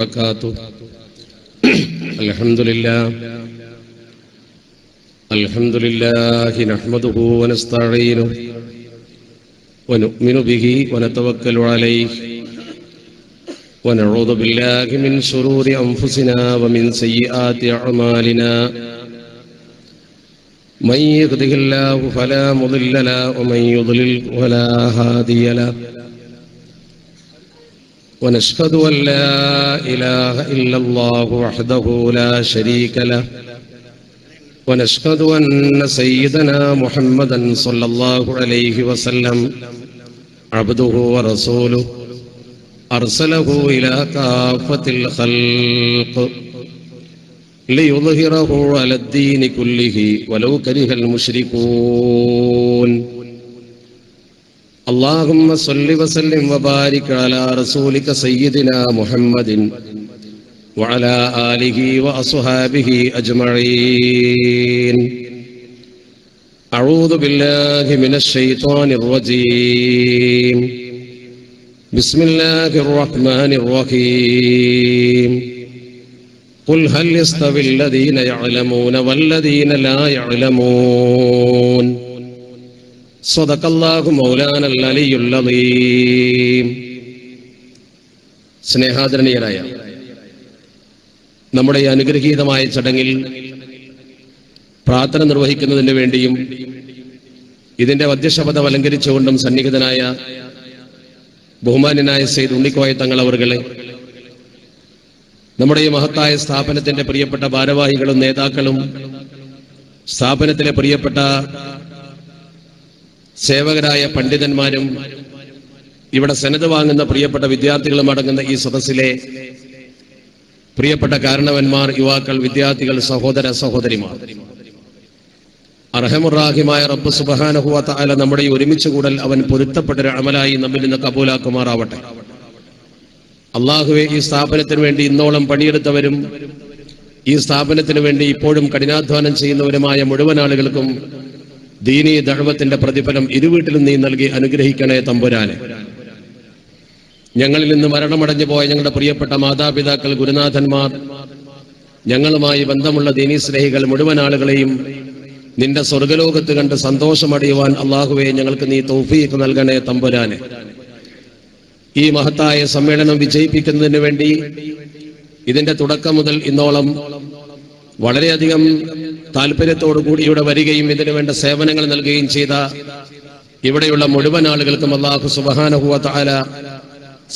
وبركاته. الحمد لله نحمده ونستعينه ونؤمن به ونتوكل عليه ونعوذ بالله من شرور أنفسنا ومن سيئات أعمالنا. من يهده الله فلا مضل له ومن يضلل فلا هادي له. ونشهد أن لا إله إلا الله وحده لا شريك له. ونشهد أن سيدنا محمدا صلى الله عليه وسلم عبده ورسوله أرسله إلى كافة الخلق ليظهره على الدين كله ولو كره المشركون. اللهم صل وسلم وبارك على رسولك سيدنا محمد وعلى آله وأصحابه أجمعين. أعوذ بالله من الشيطان الرجيم. بسم الله الرحمن الرحيم. قل هل يستوي الذين يعلمون والذين لا يعلمون. صدق الله مولانا العلي العظيم. സ്നേഹാദരണീയരായ നമ്മുടെ ഈ അനുഗ്രഹീതമായ ചടങ്ങിൽ പ്രാർത്ഥന നിർവഹിക്കുന്നതിന് വേണ്ടിയും ഇതിന്റെ അധ്യക്ഷപദം അലങ്കരിച്ചുകൊണ്ടും സന്നിഹിതനായ ബഹുമാന്യനായ സയ്യിദ് ഉണ്ണിക്കോയ തങ്ങൾ അവർകളെ, നമ്മുടെ ഈ മഹത്തായ സ്ഥാപനത്തിന്റെ പ്രിയപ്പെട്ട ഭാരവാഹികളും നേതാക്കളും, സ്ഥാപനത്തിലെ പ്രിയപ്പെട്ട സേവകരായ പണ്ഡിതന്മാരും, ഇവിടെ സനത് വാങ്ങുന്ന പ്രിയപ്പെട്ട വിദ്യാർത്ഥികളും അടങ്ങുന്ന ഈ സദസ്സിലെ പ്രിയപ്പെട്ട കാരണവന്മാർ, യുവാക്കൾ, വിദ്യാർത്ഥികൾ, സഹോദര സഹോദരിമാർ, അർഹമുറാഹിമായ റബ്ബ് സുബ്ഹാനഹു വ തആല നമ്മുടെ ഈ ഒരുമിച്ച് കൂടൽ അവൻ പൊരുത്തപ്പെട്ട ഒരു അമലായി നമ്മിൽ നിന്ന് കബൂലാക്കുമാറാവട്ടെ. അല്ലാഹുവേ, ഈ സ്ഥാപനത്തിന് വേണ്ടി ഇന്നോളം പണിയെടുത്തവരും ഈ സ്ഥാപനത്തിന് വേണ്ടി ഇപ്പോഴും കഠിനാധ്വാനം ചെയ്യുന്നവരുമായ മുഴുവൻ ആളുകൾക്കും ദീനീ ദഅവത്തിന്റെ പ്രതിഫലം ഇരുവീട്ടിലും നീ നൽകി അനുഗ്രഹിക്കണേ തമ്പുരാനെ. ഞങ്ങളിൽ നിന്ന് മരണമടഞ്ഞു പോയ ഞങ്ങളുടെ പ്രിയപ്പെട്ട മാതാപിതാക്കൾ, ഗുരുനാഥന്മാർ, ഞങ്ങളുമായി ബന്ധമുള്ള ദീനീ സ്നേഹികൾ മുഴുവൻ ആളുകളെയും നിന്റെ സ്വർഗലോകത്ത് കണ്ട് സന്തോഷമടയുവാൻ അല്ലാഹുവേ ഞങ്ങൾക്ക് നീ തൗഫീഖ് നൽകണേ തമ്പുരാനെ. ഈ മഹത്തായ സമ്മേളനം വിജയിപ്പിക്കുന്നതിന് വേണ്ടി ഇതിന്റെ തുടക്കം മുതൽ ഇന്നോളം വളരെയധികം താല്പര്യത്തോടു കൂടി ഇവിടെ വരികയും ഇതിനു വേണ്ട സേവനങ്ങൾ നൽകുകയും ചെയ്ത ഇവിടെയുള്ള മുഴുവൻ ആളുകൾക്കും അല്ലാഹു സുബ്ഹാനഹു വ തആല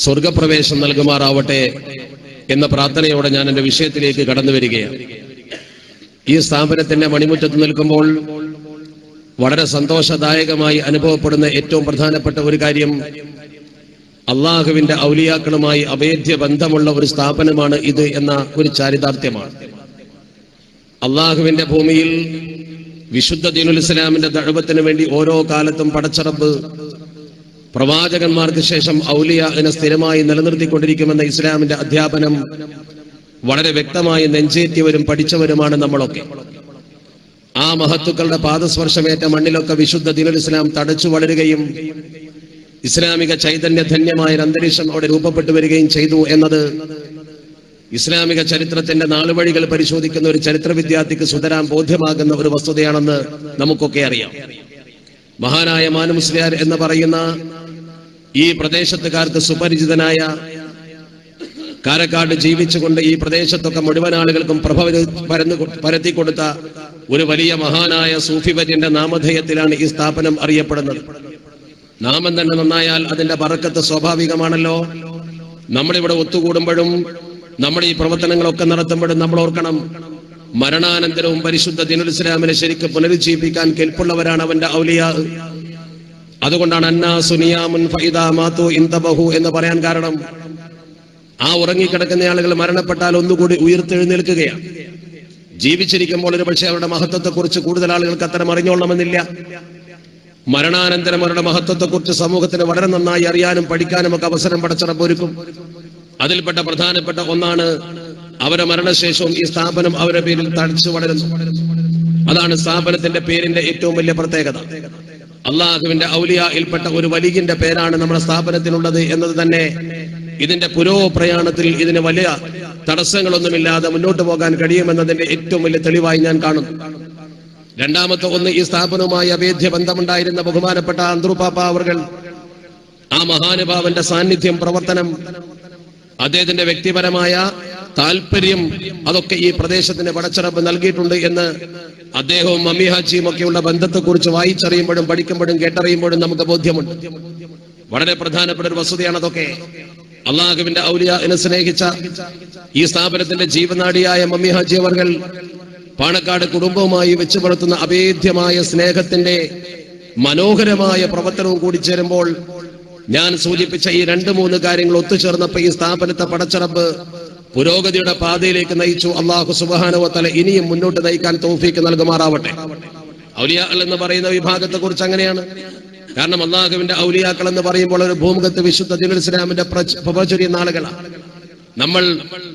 സ്വർഗപ്രവേശം നൽകുമാറാവട്ടെ എന്ന പ്രാർത്ഥനയോടെ ഞാൻ എൻ്റെ വിഷയത്തിലേക്ക് കടന്നു വരികയാണ്. ഈ സ്ഥാപനത്തിന്റെ മണിമുറ്റത്ത് നിൽക്കുമ്പോൾ വളരെ സന്തോഷദായകമായി അനുഭവപ്പെടുന്ന ഏറ്റവും പ്രധാനപ്പെട്ട ഒരു കാര്യം, അള്ളാഹുവിന്റെ ഔലിയാക്കളുമായി അഭേദ്യ ബന്ധമുള്ള ഒരു സ്ഥാപനമാണ് ഇത് എന്ന ഒരു ചാരിതാർത്ഥ്യമാണ്. അള്ളാഹുവിന്റെ ഭൂമിയിൽ വിശുദ്ധ ദീനുൽ ഇസ്ലാമിന്റെ ദഅവത്തിന് വേണ്ടി ഓരോ കാലത്തും പടച്ചറബ് പ്രവാചകന്മാർക്ക് ശേഷം ഔലിയാഇനെ സ്ഥിരമായി നിലനിർത്തിക്കൊണ്ടിരിക്കുമെന്ന ഇസ്ലാമിന്റെ അധ്യാപനം വളരെ വ്യക്തമായി നെഞ്ചേറ്റിയവരും പഠിച്ചവരുമാണ് നമ്മളൊക്കെ. ആ മഹത്തുക്കളുടെ പാദസ്പർശമേറ്റ മണ്ണിലൊക്കെ വിശുദ്ധ ദീനുൽ ഇസ്ലാം തടച്ചു വളരുകയും ഇസ്ലാമിക ചൈതന്യധന്യമായ അന്തരീക്ഷം അവിടെ രൂപപ്പെട്ടു വരികയും ചെയ്തു എന്നത് ഇസ്ലാമിക ചരിത്രത്തിന്റെ നാളുവഴികൾ പരിശോധിക്കുന്ന ഒരു ചരിത്ര വിദ്യാർത്ഥിക്ക് സുതരാം ബോധ്യമാകുന്ന ഒരു വസ്തുതയാണെന്ന് നമുക്കൊക്കെ അറിയാം. മഹാനായ മാനു മുസ്ലിയാർ എന്ന് പറയുന്ന ഈ പ്രദേശത്തുകാർക്ക് സുപരിചിതനായ, കാരക്കാട് ജീവിച്ചുകൊണ്ട് ഈ പ്രദേശത്തൊക്കെ മുഴുവൻ ആളുകൾക്കും പ്രഭ പരത്തിക്കൊടുത്ത ഒരു വലിയ മഹാനായ സൂഫിവര്യന്റെ നാമധേയത്തിലാണ് ഈ സ്ഥാപനം അറിയപ്പെടുന്നത്. നാമം തന്നെ നന്നായാൽ അതിന്റെ ബറക്കത്ത് സ്വാഭാവികമാണല്ലോ. നമ്മളിവിടെ ഒത്തുകൂടുമ്പോഴും നമ്മുടെ ഈ പ്രവർത്തനങ്ങളൊക്കെ നടത്തുമ്പോഴും നമ്മൾ ഓർക്കണം, മരണാനന്തരവും പരിശുദ്ധ ദീനുൽ ഇസ്ലാമിനെ ശരിക്കും പുനരുജ്ജീവിപ്പിക്കാൻ കെൽപ്പുള്ളവരാണ് അവന്റെ ഔലിയാ. അതുകൊണ്ടാണ് അന്നാസു നിയാമുൻ ഫഇദാ മാതു ഇൻതബഹു എന്ന് പറയാൻ കാരണം, ആ ഉറങ്ങിക്കിടക്കുന്ന ആളുകൾ മരണപ്പെട്ടാൽ ഒന്നുകൂടി ഉയർത്തെഴുന്നേൽക്കുകയാണ്. ജീവിച്ചിരിക്കുമ്പോൾ ഒരു പക്ഷേ അവരുടെ മഹത്വത്തെക്കുറിച്ച് കൂടുതൽ ആളുകൾക്ക് അത്തരം അറിഞ്ഞോളണമെന്നില്ല. മരണാനന്തരം അവരുടെ മഹത്വത്തെക്കുറിച്ച് സമൂഹത്തിന് വളരെ നന്നായി അറിയാനും പഠിക്കാനും ഒക്കെ അവസരം പടച്ചറബ് ഒരുക്കും. അതിൽപ്പെട്ട പ്രധാനപ്പെട്ട ഒന്നാണ് അവരുടെ മരണശേഷവും ഈ സ്ഥാപനം അവരുടെ പേരിൽ തഴച്ചു വളരുന്നു. അതാണ് സ്ഥാപനത്തിന്റെ പേരിന്റെ ഏറ്റവും വലിയ പ്രത്യേകത. അള്ളാഹുവിന്റെ ഔലിയായിൽപ്പെട്ട ഒരു വലിയന്റെ പേരാണ് നമ്മുടെ സ്ഥാപനത്തിനുള്ളത് എന്നത് തന്നെ ഇതിന്റെ പുരോപ്രയാണത്തിൽ ഇതിന് വലിയ തടസ്സങ്ങളൊന്നുമില്ലാതെ മുന്നോട്ട് പോകാൻ കഴിയുമെന്നതിന്റെ ഏറ്റവും വലിയ തെളിവായി ഞാൻ കാണുന്നു. രണ്ടാമത്തെ ഒന്ന്, ഈ സ്ഥാപനവുമായി അഭേദ്യ ബന്ധമുണ്ടായിരുന്ന ബഹുമാനപ്പെട്ട അന്ത്രുപാപ്പ അവർകൾ, ആ മഹാനുഭാവന്റെ സാന്നിധ്യം, പ്രവർത്തനം, അദ്ദേഹത്തിന്റെ വ്യക്തിപരമായ താല്പര്യം, അതൊക്കെ ഈ പ്രദേശത്തിന് പടച്ചറബ് നൽകിയിട്ടുണ്ട് എന്ന് അദ്ദേഹവും മമ്മി ഹാജിയും ഒക്കെയുള്ള ബന്ധത്തെക്കുറിച്ച് വായിച്ചറിയുമ്പോഴും പഠിക്കുമ്പോഴും കേട്ടറിയുമ്പോഴും നമുക്ക് ബോധ്യമുണ്ട്. വളരെ പ്രധാനപ്പെട്ട ഒരു വസ്തുതയാണ് അതൊക്കെ. അള്ളാഹുവിന്റെ ഔലിയാനെ സ്നേഹിച്ച ഈ സ്ഥാപനത്തിന്റെ ജീവനാടിയായ മമ്മി ഹാജി അവർകൾ പാണക്കാട് കുടുംബവുമായി വെച്ചു പുലർത്തുന്ന അഭേദ്യമായ സ്നേഹത്തിന്റെ മനോഹരമായ പ്രവർത്തനവും കൂടി ചേരുമ്പോൾ ഞാൻ സൂചിപ്പിച്ച ഈ 2-3 കാര്യങ്ങൾ ഒത്തുചേർന്നപ്പോൾ ഈ സ്ഥാപനത്തെ പടച്ചറബ് പുരോഗതിയുടെ പാതയിലേക്ക് നയിച്ചു. അല്ലാഹു സുബ്ഹാനഹു വ തആല ഇനിയും മുന്നോട്ട് നയിക്കാൻ തൗഫീക്ക് നൽകുമാറാവട്ടെ. ഔലിയാക്കൾ എന്ന് പറയുന്ന വിഭാഗത്തെ കുറിച്ച് അങ്ങനെയാണ്. കാരണം അള്ളാഹുവിന്റെ ഔലിയാക്കൾ എന്ന് പറയുമ്പോൾ ഒരു ഭൂമുഖത്ത് വിശുദ്ധ ദീനുൽ ഇസ്ലാമിന്റെ പ്രചരിക്കുന്ന ആളുകളാണ്. നമ്മൾ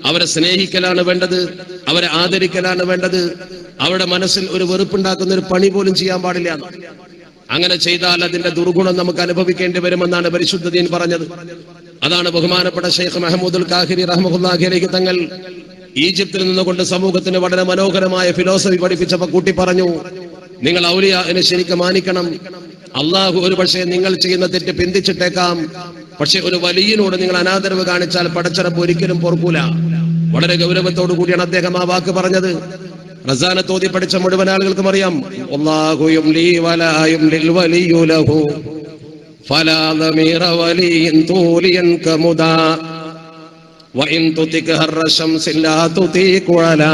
അവരെ സ്നേഹിക്കലാണ് വേണ്ടത്, അവരെ ആദരിക്കലാണ് വേണ്ടത്. അവരുടെ മനസ്സിൽ ഒരു വെറുപ്പുണ്ടാക്കുന്ന ഒരു പണി പോലും ചെയ്യാൻ പാടില്ല. അങ്ങനെ ചെയ്താൽ അതിന്റെ ദുർഗുണം നമുക്ക് അനുഭവിക്കേണ്ടി വരുമെന്നാണ് പരിശുദ്ധ ദീൻ പറഞ്ഞത്. അതാണ് ബഹുമാനപ്പെട്ട ഷെയ്ഖ് മഹ്മൂദുൽ കാഹിരി റഹ്മത്തുള്ളാഹി അലൈഹി തങ്ങൾ ഈജിപ്തിൽ നിന്നുകൊണ്ട് സമൂഹത്തിന് വളരെ മനോഹരമായ ഫിലോസഫി പഠിപ്പിച്ചപ്പോൾ കൂട്ടി പറഞ്ഞു, നിങ്ങൾ ഔലിയാനെ ശരിക്കും മാനിക്കണം. അള്ളാഹു ഒരു പക്ഷേ നിങ്ങൾ ചെയ്യുന്ന തെറ്റ് പിന്തിച്ചിട്ടേക്കാം, പക്ഷെ ഒരു വലിയനോട് നിങ്ങൾ അനാദരവ് കാണിച്ചാൽ പടച്ചറബ് ഒരിക്കലും പൊറുക്കൂല. വളരെ ഗൗരവത്തോടു കൂടിയാണ് അദ്ദേഹം ആ വാക്ക് പറഞ്ഞത്. റസാന തോതി പഠിച്ച മുഴുവൻ ആളുകൾക്കും അറിയാം, അല്ലാഹു യുംലി വലാ യുംലിൽ വലിയു ലഹു ഫലാ ദമീറ വലിയിൻ തൂലിയൻ കമുദാ വഇൻ തുതിക ഹർറ ശംസിൻ ലാ തുതീഖു അലാ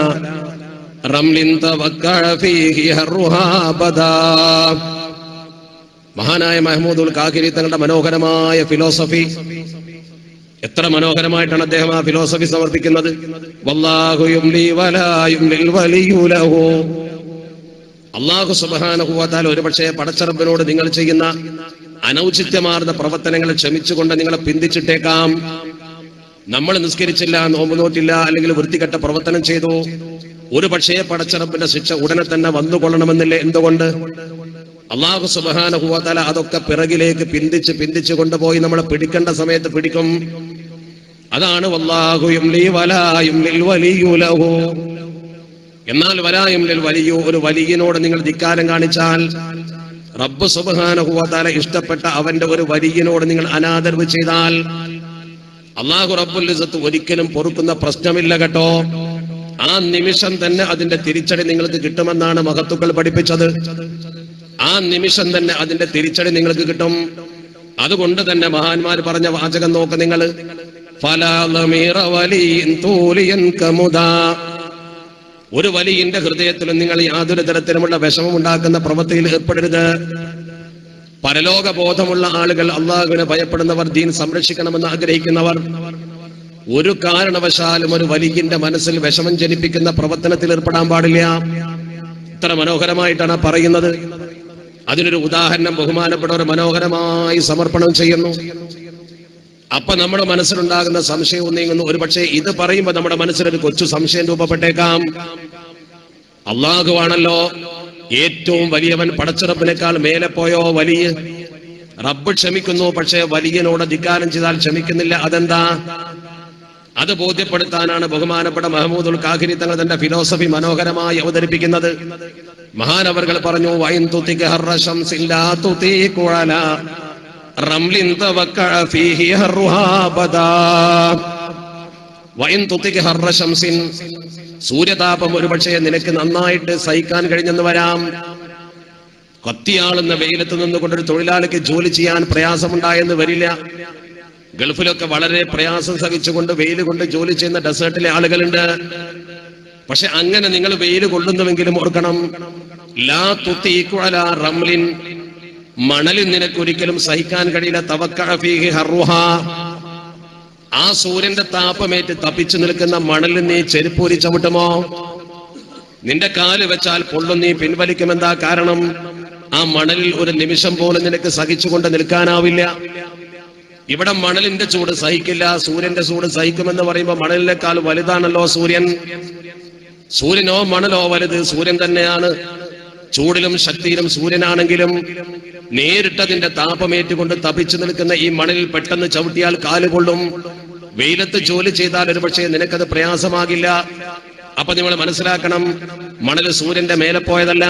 റംലിൻ തവക്കഅ ഫീഹി ഹർറുഹാ ബദാ. മഹാനായ മഹ്മൂദുൽ കാഹിരി തങ്ങളുടെ മനോഹരമായ ഫിലോസഫി, എത്ര മനോഹരമായിട്ടാണ് അദ്ദേഹം ആ ഫിലോസഫി സമർപ്പിക്കുന്നത്. വല്ലാഹു യുംലി വലാ യുംലിൽ വലിയു ലഹു. അല്ലാഹു സുബ്ഹാനഹു വ തആല ഒരുപക്ഷേ പടച്ചറബിനോട് നിങ്ങൾ ചെയ്യുന്ന അനൗചിത്യമാർന്ന പ്രവർത്തനങ്ങളെ ക്ഷമിച്ചുകൊണ്ട് നിങ്ങളെ പിന്തിച്ചിട്ടേക്കാം. നമ്മൾ നിസ്കരിച്ചില്ല, നോമ്പ് നോറ്റില്ല, അല്ലെങ്കിൽ വൃത്തികെട്ട പ്രവർത്തനം ചെയ്തു, ഒരു പക്ഷേ പടച്ചറബിന്റെ ശിക്ഷ ഉടനെ തന്നെ വന്നുകൊള്ളണമെന്നില്ലേ? എന്തുകൊണ്ട്? അല്ലാഹു സുബ്ഹാനഹു വ തആല അതൊക്കെ പിറകിലേക്ക് പിന്തിച്ച് കൊണ്ടുപോയി നമ്മളെ പിടിക്കേണ്ട സമയത്ത് പിടിക്കും. അതാണ് വല്ലാഹു യുംലി വലാ യുംലിൽ വലിയു ലഹു. എന്നാൽ വലാ യുംലിൽ വലിയു, ഒരു വലിയനോട് നിങ്ങൾ ധിക്കാരം കാണിച്ചാൽ, റബ്ബ് സുബ്ഹാനഹു വ തആല ഇഷ്ടപ്പെട്ട അവന്റെ ഒരു വലിയനോട് നിങ്ങൾ അനാദരവ് ചെയ്താൽ അല്ലാഹു റബ്ബുൽ ഇസ്സത്ത് ഒരിക്കലും പൊറുക്കുന്ന പ്രശ്നമില്ല കേട്ടോ. ആ നിമിഷം തന്നെ അതിന്റെ തിരിച്ചടി നിങ്ങൾക്ക് കിട്ടുമെന്നാണ് മഹത്തുക്കൾ പഠിപ്പിച്ചത്. ആ നിമിഷം തന്നെ അതിന്റെ തിരിച്ചടി നിങ്ങൾക്ക് കിട്ടും. അതുകൊണ്ട് തന്നെ മഹാന്മാർ പറഞ്ഞ വാചകം നോക്ക് നിങ്ങൾ, ഒരു വലിയന്റെ ഹൃദയത്തിലും നിങ്ങൾ യാതൊരു തരത്തിലുമുള്ള വിഷമമുണ്ടാക്കുന്ന പ്രവൃത്തിയിൽ ഏർപ്പെടരുത്. പരലോക ബോധമുള്ള ആളുകൾ, അള്ളാഹുവിനെ ഭയപ്പെടുന്നവർ, ദീൻ സംരക്ഷിക്കണമെന്ന് ആഗ്രഹിക്കുന്നവർ ഒരു കാരണവശാലും ഒരു വലിയന്റെ മനസ്സിൽ വിഷമം ജനിപ്പിക്കുന്ന പ്രവർത്തനത്തിൽ ഏർപ്പെടാൻ പാടില്ല. ഇത്ര മനോഹരമായിട്ടാണ് പറയുന്നത്. അതിനൊരു ഉദാഹരണം ബഹുമാനപ്പെട്ടവർ മനോഹരമായി സമർപ്പണം ചെയ്യുന്നു. അപ്പൊ നമ്മുടെ മനസ്സിലുണ്ടാകുന്ന സംശയം നീങ്ങുന്നു. ഒരു പക്ഷേ ഇത് പറയുമ്പോൾ നമ്മുടെ മനസ്സിലൊരു കൊച്ചു സംശയം രൂപപ്പെട്ടേക്കാം. അള്ളാഹു ആണല്ലോ ഏറ്റവും വലിയവൻ, പടച്ചിറപ്പിനേക്കാൾ മേലെ പോയോ വലിയ? റബ്ബ് ക്ഷമിക്കുന്നു, പക്ഷേ വലിയനോട് ധിക്കാരം ചെയ്താൽ ക്ഷമിക്കുന്നില്ല. അതെന്താ? അത് ബോധ്യപ്പെടുത്താനാണ് ബഹുമാനപ്പെട്ട മഹ്മൂദുൽ കാഹിരി തങ്ങൾ തന്റെ ഫിലോസഫി മനോഹരമായി അവതരിപ്പിക്കുന്നത്. മഹാനവർകൾ പറഞ്ഞു, വൈൻ തുതിക ഹർറ ശംസിൻ ലാ തുതീഖു അലാ റംലിൻ തവക്കഅ ഫീഹി ഹർറുഹാ ബദാ. വൈൻ തുതിക ഹർറ ശംസിൻ, സൂര്യതാപം ഒരുപക്ഷേ നിനക്ക് നന്നായിട്ട് സഹിക്കാൻ കഴിഞ്ഞെന്ന് വരാം. കത്തിയാളുന്ന വെയിലത്ത് നിന്നുകൊണ്ടൊരു തൊഴിലാളിക്ക് ജോലി ചെയ്യാൻ പ്രയാസമുണ്ടായെന്ന് വരില്ല. ഗൾഫിലൊക്കെ വളരെ പ്രയാസം സഹിച്ചുകൊണ്ട് വെയിൽ കൊണ്ട് ജോലി ചെയ്യുന്ന ഡെസേർട്ടിലെ ആളുകളുണ്ട്. പക്ഷെ അങ്ങനെ നിങ്ങൾ വെയിൽ കൊള്ളുന്നുവെങ്കിലും ഓർക്കണം, ലാ തുതീഖു അലാ റംലിൻ, മണലിൽ നിനക്കൊരിക്കലും സഹിക്കാൻ കഴിയില്ല. തവക്കഅ ഫീഹി ഹർറുഹാ, ആ സൂര്യന്റെ താപമേറ്റ് തപ്പിച്ചു നിൽക്കുന്ന മണലിൽ നീ ചെരുപ്പൂരി ചവിട്ടുമോ? നിന്റെ കാല് വെച്ചാൽ പൊള്ളും, നീ പിൻവലിക്കുമെന്താ കാരണം? ആ മണലിൽ ഒരു നിമിഷം പോലും നിനക്ക് സഹിച്ചുകൊണ്ട് നിൽക്കാനാവില്ല. ഇവിടെ മണലിന്റെ ചൂട് സഹിക്കില്ല, സൂര്യന്റെ ചൂട് സഹിക്കുമെന്ന് പറയുമ്പോൾ മണലിനേക്കാൾ വലുതാണല്ലോ സൂര്യൻ. സൂര്യനോ മണലോ വലുത്? സൂര്യൻ തന്നെയാണ്. ചൂടിലും ശക്തിയിലും സൂര്യനാണെങ്കിലും നേരിട്ടതിന്റെ താപമേറ്റുകൊണ്ട് തപിച്ചു നിൽക്കുന്ന ഈ മണലിൽ പെട്ടെന്ന് ചവിട്ടിയാൽ കാല് കൊള്ളും. വെയിലത്ത് ജോലി ചെയ്താൽ ഒരു പക്ഷേ നിനക്കത് പ്രയാസമാകില്ല. അപ്പൊ നിങ്ങൾ മനസ്സിലാക്കണം, മണല് സൂര്യന്റെ മേലെ പോയതല്ല.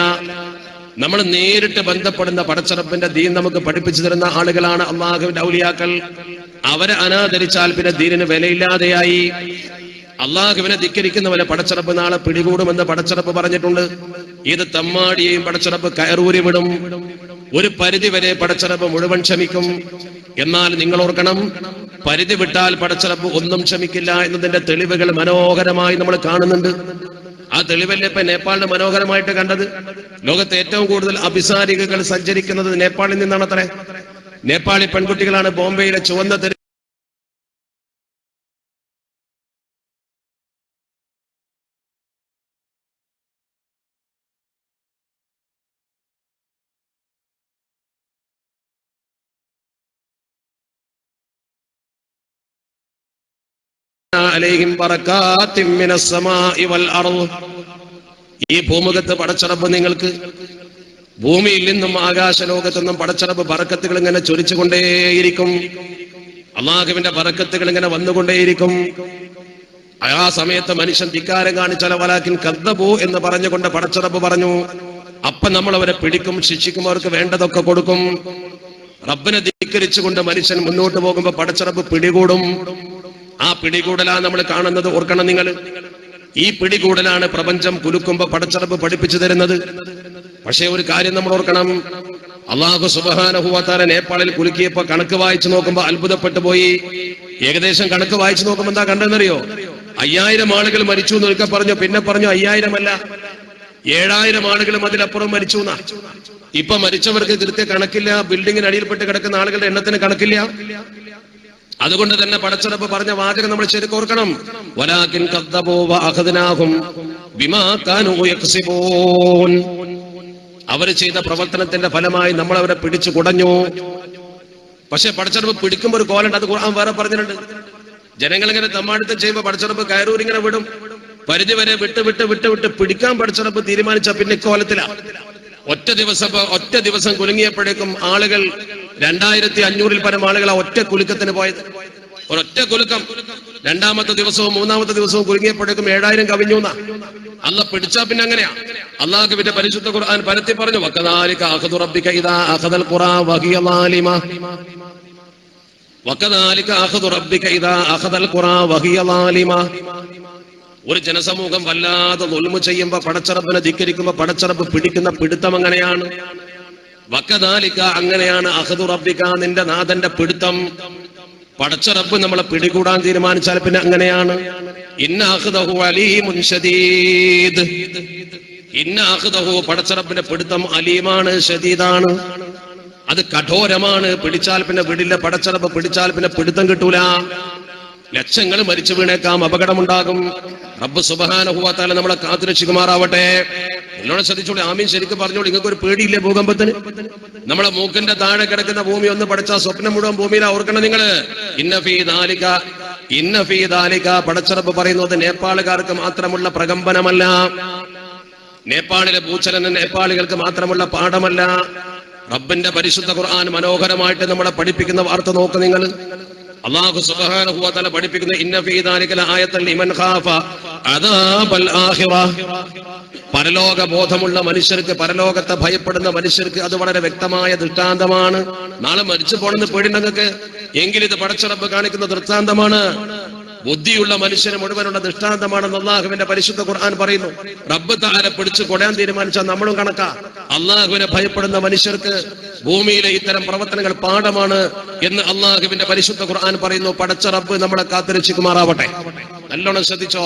നമ്മൾ നേരിട്ട് ബന്ധപ്പെടുന്ന പടച്ചറപ്പിന്റെ ദീൻ നമുക്ക് പഠിപ്പിച്ചു തരുന്ന ആളുകളാണ് അള്ളാഹുവിന്റെ ഔലിയാക്കൾ. അവരെ അനാദരിച്ചാൽ പിന്നെ ദീനിന് വിലയില്ലാതെയായി. അള്ളാഹുവിനെ ധിക്കരിക്കുന്നവരെ പടച്ചറപ്പ് നാളെ പിടികൂടുമെന്ന് പടച്ചറപ്പ് പറഞ്ഞിട്ടുണ്ട്. ഇത് തമ്മാടിയെയും പടച്ചറപ്പ് കയറൂരി വിടും. ഒരു പരിധി വരെ പടച്ചറപ്പ് മുഴുവൻ ക്ഷമിക്കും. എന്നാൽ നിങ്ങൾ ഓർക്കണം, പരിധി വിട്ടാൽ പടച്ചറപ്പ് ഒന്നും ക്ഷമിക്കില്ല എന്നതിന്റെ തെളിവുകൾ മനോഹരമായി നമ്മൾ കാണുന്നുണ്ട്. ആ തെളിവല്ലേ ഇപ്പൊ നേപ്പാളിന് മനോഹരമായിട്ട് കണ്ടത്. ലോകത്തെ ഏറ്റവും കൂടുതൽ അഭിസാരികകൾ സഞ്ചരിക്കുന്നത് നേപ്പാളിൽ നിന്നാണത്രേ. നേപ്പാളി പെൺകുട്ടികളാണ് ബോംബെയിലെ ചുവന്ന തെരുവ് അലൈഹിം ബറകാത്തിൻ മിനസ് സമാഇ വൽ അർദ്. ഈ ഭൂമുഖത്ത് പടച്ചറപ്പ് നിങ്ങൾക്ക് ഭൂമിയിൽ നിന്നും ആകാശലോകത്തു നിന്നും പടച്ചറപ്പ് ബറക്കത്തുകൾ ഇങ്ങനെ ചൊരിച്ചുകൊണ്ടേയിരിക്കും. അള്ളാഹുവിന്റെ ബറക്കത്തുകൾ ഇങ്ങനെ വന്നുകൊണ്ടേയിരിക്കും. ആ സമയത്ത് മനുഷ്യൻ ധിക്കാരം കാണിച്ചാൽ വലാകിൻ കദ്ദബൂ എന്ന് പറഞ്ഞുകൊണ്ട് പടച്ചറപ്പ് പറഞ്ഞു. അപ്പൊ നമ്മൾ അവരെ പിടിക്കും, ശിക്ഷിക്കും, അവർക്ക് വേണ്ടതൊക്കെ കൊടുക്കും. റബ്ബിനെ ധിക്കരിച്ചുകൊണ്ട് മനുഷ്യൻ മുന്നോട്ട് പോകുമ്പോ പടച്ചറപ്പ് പിടികൂടും. ആ പിടികൂടലാണ് നമ്മൾ കാണുന്നത്. ഓർക്കണം നിങ്ങൾ, ഈ പിടികൂടലാണ് പ്രപഞ്ചം കുലുക്കുമ്പോ പടച്ചറപ്പ് പഠിപ്പിച്ചു തരുന്നത്. പക്ഷേ ഒരു കാര്യം നമ്മൾ ഓർക്കണം, അല്ലാഹു സുബ്ഹാനഹു വ തആല നേപ്പാളിൽ കുലുക്കിയപ്പോ കണക്ക് വായിച്ചു നോക്കുമ്പോ അത്ഭുതപ്പെട്ടു പോയി. ഏകദേശം കണക്ക് വായിച്ചു നോക്കുമ്പോ എന്താ കണ്ടെന്നറിയോ? 5000 ആളുകൾ മരിച്ചു എന്നൊക്കെ പറഞ്ഞു. പിന്നെ പറഞ്ഞു 5000 അല്ല, 7000 ആളുകളും അതിലപ്പുറം മരിച്ചു എന്നാ. ഇപ്പൊ മരിച്ചവർക്ക് കൃത്യ കണക്കില്ല. ബിൽഡിങ്ങിന് അടിയിൽപ്പെട്ട് കിടക്കുന്ന ആളുകളുടെ എണ്ണത്തിന് കണക്കില്ല. അതുകൊണ്ട് തന്നെ പടച്ചറപ്പ് പറഞ്ഞ വാചകം നമ്മൾ ശരിക്കും ഓർക്കണം. വലാകിൻ കദ്ദബൂ വ അഖദ്നാഹും ബിമാ കാനൂ യക്സിബൂൻ. അവർ ചെയ്ത പ്രവർത്തനത്തിന്റെ ഫലമായി നമ്മൾ അവരെ പിടിച്ചു കുടഞ്ഞു. പക്ഷെ പടച്ചറപ്പ് പിടിക്കുമ്പോൾ ഒരു കോലുണ്ട്. അത് ഖുർആൻ വേറെ പറഞ്ഞിട്ടുണ്ട്. ജനങ്ങൾ ഇങ്ങനെ തമ്മാടിത്തം ചെയ്യുമ്പോൾ പടച്ചറപ്പ് കയറൂരി ഇങ്ങനെ വിടും. പരിധി വരെ വിട്ട് വിട്ട് വിട്ട് വിട്ട് പിടിക്കാൻ പടച്ചറപ്പ് തീരുമാനിച്ച പിന്നെ കോലത്തിലാണ്. ഒറ്റ ദിവസം കുലുങ്ങിയപ്പോഴേക്കും ആളുകൾ 2500-ൽ പരം ആളുകൾ ആ ഒറ്റ കുലുക്കത്തിന് പോയത്. ഒരൊറ്റ കുലുക്കം. രണ്ടാമത്തെ ദിവസവും മൂന്നാമത്തെ ദിവസവും കുലുങ്ങിയപ്പോഴേക്കും 7000 കവിഞ്ഞു എന്നാ. അല്ല പിടിച്ചാ പിന്നെ അങ്ങനെയാ. അല്ലാഹുവിന്റെ പരിശുദ്ധ ഖുർആൻ പരത്തി പറഞ്ഞു, വകദാലിക അഖദു റബ്ബിക ഇദാ അഖദൽ ഖുറാ വഹിയ ളാലിമ. വകദാലിക അഖദു റബ്ബിക ഇദാ അഖദൽ ഖുറാ വഹിയ ളാലിമ. ഒരു ജനസമൂഹം വല്ലാതെ ദുൽമ ചെയ്യുമ്പോ പടച്ചറപ്പിനെ ധിക്കരിക്കുമ്പോ പടച്ചറപ്പ് പിടിക്കുന്ന പിടുത്തം അങ്ങനെയാണ്. വകദാലിക, അങ്ങനെയാണ് അഖദു റബ്ബിക, നിന്റെ നാഥന്റെ പിടുത്തം. പടച്ചറപ്പ് നമ്മളെ പിടികൂടാൻ തീരുമാനിച്ചാൽ പിന്നെ അങ്ങനെയാണ്. ഇന്ന അഖദഹു അലീമുൻ ശദീദ്. ഇന്ന അഖദഹു, പടച്ചറപ്പിന്റെ പിടുത്തം അലീമാണ്, ശദീദാണ്, അത് കഠോരമാണ്. പിടിച്ചാൽ പിന്നെ വിടില്ല. പടച്ചറപ്പ് പിടിച്ചാൽ പിന്നെ പിടുത്തം കിട്ടൂല. ലക്ഷങ്ങൾ മരിച്ചു വീണേക്കാം, അപകടമുണ്ടാകും. റബ്ബ് സുബ്ഹാനഹു വ തആല നമ്മളെ കാത്തുരക്ഷിക്കുമാറാവട്ടെ. എന്നോട് ശ്രദ്ധിച്ചോളൂ, ആമീൻ ശരിക്കും പറഞ്ഞോളൂ. നിങ്ങൾക്ക് ഒരു പേടിയില്ലേ ഭൂകമ്പത്തിന്? നമ്മളെ മൂക്കിന്റെ താഴെ കിടക്കുന്ന ഭൂമി ഒന്ന് പഠിച്ചാൽ സ്വപ്നം മുഴുവൻ ഭൂമിയിലാ. ഓർക്കണം നിങ്ങള്, ഇന്ന ഫീ ദാലിക, പടച്ചറപ്പ് പറയുന്നത് നേപ്പാളുകാർക്ക് മാത്രമുള്ള പ്രകമ്പനമല്ല. നേപ്പാളിലെ ഭൂചലനം നേപ്പാളികൾക്ക് മാത്രമുള്ള പാഠമല്ല. റബ്ബിന്റെ പരിശുദ്ധ ഖുർആൻ മനോഹരമായിട്ട് നമ്മളെ പഠിപ്പിക്കുന്ന വാർത്ത നോക്ക് നിങ്ങൾ. അല്ലാഹു സുബ്ഹാനഹു വ തആല പഠിപ്പിക്കുന്ന ഇന്ന ഫീ ദാലിക ലആയത്തൻ ലിമൻ ഖാഫ അദാബൽ ആഖിറ. പരലോക ബോധമുള്ള മനുഷ്യർക്ക്, പരലോകത്തെ ഭയപ്പെടുന്ന മനുഷ്യർക്ക് അത് വളരെ വ്യക്തമായ ദൃഷ്ടാന്തമാണ്. നാളെ മരിച്ചു പോണെന്ന് പേടിണ്ടെങ്കിൽ എങ്കിലും ഇത് പടച്ചറപ്പ് കാണിക്കുന്ന ദൃഷ്ടാന്തമാണ്. ബുദ്ധിയുള്ള മനുഷ്യന് മുഴുവനുള്ള ദൃഷ്ടാന്തമാണെന്ന് അല്ലാഹുവിന്റെ പരിശുദ്ധ ഖുർആൻ പറയുന്നു. റബ്ബ് തആല പിടിച്ചു കൊടാൻ തീരുമാനിച്ചാൽ നമ്മളും കണക്കാ. അല്ലാഹുവിനെ ഭയപ്പെടുന്ന മനുഷ്യർക്ക് ഭൂമിയിലെ ഇത്തരം പ്രവർത്തനങ്ങൾ പാഠമാണ് എന്ന് അല്ലാഹുവിന്റെ പരിശുദ്ധ ഖുർആൻ പറയുന്നു. പടച്ച റബ്ബ് നമ്മളെ കാത്തുരക്ഷിക്കുമാറാവട്ടെ. നല്ലോണം ശ്രദ്ധിച്ചോ.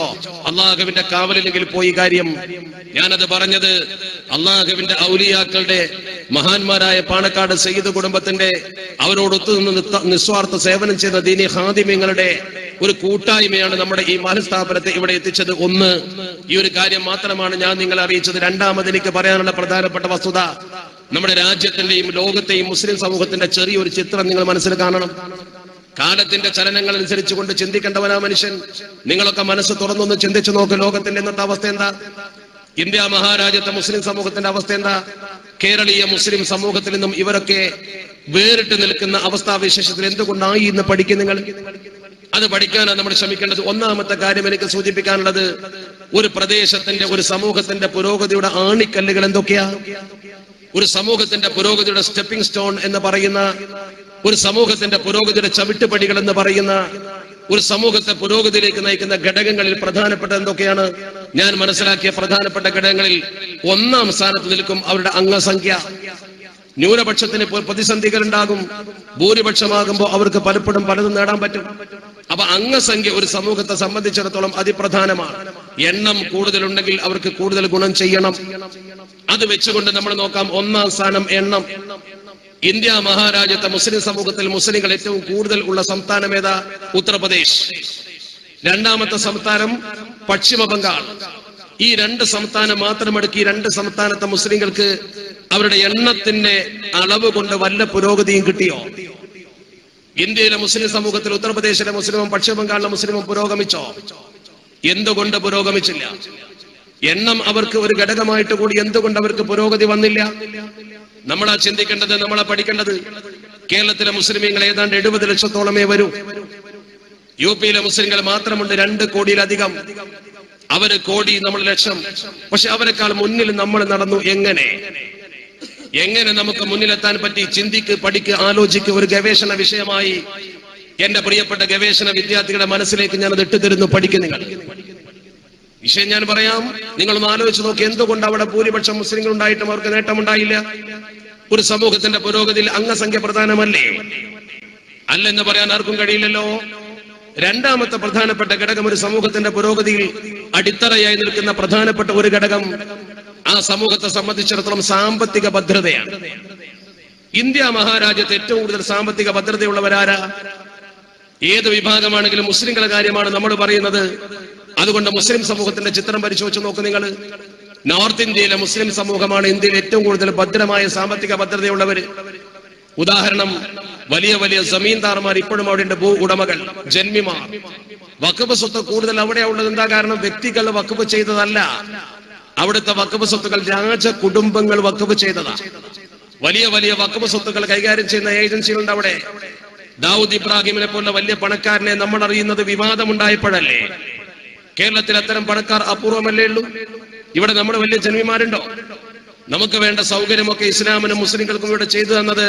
അള്ളാഹുവിന്റെ കാവലിലെങ്കിൽ പോയി കാര്യം. ഞാനത് പറഞ്ഞത് അള്ളാഹുവിന്റെ ഔലിയാക്കളുടെ മഹാന്മാരായ പാണക്കാട് സയ്യിദ് കുടുംബത്തിന്റെ അവരോടൊത്തു നിന്ന് നിസ്വാർത്ഥ സേവനം ചെയ്ത ദീനി ഖാദിമീങ്ങളുടെ ഒരു കൂട്ടായ്മയാണ് നമ്മുടെ ഈ മഹസ്ഥാപനത്തെ ഇവിടെ എത്തിച്ചത്. ഒന്ന്, ഈ ഒരു കാര്യം മാത്രമാണ് ഞാൻ നിങ്ങളെ അറിയിച്ചത്. രണ്ടാമത് എനിക്ക് പറയാനുള്ള പ്രധാനപ്പെട്ട വസ്തുത, നമ്മുടെ രാജ്യത്തിന്റെയും ലോകത്തെയും മുസ്ലിം സമൂഹത്തിന്റെ ചെറിയൊരു ചിത്രം നിങ്ങൾ മനസ്സിൽ കാണണം. കാലത്തിന്റെ ചലനങ്ങൾ അനുസരിച്ച് കൊണ്ട് ചിന്തിക്കേണ്ടവനാ മനുഷ്യൻ. നിങ്ങളൊക്കെ മനസ്സ് തുറന്നൊന്ന് ചിന്തിച്ചു നോക്ക്. ലോകത്തിന്റെ ഇന്നത്തെ അവസ്ഥ എന്താ? ഇന്ത്യ മഹാരാജ്യത്തെ മുസ്ലിം സമൂഹത്തിന്റെ അവസ്ഥ എന്താ? കേരളീയ മുസ്ലിം സമൂഹത്തിൽ നിന്നും ഇവരൊക്കെ വേറിട്ട് നിൽക്കുന്ന അവസ്ഥാവിശേഷത്തിൽ എന്തുകൊണ്ടായി ഇന്ന് പഠിക്കും നിങ്ങൾ? അത് പഠിക്കാനാണ് നമ്മൾ ശ്രമിക്കേണ്ടത്. ഒന്നാമത്തെ കാര്യം എനിക്ക് സൂചിപ്പിക്കാനുള്ളത്, ഒരു പ്രദേശത്തിന്റെ, ഒരു സമൂഹത്തിന്റെ പുരോഗതിയുടെ ആണിക്കല്ലുകൾ എന്തൊക്കെയാ? ഒരു സമൂഹത്തിന്റെ പുരോഗതിയുടെ സ്റ്റെപ്പിംഗ് സ്റ്റോൺ എന്ന് പറയുന്ന, ഒരു സമൂഹത്തിന്റെ പുരോഗതിയുടെ ചവിട്ടുപടികൾ എന്ന് പറയുന്ന, ഒരു സമൂഹത്തെ പുരോഗതിയിലേക്ക് നയിക്കുന്ന ഘടകങ്ങളിൽ പ്രധാനപ്പെട്ട എന്തൊക്കെയാണ്? ഞാൻ മനസ്സിലാക്കിയ പ്രധാനപ്പെട്ട ഘടകങ്ങളിൽ ഒന്നാം സ്ഥാനത്ത് നിൽക്കും അവരുടെ അംഗസംഖ്യ. ന്യൂനപക്ഷത്തിന് പ്രതിസന്ധികൾ ഉണ്ടാകും, ഭൂരിപക്ഷമാകുമ്പോൾ അവർക്ക് പലപ്പോഴും പലതും നേടാൻ പറ്റും. അപ്പൊ അംഗസംഖ്യ ഒരു സമൂഹത്തെ സംബന്ധിച്ചിടത്തോളം അതിപ്രധാനമാണ്. എണ്ണം കൂടുതലുണ്ടെങ്കിൽ അവർക്ക് കൂടുതൽ ഗുണം ചെയ്യണം. അത് വെച്ചുകൊണ്ട് നമ്മൾ നോക്കാം. ഒന്നാം സ്ഥാനം എണ്ണം. ഇന്ത്യ മഹാരാജ്യത്തെ മുസ്ലിം സമൂഹത്തിൽ മുസ്ലിങ്ങൾ ഏറ്റവും കൂടുതൽ ഉള്ള സംസ്ഥാനം ഏതാ? ഉത്തർപ്രദേശ്. രണ്ടാമത്തെ സംസ്ഥാനം പശ്ചിമ ബംഗാൾ. ഈ രണ്ട് സംസ്ഥാനം മാത്രം എടുക്കി, രണ്ട് സംസ്ഥാനത്തെ മുസ്ലിങ്ങൾക്ക് അവരുടെ എണ്ണത്തിന്റെ അളവ് കൊണ്ട് വല്ല പുരോഗതിയും കിട്ടിയോ? ഇന്ത്യയിലെ മുസ്ലിം സമൂഹത്തിൽ ഉത്തർപ്രദേശിലെ മുസ്ലിമും പശ്ചിമ ബംഗാളിലെ മുസ്ലിമും പുരോഗമിച്ചോ? എന്തുകൊണ്ട് പുരോഗമിച്ചില്ല? എണ്ണം അവർക്ക് ഒരു ഘടകമായിട്ട് കൂടി എന്തുകൊണ്ട് അവർക്ക് പുരോഗതി വന്നില്ല? നമ്മളാ ചിന്തിക്കേണ്ടത്, നമ്മളാ പഠിക്കേണ്ടത്. കേരളത്തിലെ മുസ്ലിമീങ്ങൾ ഏതാണ്ട് 70 ലക്ഷത്തോളമേ വരൂ. യു പിയിലെ മുസ്ലിങ്ങൾ മാത്രമുണ്ട് 2 കോടിയിലധികം. അവര് കോടി, നമ്മൾ ലക്ഷം. പക്ഷെ അവരെക്കാൾ മുന്നിൽ നമ്മൾ നടന്നു. എങ്ങനെ നമുക്ക് മുന്നിലെത്താൻ പറ്റി? ചിന്തിക്ക്, പഠിക്ക്, ആലോചിക്ക്. ഒരു ഗവേഷണ വിഷയമായി എന്റെ പ്രിയപ്പെട്ട ഗവേഷണ വിദ്യാർത്ഥികളുടെ മനസ്സിലേക്ക് ഞാനത് ഇട്ടുതരുന്നു. പഠിക്കും നിങ്ങൾ. വിഷയം ഞാൻ പറയാം, നിങ്ങളൊന്ന് ആലോചിച്ച് നോക്കി. എന്തുകൊണ്ട് അവിടെ ഭൂരിപക്ഷം മുസ്ലിങ്ങൾ ഉണ്ടായിട്ടും അവർക്ക് നേട്ടമുണ്ടായില്ല? ഒരു സമൂഹത്തിന്റെ പുരോഗതിയിൽ അംഗസംഖ്യ പ്രധാനമല്ലേ? അല്ലെന്ന് പറയാൻ ആർക്കും കഴിയില്ലല്ലോ. രണ്ടാമത്തെ പ്രധാനപ്പെട്ട ഘടകം, ഒരു സമൂഹത്തിന്റെ പുരോഗതിയിൽ അടിത്തറയായി നിൽക്കുന്ന പ്രധാനപ്പെട്ട ഒരു ഘടകം, ആ സമൂഹത്തെ സംബന്ധിച്ചിടത്തോളം സാമ്പത്തിക ഭദ്രതയാണ്. ഇന്ത്യ മഹാരാജ്യത്ത് ഏറ്റവും കൂടുതൽ സാമ്പത്തിക ഭദ്രതയുള്ളവരാരാ? ഏത് വിഭാഗമാണെങ്കിലും മുസ്ലിങ്ങളുടെ കാര്യമാണ് നമ്മൾ പറയുന്നത്. അതുകൊണ്ട് മുസ്ലിം സമൂഹത്തിന്റെ ചിത്രം പരിശോധിച്ച് നോക്ക് നിങ്ങൾ. നോർത്ത് ഇന്ത്യയിലെ മുസ്ലിം സമൂഹമാണ് ഇന്ത്യയിൽ ഏറ്റവും കൂടുതൽ ഭദ്രമായ സാമ്പത്തിക ഭദ്രതയുള്ളവർ. ഉദാഹരണം, വലിയ വലിയ ജമീന്ദാർമാർ ഇപ്പോഴും അവിടെ ഉണ്ട്, ഭൂ ഉടമകൾ, ജന്മിമാർ. വഖഫ് സ്വത്ത് കൂടുതൽ അവിടെ ഉള്ളത് എന്താ കാരണം? വ്യക്തികൾ വഖഫ് ചെയ്തതല്ല. അവിടുത്തെ വഖഫ് സ്വത്തുകൾ രാജ കുടുംബങ്ങൾ വഖഫ് ചെയ്തതാ. വലിയ വലിയ വഖഫ് സ്വത്തുക്കൾ കൈകാര്യം ചെയ്യുന്ന ഏജൻസികളുണ്ട് അവിടെ. ദാവൂദ് ഇബ്രാഹിമിനെ പോലുള്ള വലിയ പണക്കാരനെ നമ്മൾ അറിയുന്നത് വിവാദമുണ്ടായപ്പോഴല്ലേ. കേരളത്തിൽ അത്തരം പണക്കാർ അപൂർവമല്ലേ ഉള്ളൂ. ഇവിടെ നമ്മുടെ വലിയ ജന്മിമാരുണ്ടോ? നമുക്ക് വേണ്ട സൗകര്യമൊക്കെ ഇസ്ലാമിനും മുസ്ലിങ്ങൾക്കും ഇവിടെ ചെയ്തു തന്നത്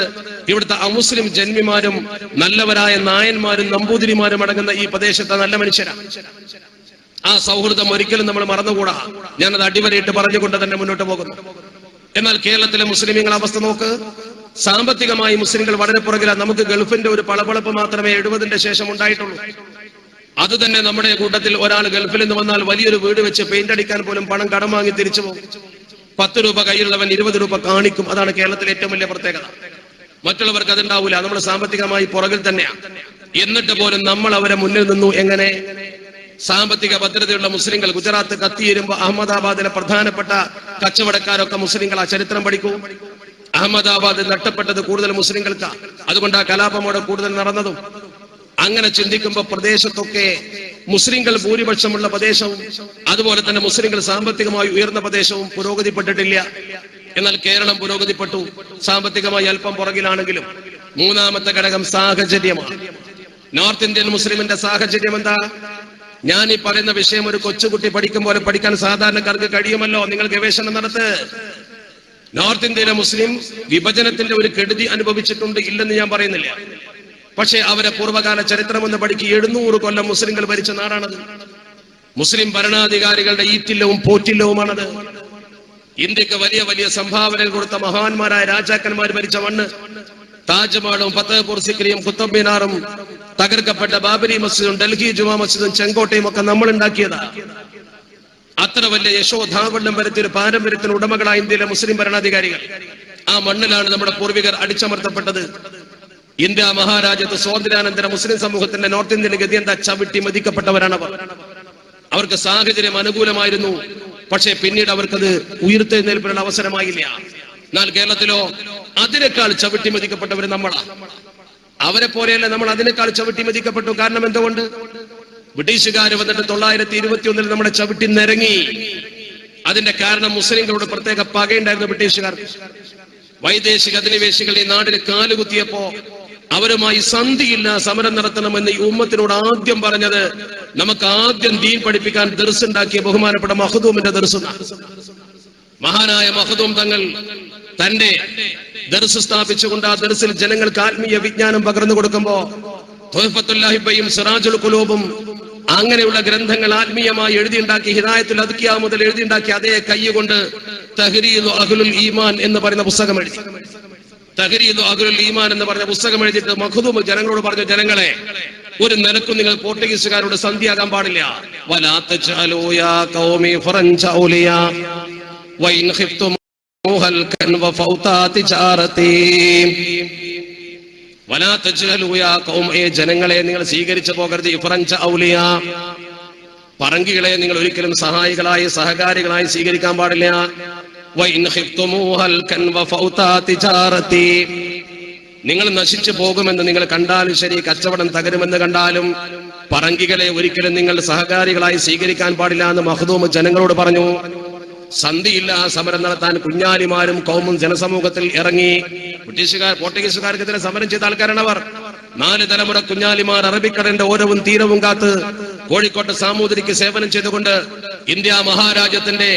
ഇവിടുത്തെ അമുസ്ലിം ജന്മിമാരും നല്ലവരായ നായന്മാരും നമ്പൂതിരിമാരും അടങ്ങുന്ന ഈ പ്രദേശത്തെ നല്ല മനുഷ്യരാണ്. ആ സൗഹൃദം ഒരിക്കലും നമ്മൾ മറന്നുകൂടാ. ഞാനത് അടിവരയിട്ട് പറഞ്ഞുകൊണ്ട് തന്നെ മുന്നോട്ട് പോകുന്നു. എന്നാൽ കേരളത്തിലെ മുസ്ലിമീങ്ങളുടെ അവസ്ഥ നോക്ക്. സാമ്പത്തികമായി മുസ്ലിങ്ങൾ വളരെ പുറകിലാണ്. നമുക്ക് ഗൾഫിന്റെ ഒരു പളപളപ്പ് മാത്രമേ 70-ന്റെ ശേഷം ഉണ്ടായിട്ടുള്ളൂ. അത് തന്നെ നമ്മുടെ കൂട്ടത്തിൽ ഒരാൾ ഗൾഫിൽ നിന്ന് വന്നാൽ വലിയൊരു വീട് വെച്ച് പെയിന്റ് അടിക്കാൻ പോലും പണം കടം വാങ്ങി തിരിച്ചു പോകും. 10 രൂപ കയ്യിലുള്ളവൻ 20 രൂപ കാണിക്കും. അതാണ് കേരളത്തിലെ ഏറ്റവും വലിയ പ്രത്യേകത. മറ്റുള്ളവർക്ക് അതുണ്ടാവില്ല. നമ്മൾ സാമ്പത്തികമായി പുറകിൽ തന്നെയാണ്. എന്നിട്ട് പോലും നമ്മൾ അവരെ മുന്നിൽ നിന്നു. എങ്ങനെ? സാമ്പത്തിക ഭദ്രതയുള്ള മുസ്ലിങ്ങൾ. ഗുജറാത്ത് കത്തിയേരുമ്പോ അഹമ്മദാബാദിലെ പ്രധാനപ്പെട്ട കച്ചവടക്കാരൊക്കെ മുസ്ലിങ്ങൾ. ആ ചരിത്രം പഠിക്കൂ. അഹമ്മദാബാദ് നഷ്ടപ്പെട്ടത് കൂടുതൽ മുസ്ലിങ്ങൾക്കാ. അതുകൊണ്ട് ആ കലാപമോടെ കൂടുതൽ നടന്നതും. അങ്ങനെ ചിന്തിക്കുമ്പോൾ പ്രദേശത്തൊക്കെ മുസ്ലിങ്ങൾ ഭൂരിപക്ഷമുള്ള പ്രദേശവും അതുപോലെ തന്നെ മുസ്ലിങ്ങൾ സാമ്പത്തികമായി ഉയർന്ന പ്രദേശവും പുരോഗതിപ്പെട്ടിട്ടില്ല. എന്നാൽ കേരളം പുരോഗതിപ്പെട്ടു. സാമ്പത്തികമായി അല്പം പുറകിലാണെങ്കിലും. മൂന്നാമത്തെ ഘടകം സാഹചര്യമാണ്. നോർത്ത് ഇന്ത്യൻ മുസ്ലിമിന്റെ സാഹചര്യം എന്താ? ഞാൻ ഈ പറയുന്ന വിഷയം ഒരു കൊച്ചുകുട്ടി പഠിക്കും പോലെ പഠിക്കാൻ സാധാരണക്കാർക്ക് കഴിയുമല്ലോ. നിങ്ങൾ ഗവേഷണം നടത്ത്. നോർത്ത് ഇന്ത്യയിലെ മുസ്ലിം വിഭജനത്തിന്റെ ഒരു കെടുതി അനുഭവിച്ചിട്ടുണ്ട്, ഇല്ലെന്ന് ഞാൻ പറയുന്നില്ല. പക്ഷേ അവരെ പൂർവ്വകാല ചരിത്രമെന്ന് പഠിക്കുക. 700 കൊല്ലം മുസ്ലിങ്ങൾ ഭരിച്ച നാടാണത്. മുസ്ലിം ഭരണാധികാരികളുടെ ഈറ്റില്ലവും പോറ്റില്ലവുമാണത്. ഇന്ത്യക്ക് വലിയ വലിയ സംഭാവനകൾ കൊടുത്ത മഹാന്മാരായ രാജാക്കന്മാർ ഭരിച്ച മണ്ണ്. താജ്മഹലും ഫത്തേപൂർ സിക്രിയും കുത്തബ് മിനാറും തകർക്കപ്പെട്ട ബാബരി മസ്ജിദും ഡൽഹി ജുമാ മസ്ജിദും ചെങ്കോട്ടയും ഒക്കെ നമ്മൾ ഉണ്ടാക്കിയതാ. അത്ര വലിയ യശോധാവണ്ണം വരുത്തിയ ഒരു പാരമ്പര്യത്തിന് ഉടമകളായ ഇന്ത്യയിലെ മുസ്ലിം ഭരണാധികാരികൾ. ആ മണ്ണിലാണ് നമ്മുടെ പൂർവികർ അടിച്ചമർത്തപ്പെട്ടത്. ഇന്ത്യ മഹാരാജ്യത്ത് സ്വാതന്ത്ര്യാനന്തര മുസ്ലിം സമൂഹത്തിന്റെ നോർത്ത് ഇന്ത്യൻ ഗതി എന്താ? ചവിട്ടി മതിക്കപ്പെട്ടവരാണവർ. അവർക്ക് സാഹചര്യം അനുകൂലമായിരുന്നു, പക്ഷേ പിന്നീട് അവർക്കത് ഉയർത്തെഴുന്നേൽപ്പിനുള്ള അവസരമായില്ല. എന്നാൽ കേരളത്തിലോ അതിനേക്കാൾ ചവിട്ടി മതിക്കപ്പെട്ടവർ നമ്മളാ. അവരെ പോലെയല്ല, നമ്മൾ അതിനേക്കാൾ ചവിട്ടി മതിക്കപ്പെട്ടു. കാരണം എന്തുകൊണ്ട്? ബ്രിട്ടീഷുകാർ വന്നിട്ട് 921 നമ്മുടെ ചവിട്ടി നിരങ്ങി. അതിന്റെ കാരണം മുസ്ലിങ്ങളോട് പ്രത്യേക പകയുണ്ടായിരുന്നു ബ്രിട്ടീഷുകാർ. വൈദേശിക അധിനിവേശികൾ ഈ നാടിന് കാലുകുത്തിയപ്പോ അവരുമായി സന്ധിയില്ല സമരം നടത്തണമെന്ന് ഈ ഉമ്മത്തിനോട് ആദ്യം പറഞ്ഞത്, നമുക്ക് ആദ്യം ദീൻ പഠിപ്പിക്കാൻ ദർസ് ഉണ്ടാക്കിയ ബഹുമാനപ്പെട്ട മഖ്ദൂമിന്റെ ദർസ്. മഹാനായ മഖ്ദൂം തങ്ങൾ തന്റെ ദർസ് സ്ഥാപിച്ചുകൊണ്ട് ആ ദർസിൽ ജനങ്ങൾക്ക് ആത്മീയ വിജ്ഞാനം പകർന്നു കൊടുക്കുമ്പോ തുഹ്ഫത്തുൽ ലാഹിബയും സിറാജുൽ ഖുലൂബും അങ്ങനെയുള്ള ഗ്രന്ഥങ്ങൾ ആത്മീയമായി എഴുതിയുണ്ടാക്കി, ഹിദായത്തുൽ അദ്കിയ മുതൽ എഴുതിയുണ്ടാക്കി അതേ കൈകൊണ്ട് തഹ്രീദു അഹ്ലുൽ ഈമാൻ എന്ന് പറയുന്ന പുസ്തകം എഴുതി. തഹ്രീദു അഹ്ലുൽ ഈമാൻ എന്ന് പറഞ്ഞ പുസ്തകം എഴുതിയിട്ട് മഖ്ദൂം ജനങ്ങളോട് പറഞ്ഞു, ജനങ്ങളെ, ഒരു നിലക്കും നിങ്ങൾ പോർട്ടുഗീസുകാരോട് സന്ധിയാകാൻ പാടില്ല. വലാ തജ്അലൂ യാ ഖൗമി ഫറൻജ ഔലിയാ വഇൻ ഖിഫ്തും ഹൽകൻ വഫൗതാ തിജാറതി. വലാ തജ്അലൂ യാ ഖൗം, ജനങ്ങളെ നിങ്ങൾ സ്വീകരിച്ചു പോകരുത്. ഫറൻജ ഔലിയാ, പറങ്കികളെ നിങ്ങൾ ഒരിക്കലും സഹായികളായി സഹകാരികളായി സ്വീകരിക്കാൻ പാടില്ല. വഇൻ ഖിഫ്തും ഹൽകൻ വഫൗതാ തിജാറതി, നിങ്ങൾ നശിച്ചു പോകുമെന്ന് നിങ്ങൾ കണ്ടാലും ശരി, കച്ചവടം തകരുമെന്ന് കണ്ടാലും പറങ്കികളെ ഒരിക്കലും നിങ്ങൾ സഹകാരികളായി സ്വീകരിക്കാൻ പാടില്ല എന്ന് മഖ്ദൂം ജനങ്ങളോട് പറഞ്ഞു. സന്ധിയില്ല സമരം നടത്താൻ കുഞ്ഞാലിമാരും കൗമും ജനസമൂഹത്തിൽ ഇറങ്ങി. പോർട്ടുഗീസുകാർക്കെതിരെ സമരം ചെയ്ത ആൾക്കാരാണ് അവർ. 4 തലമുറ കുഞ്ഞാലിമാർ അറബിക്കടലിന്റെ ഓരവും തീരവും കാത്ത് കോഴിക്കോട്ടെ സാമൂതിരിക്ക് സേവനം ചെയ്തുകൊണ്ട് ഇന്ത്യ മഹാരാജ്യത്തിന്റെ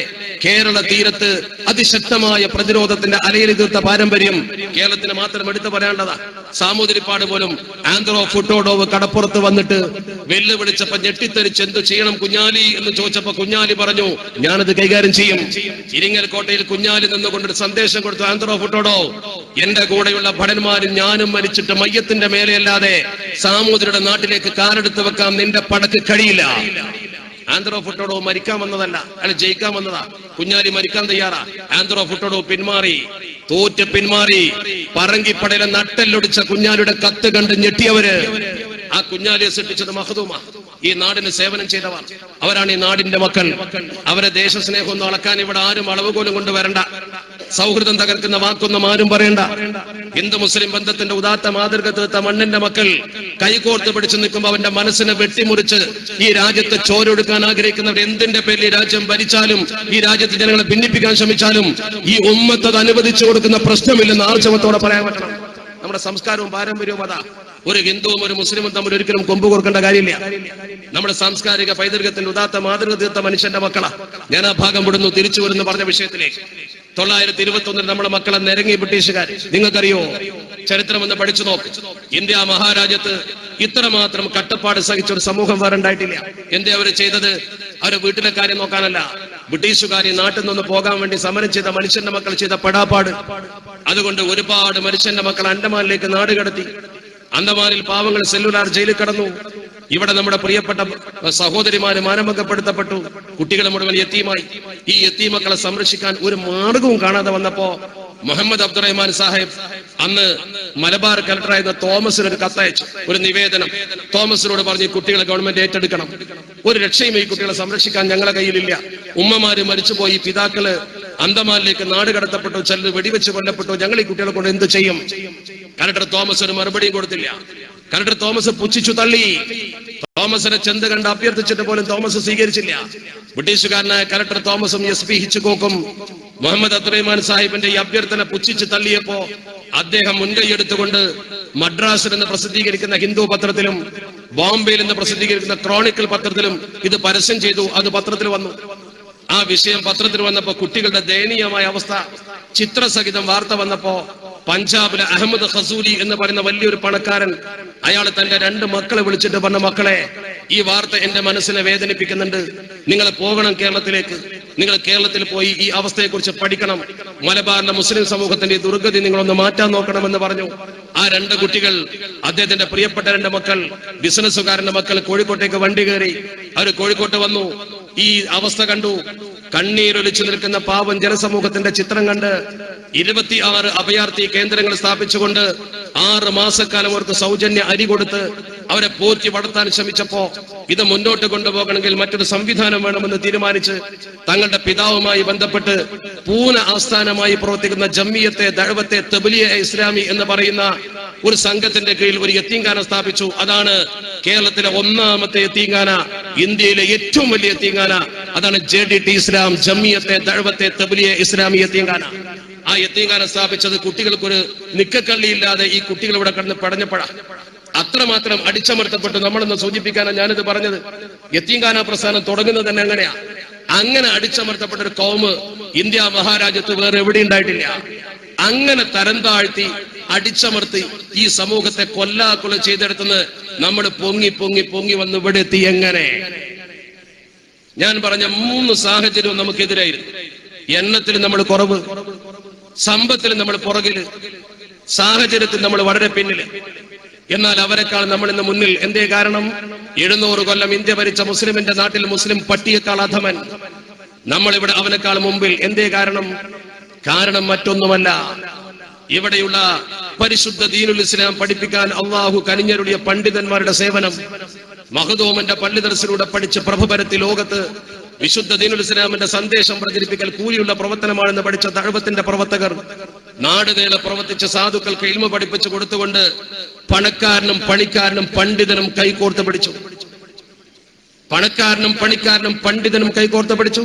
കേരള തീരത്ത് അതിശക്തമായ പ്രതിരോധത്തിന്റെ അലയിൽ തീർത്ത പാരമ്പര്യം കേരളത്തിന് മാത്രം എടുത്തു പറയാനുള്ളതാ. സാമൂതിരിപ്പാട് പോലും ആന്ത്രോ ഫുട്ടോഡോവ് കടപ്പുറത്ത് വന്നിട്ട് വെല്ലുവിളിച്ചപ്പോ ഞെട്ടിത്തെറിച്ച് എന്തു ചെയ്യണം കുഞ്ഞാലി എന്ന് ചോദിച്ചപ്പോ കുഞ്ഞാലി പറഞ്ഞു, ഞാനത് കൈകാര്യം ചെയ്യും. ഇരിങ്ങൽ കോട്ടയിൽ കുഞ്ഞാലി നിന്നുകൊണ്ടൊരു സന്ദേശം കൊടുത്തു, ആന്ത്രോ ഫുട്ടോഡോവ്, എന്റെ കൂടെയുള്ള ഭടന്മാരും ഞാനും മരിച്ചിട്ട് മയ്യത്തിന്റെ മേലെയല്ലാതെ സാമൂതിരിയുടെ നാട്ടിലേക്ക് കാലെടുത്ത് വെക്കാൻ നിന്റെ പടക്ക് കഴിയില്ല. ആന്ത്രോ ഫുട്ടോഡോ മരിക്കാൻ വന്നതല്ല, അയാൾ ജയിക്കാൻ വന്നതാ. കുഞ്ഞാലി മരിക്കാൻ തയ്യാറാ. ആന്ത്രോ ഫുട്ടോഡോ പിന്മാറി, തോറ്റ് പിന്മാറി. പറങ്കിപ്പടയിലെ നട്ടെല്ലൊടിച്ച കുഞ്ഞാലിയുടെ കത്ത് കണ്ട് ഞെട്ടിയവര് ആ കുഞ്ഞാലിയെ സൃഷ്ടിച്ചത് മഖ്ദൂമാ. ഈ നാടിന് സേവനം ചെയ്തവർ അവരാണ് ഈ നാടിന്റെ മക്കൾ. അവരെ ദേശസ്നേഹം ഒന്നും അളക്കാൻ ഇവിടെ ആരും അളവുകോലും കൊണ്ടുവരണ്ട. സൗഹൃദം തകർക്കുന്ന വാക്കൊന്നും ആരും പറയണ്ട. ഹിന്ദു മുസ്ലിം ബന്ധത്തിന്റെ ഉദാത്ത മാതൃക തീർത്ത മണ്ണിന്റെ മക്കൾ കൈകോർത്ത് പിടിച്ചു നിൽക്കുമ്പോൾ അവന്റെ മനസ്സിനെ വെട്ടിമുറിച്ച് ഈ രാജ്യത്തെ ചോരൊടുക്കാൻ ആഗ്രഹിക്കുന്നവർ എന്തിന്റെ പേരിൽ ഈ രാജ്യം ഭരിച്ചാലും ഈ രാജ്യത്തെ ജനങ്ങളെ ഭിന്നിപ്പിക്കാൻ ശ്രമിച്ചാലും ഈ ഉമ്മത്ത് അത് അനുവദിച്ചു കൊടുക്കുന്ന പ്രശ്നമില്ലെന്ന് ആർജവത്തോടെ പറയാൻ പറ്റണം. നമ്മുടെ സംസ്കാരവും പാരമ്പര്യവും അതാ. ഒരു ഹിന്ദുവും ഒരു മുസ്ലിമും തമ്മിൽ ഒരിക്കലും കൊമ്പ് കൊടുക്കേണ്ട കാര്യമില്ല. നമ്മുടെ സാംസ്കാരിക പൈതൃകത്തിന്റെ ഉദാത്ത മാതൃക തീർത്ത മനുഷ്യന്റെ മക്കളാ. ഞാൻ ആ ഭാഗം വിടുന്നു. തിരിച്ചു വരുന്നു പറഞ്ഞ വിഷയത്തിലേക്ക്. 921 നമ്മുടെ മക്കളെ നിരങ്ങി ബ്രിട്ടീഷുകാർ. നിങ്ങൾക്കറിയോ, ചരിത്രം ഒന്ന് പഠിച്ചു നോക്ക്. ഇന്ത്യ മഹാരാജ്യത്ത് ഇത്രമാത്രം കട്ടപ്പാട് സഹിച്ച ഒരു സമൂഹം വേറെ ഉണ്ടായിട്ടില്ല. എന്താ അവർ ചെയ്തത്? അവരെ വീട്ടിലെ കാര്യം നോക്കാനല്ല, ബ്രിട്ടീഷുകാർ ഈ നാട്ടിൽ നിന്ന് പോകാൻ വേണ്ടി സമരം ചെയ്ത മനുഷ്യന്റെ മക്കൾ ചെയ്ത പെടാപ്പാട്. അതുകൊണ്ട് ഒരുപാട് മനുഷ്യന്റെ മക്കൾ അണ്ടമാനിലേക്ക് നാട് കടത്തി. അന്തമാനിൽ പാവങ്ങൾ സെല്ലുലാർ ജയിലിൽ കടന്നു. ഇവിടെ നമ്മുടെ പ്രിയപ്പെട്ട സഹോദരിമാര് മാനഭംഗപ്പെടുത്തപ്പെട്ടു. കുട്ടികളെ മുഴുവൻ യത്തീമായി. ഈ യത്തീമക്കളെ സംരക്ഷിക്കാൻ ഒരു മാർഗവും കാണാതെ വന്നപ്പോ മുഹമ്മദ് അബ്ദുറഹ്മാൻ സാഹിബ് അന്ന് മലബാർ കളക്ടറായിരുന്ന തോമസിന് ഒരു കത്തയച്ചു, ഒരു നിവേദനം. തോമസിനോട് പറഞ്ഞു, കുട്ടികളെ ഗവൺമെന്റ് ഏറ്റെടുക്കണം. ഒരു രക്ഷയും ഈ കുട്ടികളെ സംരക്ഷിക്കാൻ ഞങ്ങളെ കയ്യിലില്ല. ഉമ്മമാര് മരിച്ചുപോയി, പിതാക്കള് അന്തമാനിലേക്ക് നാട് കടത്തപ്പെട്ടു, ചിലർ വെടിവെച്ച് കൊല്ലപ്പെട്ടു. ഞങ്ങൾ ഈ കുട്ടികളെ കൊണ്ട് എന്ത് ചെയ്യും? കളക്ടർ തോമസ് ഒരു മറുപടിയും കൊടുത്തില്ല. കളക്ടർ തോമസ് പുച്ഛിച്ചു തള്ളി. തോമസിനെ ചെന്ത് കണ്ട് അഭ്യർത്ഥിച്ചിട്ട് പോലും തോമസ് സ്വീകരിച്ചില്ല. ബ്രിട്ടീഷുകാരനായ കളക്ടർ തോമസും SP ഹിച്ച്കോക്കും മുഹമ്മദ് അബ്ദുറഹ്മാൻ സാഹിബിന്റെ ഈ അഭ്യർത്ഥന പുച്ഛിച്ചു തള്ളിയപ്പോ അദ്ദേഹം മുൻകൈയെടുത്തുകൊണ്ട് മദ്രാസിൽ നിന്ന് പ്രസിദ്ധീകരിക്കുന്ന ഹിന്ദു പത്രത്തിലും ബോംബെയിൽ നിന്ന് പ്രസിദ്ധീകരിക്കുന്ന ക്രോണിക്കൽ പത്രത്തിലും ഇത് പരസ്യം ചെയ്തു. അത് പത്രത്തിൽ വന്നു. ആ വിഷയം പത്രത്തിൽ വന്നപ്പോ കുട്ടികളുടെ ദയനീയമായ അവസ്ഥ ചിത്രസഹിതം വാർത്ത വന്നപ്പോ പഞ്ചാബിലെ അഹമ്മദ് ഖസൂലി എന്ന് പറയുന്ന വലിയൊരു പണക്കാരൻ, അയാൾ തന്റെ 2 മക്കളെ വിളിച്ചിട്ട് പറഞ്ഞ, മക്കളെ, ഈ വാർത്ത എന്റെ മനസ്സിനെ വേദനിപ്പിക്കുന്നുണ്ട്. നിങ്ങൾ പോകണം കേരളത്തിലേക്ക്. നിങ്ങൾ കേരളത്തിൽ പോയി ഈ അവസ്ഥയെക്കുറിച്ച് പഠിക്കണം. മലബാറിലെ മുസ്ലിം സമൂഹത്തിന്റെ ദുർഗതി നിങ്ങളൊന്ന് മാറ്റാൻ നോക്കണമെന്ന് പറഞ്ഞു. ആ 2 കുട്ടികൾ, അദ്ദേഹത്തിന്റെ പ്രിയപ്പെട്ട 2 മക്കൾ, ബിസിനസ്സുകാരന്റെ മക്കൾ കോഴിക്കോട്ടേക്ക് വണ്ടി കയറി. അവർ കോഴിക്കോട്ട് വന്നു. ഈ അവസ്ഥ കണ്ടു. കണ്ണീരൊലിച്ചു നിൽക്കുന്ന പാവം ജനസമൂഹത്തിന്റെ ചിത്രം കണ്ട് 26 അഭയാർത്ഥി കേന്ദ്രങ്ങൾ സ്ഥാപിച്ചുകൊണ്ട് 6 മാസക്കാലം അവർക്ക് സൗജന്യ അരി കൊടുത്ത് അവരെ പോറ്റി വളർത്താൻ ശ്രമിച്ചപ്പോ ഇത് മുന്നോട്ട് കൊണ്ടുപോകണമെങ്കിൽ മറ്റൊരു സംവിധാനം വേണമെന്ന് തീരുമാനിച്ച് തങ്ങളുടെ പിതാവുമായി ബന്ധപ്പെട്ട് പൂന ആസ്ഥാനമായി പ്രവർത്തിക്കുന്ന ജമ്മിയത്തെ ദഅവത്തെ തബ്ലീഗ് ഇസ്ലാമി എന്ന് പറയുന്ന ഒരു സംഘത്തിന്റെ കീഴിൽ ഒരു യത്തീംഖാന സ്ഥാപിച്ചു. അതാണ് കേരളത്തിലെ 1ാമത്തെ യത്തീംഖാന, ഇന്ത്യയിലെ ഏറ്റവും വലിയ യത്തീംഖാന. അതാണ് JDT ഇസ്ലാം, ജമ്മിയത്തെ ദഅവത്തെ തബ്ലീഗ് ഇസ്ലാമി യത്തീംഖാന. ആ യത്തീംഖാന സ്ഥാപിച്ചത് കുട്ടികൾക്കൊരു നിക്കക്കള്ളിയില്ലാതെ ഈ കുട്ടികൾ ഇവിടെ കിടന്ന് പടഞ്ഞപ്പെടാം. അത്രമാത്രം അടിച്ചമർത്തപ്പെട്ടു. നമ്മളെന്ന് സൂചിപ്പിക്കാനാണ് ഞാനിത് പറഞ്ഞത്. യത്തീംഖാന പ്രസ്ഥാനം തുടങ്ങുന്നത് തന്നെ അങ്ങനെയാ. അങ്ങനെ അടിച്ചമർത്തപ്പെട്ട ഒരു കൗമ് ഇന്ത്യ മഹാരാജ്യത്ത് വേറെ എവിടെ ഉണ്ടായിട്ടില്ല. അങ്ങനെ തരം താഴ്ത്തി അടിച്ചമർത്തി ഈ സമൂഹത്തെ കൊല്ലാക്കൊല ചെയ്തെടുത്തുനിന്ന് നമ്മൾ പൊങ്ങി പൊങ്ങി പൊങ്ങി വന്ന് ഇവിടെ എത്തി. എങ്ങനെ? ഞാൻ പറഞ്ഞ 3 സാഹചര്യവും നമുക്കെതിരായിരുന്നു. എണ്ണത്തിൽ നമ്മൾ കുറവ്, സമ്പത്തിൽ നമ്മൾ പുറകില്, സാഹചര്യത്തിൽ നമ്മൾ വളരെ പിന്നില്. എന്നാൽ അവരെക്കാൾ നമ്മൾ ഇന്ന് മുന്നിൽ. എന്തേ കാരണം? 700 കൊല്ലം ഇന്ത്യ ഭരിച്ച മുസ്ലിമിന്റെ നാട്ടിൽ മുസ്ലിം പട്ടിയേക്കാൾ അധമൻ. നമ്മളിവിടെ അവനേക്കാൾ മുമ്പിൽ. എന്തേ കാരണം? കാരണം മറ്റൊന്നുമല്ല, ഇവിടെയുള്ള പരിശുദ്ധ ദീനുൽ ഇസ്ലാം പഠിപ്പിക്കാൻ അള്ളാഹു കനിഞ്ഞരുളിയ പണ്ഡിതന്മാരുടെ സേവനം. മഖ്ദൂമിന്റെ പള്ളി ദർസിലൂടെ പഠിച്ച് പ്രഭ പരത്തി ലോകത്ത് വിശുദ്ധ ദീനുൽ ഇസ്ലാമിന്റെ സന്ദേശം പ്രചരിപ്പിക്കൽ കൂലിയുള്ള പ്രവർത്തനമാണെന്ന് പഠിച്ച ദഅവത്തിന്റെ പ്രവർത്തകർ നാടുനീളെ പ്രവർത്തിച്ച സാധുക്കൾക്ക് ഇൽമ പഠിപ്പിച്ചു കൊടുത്തുകൊണ്ട് പണക്കാരനും പണിക്കാരനും പണ്ഡിതനും കൈകോർത്ത് പിടിച്ചു. പണക്കാരനും പണിക്കാരനും പണ്ഡിതനും കൈകോർത്ത് പിടിച്ചു.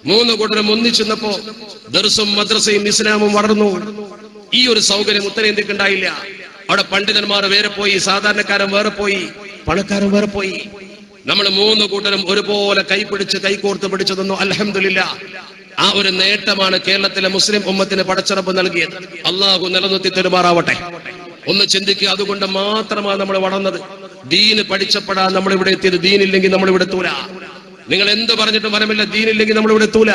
3 കൂട്ടരും ഒന്നിച്ചെന്നപ്പോ ദർസും മദ്രസയും ഇസ്ലാമും വളർന്നു. ഈ ഒരു സൗകര്യം ഉത്തരേന്ത്യക്ക് ഉണ്ടായില്ല. അവിടെ പണ്ഡിതന്മാർ വേറെ പോയി, സാധാരണക്കാരൻ വേറെ പോയി, പണക്കാരൻ വേറെ പോയി. നമ്മൾ 3 കൂട്ടരും ഒരുപോലെ കൈപിടിച്ച് കൈകോർത്ത് പിടിച്ചു തന്നു. അൽഹംദുലില്ലാഹ്. ആ ഒരു നേട്ടമാണ് കേരളത്തിലെ മുസ്ലിം ഉമ്മത്തിന് പടച്ചറപ്പ് നൽകിയത്. അള്ളാഹു നിലനിർത്തി തെരുമാറാവട്ടെ. ഒന്ന് ചിന്തിക്കുക. അതുകൊണ്ട് മാത്രമാണ് നമ്മൾ വളർന്നത്. ദീന് പഠിച്ചപ്പെടാൻ നമ്മൾ ഇവിടെ എത്തിയത്. ദീനില്ലെങ്കിൽ നമ്മൾ ഇവിടെ എത്തൂല. നിങ്ങൾ എന്ത് പറഞ്ഞിട്ടും ഫലമില്ല. ദീനില്ലെങ്കിൽ നമ്മൾ ഇവിടെ എത്തൂല.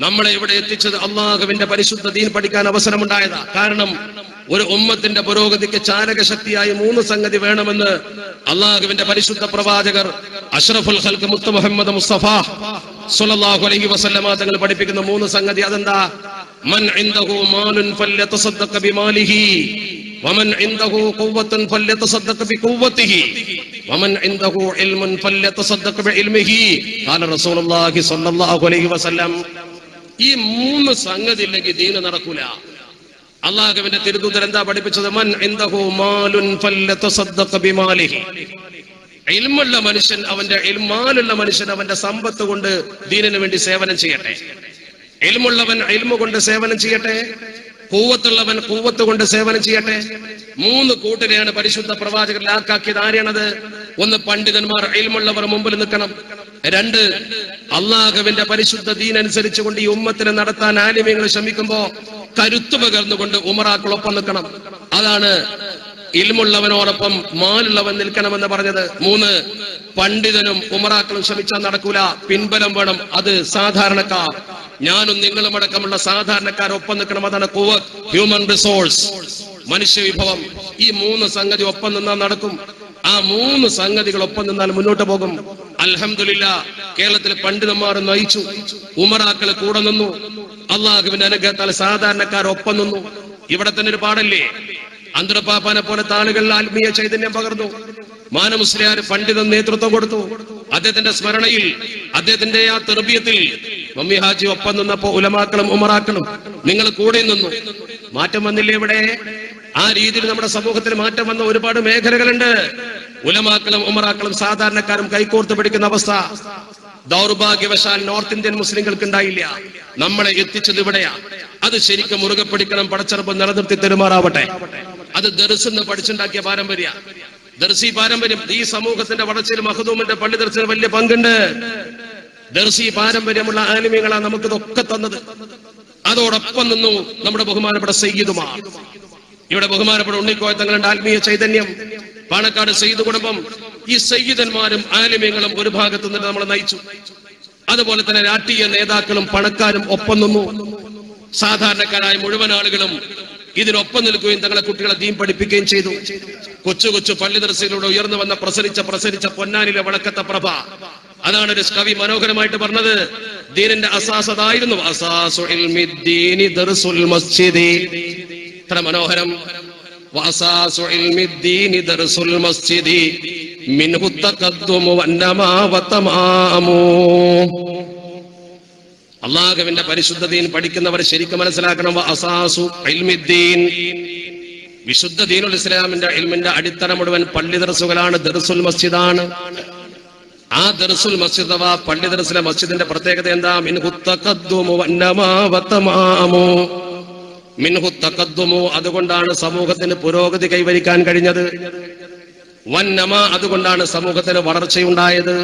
നമ്മളെ ഇവിടെ എത്തിച്ചത് അള്ളാഹുവിന്റെ പരിശുദ്ധ ദീൻ പഠിക്കാൻ അവസരമുണ്ടായതാ. കാരണം ഒരു ഉമ്മത്തിന്റെ പുരോഗതിക്ക് ചാലകശക്തിയായി 3 സംഗതി വേണമെന്ന് അള്ളാഹുവിന്റെ പരിശുദ്ധ പ്രവാചകർ അഷ്റഫുൽ ഖൽഖ് മുത്ത് മുഹമ്മദ് മുസ്തഫ സ്വല്ലല്ലാഹു അലൈഹി വസല്ലമ തങ്ങൾ പഠിപ്പിക്കുന്ന 3 സംഗതി. അതെന്താ? മൻ ഇൻദഹു മാലുൻ ഫല്യതസദ്ദഖ ബിമാലിഹി വമൻ ഇൻദഹു ഖുവ്വത്തുൻ ഫല്യതസദ്ദഖ ബിഖുവ്വതിഹി വമൻ ഇൻദഹു ഇൽമുൻ ഫല്യതസദ്ദഖ ബിഇൽമിഹി ഖാല റസൂലുള്ളാഹി സ്വല്ലല്ലാഹു അലൈഹി വസല്ലം. ഈ 3 സംഗതി ഇല്ലെങ്കിൽ ദീൻ നടക്കൂല. അള്ളാഹുവിന്റെ തിരുദൂതൻ എന്താ പഠിപ്പിച്ചത്? മൻ ഇൻദഹു മാലുൻ ഫല്യതസദ്ദഖ ബിമാലിഹി. ഇൽമുള്ള മനുഷ്യൻ, അവന്റെ മാലുള്ള മനുഷ്യൻ അവന്റെ സമ്പത്ത് കൊണ്ട് ദീനിന് വേണ്ടി സേവനം ചെയ്യട്ടെ. ഇൽമുള്ളവൻ ഇൽമു കൊണ്ട് സേവനം ചെയ്യട്ടെ. ഖുവ്വത്തുള്ളവൻ ഖുവ്വത്ത് കൊണ്ട് സേവനം ചെയ്യട്ടെ. 3 കൂട്ടരെയാണ് പരിശുദ്ധ പ്രവാചകർ ലാക്കാക്കിയത്. ആരെയാണത്? 1 പണ്ഡിതന്മാർ, ഇൽമുള്ളവർ മുമ്പിൽ നിൽക്കണം. 2 അള്ളാഹുവിന്റെ പരിശുദ്ധ ദീൻ അനുസരിച്ചുകൊണ്ട് ഈ ഉമ്മത്തിനെ നടത്താൻ ആലിമീങ്ങൾ ശ്രമിക്കുമ്പോ കരുത്തു പകർന്നുകൊണ്ട് ഉമറാക്കൾ ഒപ്പം നിൽക്കണം. അതാണ് ഇൽമുള്ളവനോടൊപ്പം മാലുള്ളവൻ നിൽക്കണമെന്ന് പറഞ്ഞത്. 3 പണ്ഡിതനും ഉമറാക്കളും ശ്രമിച്ചാൽ നടക്കൂല. പിൻബലം വേണം. അത് സാധാരണക്കാർ, ഞാനും നിങ്ങളും അടക്കമുള്ള സാധാരണക്കാരൊപ്പം നിൽക്കണം. അതാണ് ഖുവ്വത്ത്, ഹ്യൂമൻ റിസോഴ്സ്, മനുഷ്യ വിഭവം. ഈ 3 സംഗതി ഒപ്പം നിന്നാൽ നടക്കും. ആ 3 സംഗതികൾ ഒപ്പം നിന്നാൽ മുന്നോട്ട് പോകും. അൽഹംദുലില്ലാഹ്. കേരളത്തിലെ പണ്ഡിതന്മാർ നയിച്ചു, ഉമറാക്കൾ കൂടെ നിന്നു. അള്ളാഹുവിന്റെ അനുഗ്രഹത്താൽ സാധാരണക്കാർ ഒപ്പം നിന്നു. ഇവിടെ തന്നെ ഒരു പാടല്ലേ, അന്തർപാപ്പാനെ പോലത്തെ ആളുകൾ ആത്മീയ ചൈതന്യം പകർന്നു. മാനമുസ്ലിയാർ പണ്ഡിതൻ നേതൃത്വം കൊടുത്തു. അദ്ദേഹത്തിന്റെ സ്മരണയിൽ, അദ്ദേഹത്തിന്റെ ആ തെർബിയത്തിൽ മമ്മി ഹാജി ഒപ്പം നിന്നപ്പോ ഉലമാക്കളും ഉമറാക്കളും നിങ്ങൾ കൂടെ നിന്നു. മാറ്റം വന്നില്ലേ ഇവിടെ? ആ രീതിയിൽ നമ്മുടെ സമൂഹത്തിൽ മാറ്റം വന്ന ഒരുപാട് മേഖലകളുണ്ട്. ഉലമാക്കളും ഉമറാക്കളും സാധാരണക്കാരും കൈകോർത്ത് പിടിക്കുന്ന അവസ്ഥ ദൗർഭാഗ്യവശാൽ നോർത്ത് ഇന്ത്യൻ മുസ്ലിങ്ങൾക്ക് ഉണ്ടായില്ല. നമ്മളെ എത്തിച്ചത് ഇവിടെയാ. അത് ശരിക്കും മുറുകെ പിടിക്കണം. പടച്ചറപ്പ് നിലനിർത്തി തെരുമാറാവട്ടെ. അത് ദർസിന്ന് പഠിച്ചുണ്ടാക്കിയ പാരമ്പര്യ. ദർസി പാരമ്പര്യം ഈ സമൂഹത്തിന്റെ വളർച്ചയിൽ മഖ്ദൂമിന്റെ പള്ളി ദർസിന് വലിയ പങ്കുണ്ട്. ദർസി പാരമ്പര്യമുള്ള ആലിമീങ്ങളാണ് നമുക്ക് ഇതൊക്കെ തന്നത്. അതോടൊപ്പം നിന്നു നമ്മുടെ ബഹുമാനപ്പെട്ട സയ്യിദുമാർ. ഇവിടെ ബഹുമാനപ്പെട്ട ഉണ്ണിക്കോയ തങ്ങളുടെ ആത്മീയ ചൈതന്യം, പാണക്കാട് സയ്യിദ് കുടുംബം, ഈ സയ്യിദന്മാരും ആലിമീങ്ങളും ഒരു ഭാഗത്തു നിന്ന് നമ്മളെ നയിച്ചു. അതുപോലെ തന്നെ രാഷ്ട്രീയ നേതാക്കളും പണക്കാരും ഒപ്പം നിന്നു. സാധാരണക്കാരായ മുഴുവൻ ആളുകളും ഇതിനൊപ്പം നിൽക്കുകയും തങ്ങളെ കുട്ടികളെ ദീൻ പഠിപ്പിക്കുകയും ചെയ്തു. കൊച്ചു കൊച്ചു പള്ളി ദർസിലൂടെ ഉയർന്നു വന്ന പ്രസരിച്ച പൊന്നാനിലെ വടക്കത്തെ പ്രഭ. അതാണ് ഒരു കവി മനോഹരമായിട്ട് പറഞ്ഞത്. ദീനിന്റെ അസാസ് അതായിരുന്നു. അസാസു ഇൽമി ദീനി ദർസുൽ മസ്ജിദി. എത്ര മനോഹരം. വഅസാസു ഇൽമി ദീനി ദർസുൽ മസ്ജിദി മിൻഹു തഖദ്ദുമു വന്നമാ വതമാമു. അള്ളാഹുവിന്റെ പരിശുദ്ധ ദീൻ പഠിക്കുന്നവർ ശരിക്കും മനസ്സിലാക്കണം. വഅസാസു ഇൽമി ദീൻ, വിശുദ്ധ ദീനുൽ ഇസ്ലാമിന്റെ ഇൽമിന്റെ അടിത്തറ മുഴുവൻ പള്ളി ദർസുകളാണ്, ദർസുൽ മസ്ജിദാണ്. ആ ദർസുൽ മസ്ജിദ് അഥവാ പള്ളി ദർസിലെ മസ്ജിദിന്റെ പ്രത്യേകത എന്താ? മിൻഹു തഖദ്ദുമു വന്നമാ വതമാമു. മിൻഹു തഖദ്ദുമു, അതുകൊണ്ടാണ് സമൂഹത്തിന് പുരോഗതി കൈവരിക്കാൻ കഴിഞ്ഞത്. വന്നമാ, അതുകൊണ്ടാണ് സമൂഹത്തിന് വളർച്ചയുണ്ടായത്.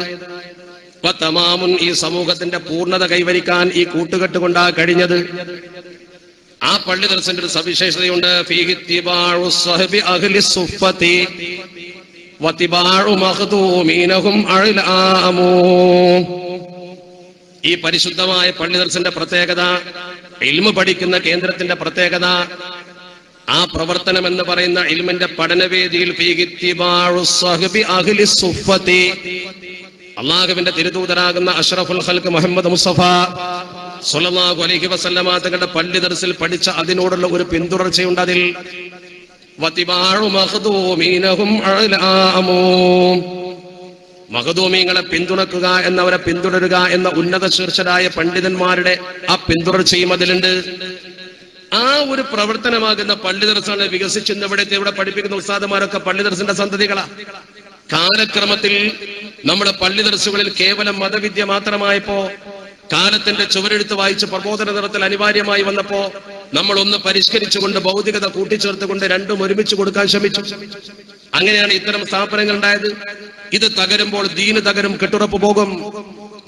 വതമാമുൻ, ഈ സമൂഹത്തിന്റെ പൂർണ്ണത കൈവരിക്കാൻ ഈ കൂട്ടുകെട്ട് കൊണ്ടാ കഴിഞ്ഞത്. ആ പള്ളി ദർസിന്റെ ഒരു സവിശേഷതയുണ്ട്. ഫീഹി ഇത്തിബാഉ സ്വഹബി അഹ്ലി സുഫ്ഫതി വതിബാഉ മഖ്ദൂമീനഹും അഅ്ലാമു. ഈ പരിശുദ്ധമായ പള്ളി ദർസിന്റെ പ്രത്യേകത, ഇൽമു പഠിക്കുന്ന കേന്ദ്രത്തിന്റെ പ്രത്യേകത, ആ പ്രവർത്തനം എന്ന് പറയുന്ന ഇൽമിന്റെ പഠനവേദിയിൽ ഫീഹി ഇത്തിബാഉ സ്വഹബി അഹ്ലി സുഫ്ഫതി, അല്ലാഹുവിന്റെ തിരുദൂതരാകുന്ന അഷ്റഫുൽ ഖൽഖ് മുഹമ്മദ് മുസ്തഫ സ്വല്ലല്ലാഹു അലൈഹി വസല്ലമ തങ്ങളുടെ പള്ളി ദർസിൽ പഠിച്ച അതിനോടുള്ള ഒരു പിന്തുടർച്ചയുണ്ട്. അതിൽ വതിബാഉ മഖ്ദൂമീനഹും അഅ്ലാമു, മഖ്ദൂമീങ്ങളെ പിന്തുണക്കുക എന്നവരെ പിന്തുടരുക എന്ന ഉന്നത ശീർഷരായ പണ്ഡിതന്മാരുടെ ആ പിന്തുടർച്ചയും അതിലുണ്ട്. ആ ഒരു പ്രവർത്തനമാകുന്ന പള്ളി ദർസാണ് വികസിച്ചെന്ന് ഇവിടെ പഠിപ്പിക്കുന്ന ഉസ്താദുമാരൊക്കെ പള്ളി ദർസിന്റെ സന്തതികളാ. കാലക്രമത്തിൽ നമ്മുടെ പള്ളി ദർസുകളിൽ കേവലം മതവിദ്യ മാത്രമായപ്പോ, കാലത്തിന്റെ ചുവരെഴുത്ത് വായിച്ച് പ്രബോധന തലത്തിൽ അനിവാര്യമായി വന്നപ്പോ നമ്മൾ ഒന്ന് പരിഷ്കരിച്ചുകൊണ്ട് ഭൗതികത കൂട്ടിച്ചേർത്തുകൊണ്ട് രണ്ടും ഒരുമിച്ച് കൊടുക്കാൻ ശ്രമിച്ചു. അങ്ങനെയാണ് ഇത്തരം സ്ഥാപനങ്ങൾ ഉണ്ടായത്. ഇത് തകരുമ്പോൾ ദീന് തകരും, കെട്ടുറപ്പ് പോകും.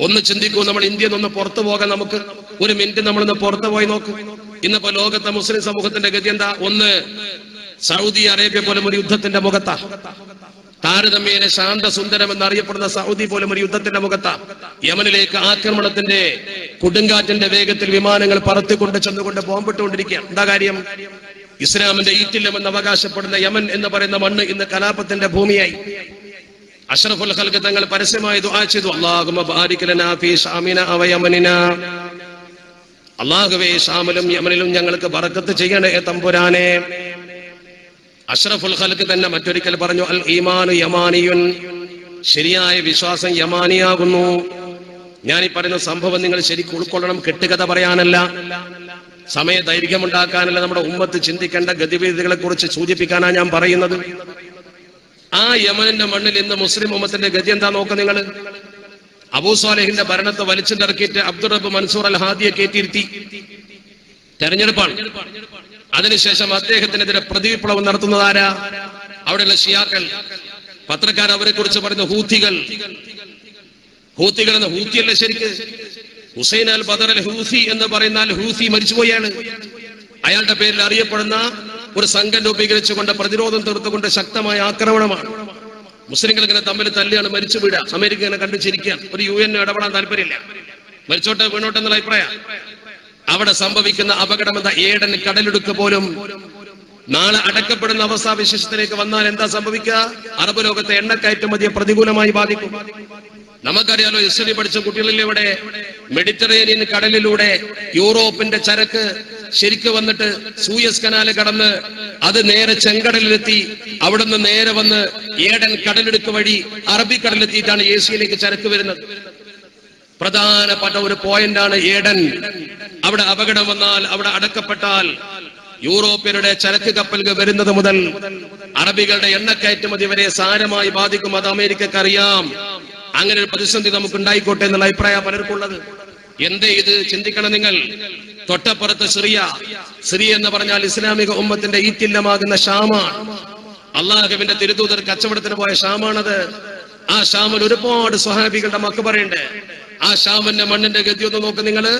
ഒന്ന് ചിന്തിക്കൂ, നമ്മൾ ഇന്ത്യയിൽ നിന്ന് പുറത്തു പോകാൻ നമുക്ക് ഒരു മിനിറ്റ് നമ്മളൊന്ന് പുറത്തു പോയി നോക്കും. ഇന്നിപ്പോ ലോകത്തെ മുസ്ലിം സമൂഹത്തിന്റെ ഗതി എന്താ? ഒന്ന്, സൗദി അറേബ്യ പോലും ഒരു യുദ്ധത്തിന്റെ മുഖത്താ. താരതമ്യേന ശാന്തസുന്ദരം എന്നറിയപ്പെടുന്ന സൗദി പോലും ഒരു യുദ്ധത്തിന്റെ മുഖത്താ. യമനിലേക്ക് ആക്രമണത്തിന്റെ കൊടുങ്കാറ്റിന്റെ വേഗത്തിൽ വിമാനങ്ങൾ പറത്തിക്കൊണ്ട് ചെന്നുകൊണ്ട് ബോംബിട്ടുകൊണ്ടിരിക്കുക. എന്താ കാര്യം? ഇസ്ലാമിന്റെ ഈറ്റില്ലം എന്ന് അവകാശപ്പെടുന്ന യമൻ എന്ന് പറയുന്ന മണ്ണ് ഇന്ന് കലാപത്തിന്റെ ഭൂമിയായി. അഷ്റഫുൽ ഖൽഖ് തങ്ങൾ പരസ്യമായി ദുആ ചെയ്തു, അല്ലാഹുമ്മ ബാരിക് ലനാ ഫീ ശാമിനാ വ യമനിനാ, അല്ലാഹുവേ ഷാമിലും യമനിലും ഞങ്ങൾക്ക് ബറക്കത്ത് ചെയ്യണേ തമ്പുരാനെ. അഷ്റഫുൽ ഖൽഖ് തന്നെ മറ്റൊരിക്കൽ പറഞ്ഞു, അൽ ഈമാനു യമാനിയുൻ, ശരിയായ വിശ്വാസം യമാനിയാകുന്നു. ഞാൻ ഈ പറയുന്ന സംഭവം നിങ്ങൾ ശരിക്കും ഉൾക്കൊള്ളണം. കെട്ടുകഥ പറയാനല്ല, സമയ ദൈർഘ്യമുണ്ടാക്കാനല്ല, നമ്മുടെ ഉമ്മത്ത് ചിന്തിക്കേണ്ട ഗതിവിധികളെ കുറിച്ച് സൂചിപ്പിക്കാനാണ് ഞാൻ പറയുന്നത്. ആ യമനിന്റെ മണ്ണിൽ ഇന്ന് മുസ്ലിം ഉമ്മത്തിന്റെ ഗതി എന്താ നോക്കുക നിങ്ങൾ. അബൂ സ്വാലിഹിന്റെ ഭരണത്തെ വലിച്ചിറക്കിയിട്ട് അബ്ദുർ റബ്ബ് മൻസൂർ അൽ ഹാദിയെ കയറ്റിയിരുത്തി. തെരഞ്ഞെടുപ്പാണ്. അതിനുശേഷം അദ്ദേഹത്തിനെതിരെ പ്രതിവിപ്ലവം നടത്തുന്നത് ആരാ? അവിടെയുള്ള ഷിയാക്കൾ, പത്രക്കാർ അവരെ കുറിച്ച് പറയുന്ന ഹൂത്തികൾ. ഹൂത്തികൾ എന്ന ഹൂത്തിയല്ല ശരിക്ക്. ഹുസൈൻ അൽ ബദർ അൽ ഹൂസി എന്ന് പറയുന്ന ഹൂസി മരിച്ചുപോയാണ്. അയാളുടെ പേരിൽ അറിയപ്പെടുന്ന ഒരു സംഘം രൂപീകരിച്ചുകൊണ്ട് പ്രതിരോധം തീർത്തുകൊണ്ട് ശക്തമായ ആക്രമണമാണ്. മുസ്ലിങ്ങൾ ഇങ്ങനെ തമ്മിൽ തല്ലിയാണ് മരിച്ചു വീഴുക. അമേരിക്ക ഇങ്ങനെ കണ്ടു ചിരിക്കാൻ, ഒരു UN ഇടപെടാൻ താല്പര്യമില്ല. മരിച്ചോട്ടെ വീണോട്ടെ എന്നുള്ള അഭിപ്രായം. അവിടെ സംഭവിക്കുന്ന അപകടം എന്താ? ഏഡൻ കടലിടുക്ക് പോലും നാളെ അടക്കപ്പെടുന്ന അവസ്ഥാവിശേഷത്തിലേക്ക് വന്നാൽ എന്താ സംഭവിക്കുക? അറബ് ലോകത്തെ എണ്ണക്കയറ്റുമതിയെ പ്രതികൂലമായി ബാധിക്കും. നമുക്കറിയാലോ, ഹിസ്റ്ററി പഠിച്ച കുട്ടികളിൽ ഇവിടെ മെഡിറ്ററേനിയൻ കടലിലൂടെ യൂറോപ്പിന്റെ ചരക്ക് ശരിക്ക് വന്നിട്ട് സൂയസ് കനാല് കടന്ന് അത് നേരെ ചെങ്കടലിലെത്തി, അവിടുന്ന് നേരെ വന്ന് ഏഡൻ കടലിടുക്ക് വഴി അറബിക്കടലിലെത്തിയിട്ടാണ് ഏഷ്യയിലേക്ക് ചരക്ക് വരുന്നത്. പ്രധാനപ്പെട്ട ഒരു പോയിന്റാണ് ഏഡൻ. അവിടെ അപകടം വന്നാൽ, അവിടെ അടക്കപ്പെട്ടാൽ യൂറോപ്യരുടെ ചരക്ക് കപ്പലുകൾ വരുന്നത് മുതൽ അറബികളുടെ എണ്ണക്കയറ്റുമതി വരെ സാരമായി ബാധിക്കും. അത് അമേരിക്കക്ക് അറിയാം. അങ്ങനെ ഒരു പ്രതിസന്ധി നമുക്ക് ഉണ്ടായിക്കോട്ടെ എന്നുള്ള അഭിപ്രായം പലർക്കുള്ളത്. എന്തേ ഇത് ചിന്തിക്കണം നിങ്ങൾ. തൊട്ടപ്പുറത്ത് സിറിയ എന്ന് പറഞ്ഞാൽ ഇസ്ലാമിക ഉമ്മത്തിന്റെ ഈറ്റില്ലമാകുന്ന ഷാമാണ്. അള്ളാഹുവിന്റെ തിരുദൂതർ കച്ചവടത്തിന് പോയ ഷാമാണത്. ആ ഷാമിൽ ഒരുപാട് സ്വഹാബികളുടെ മക്ബറയുണ്ട്. ആ ഷാമിന്റെ മണ്ണിന്റെ ഗതി ഒന്ന് നോക്ക് നിങ്ങള്.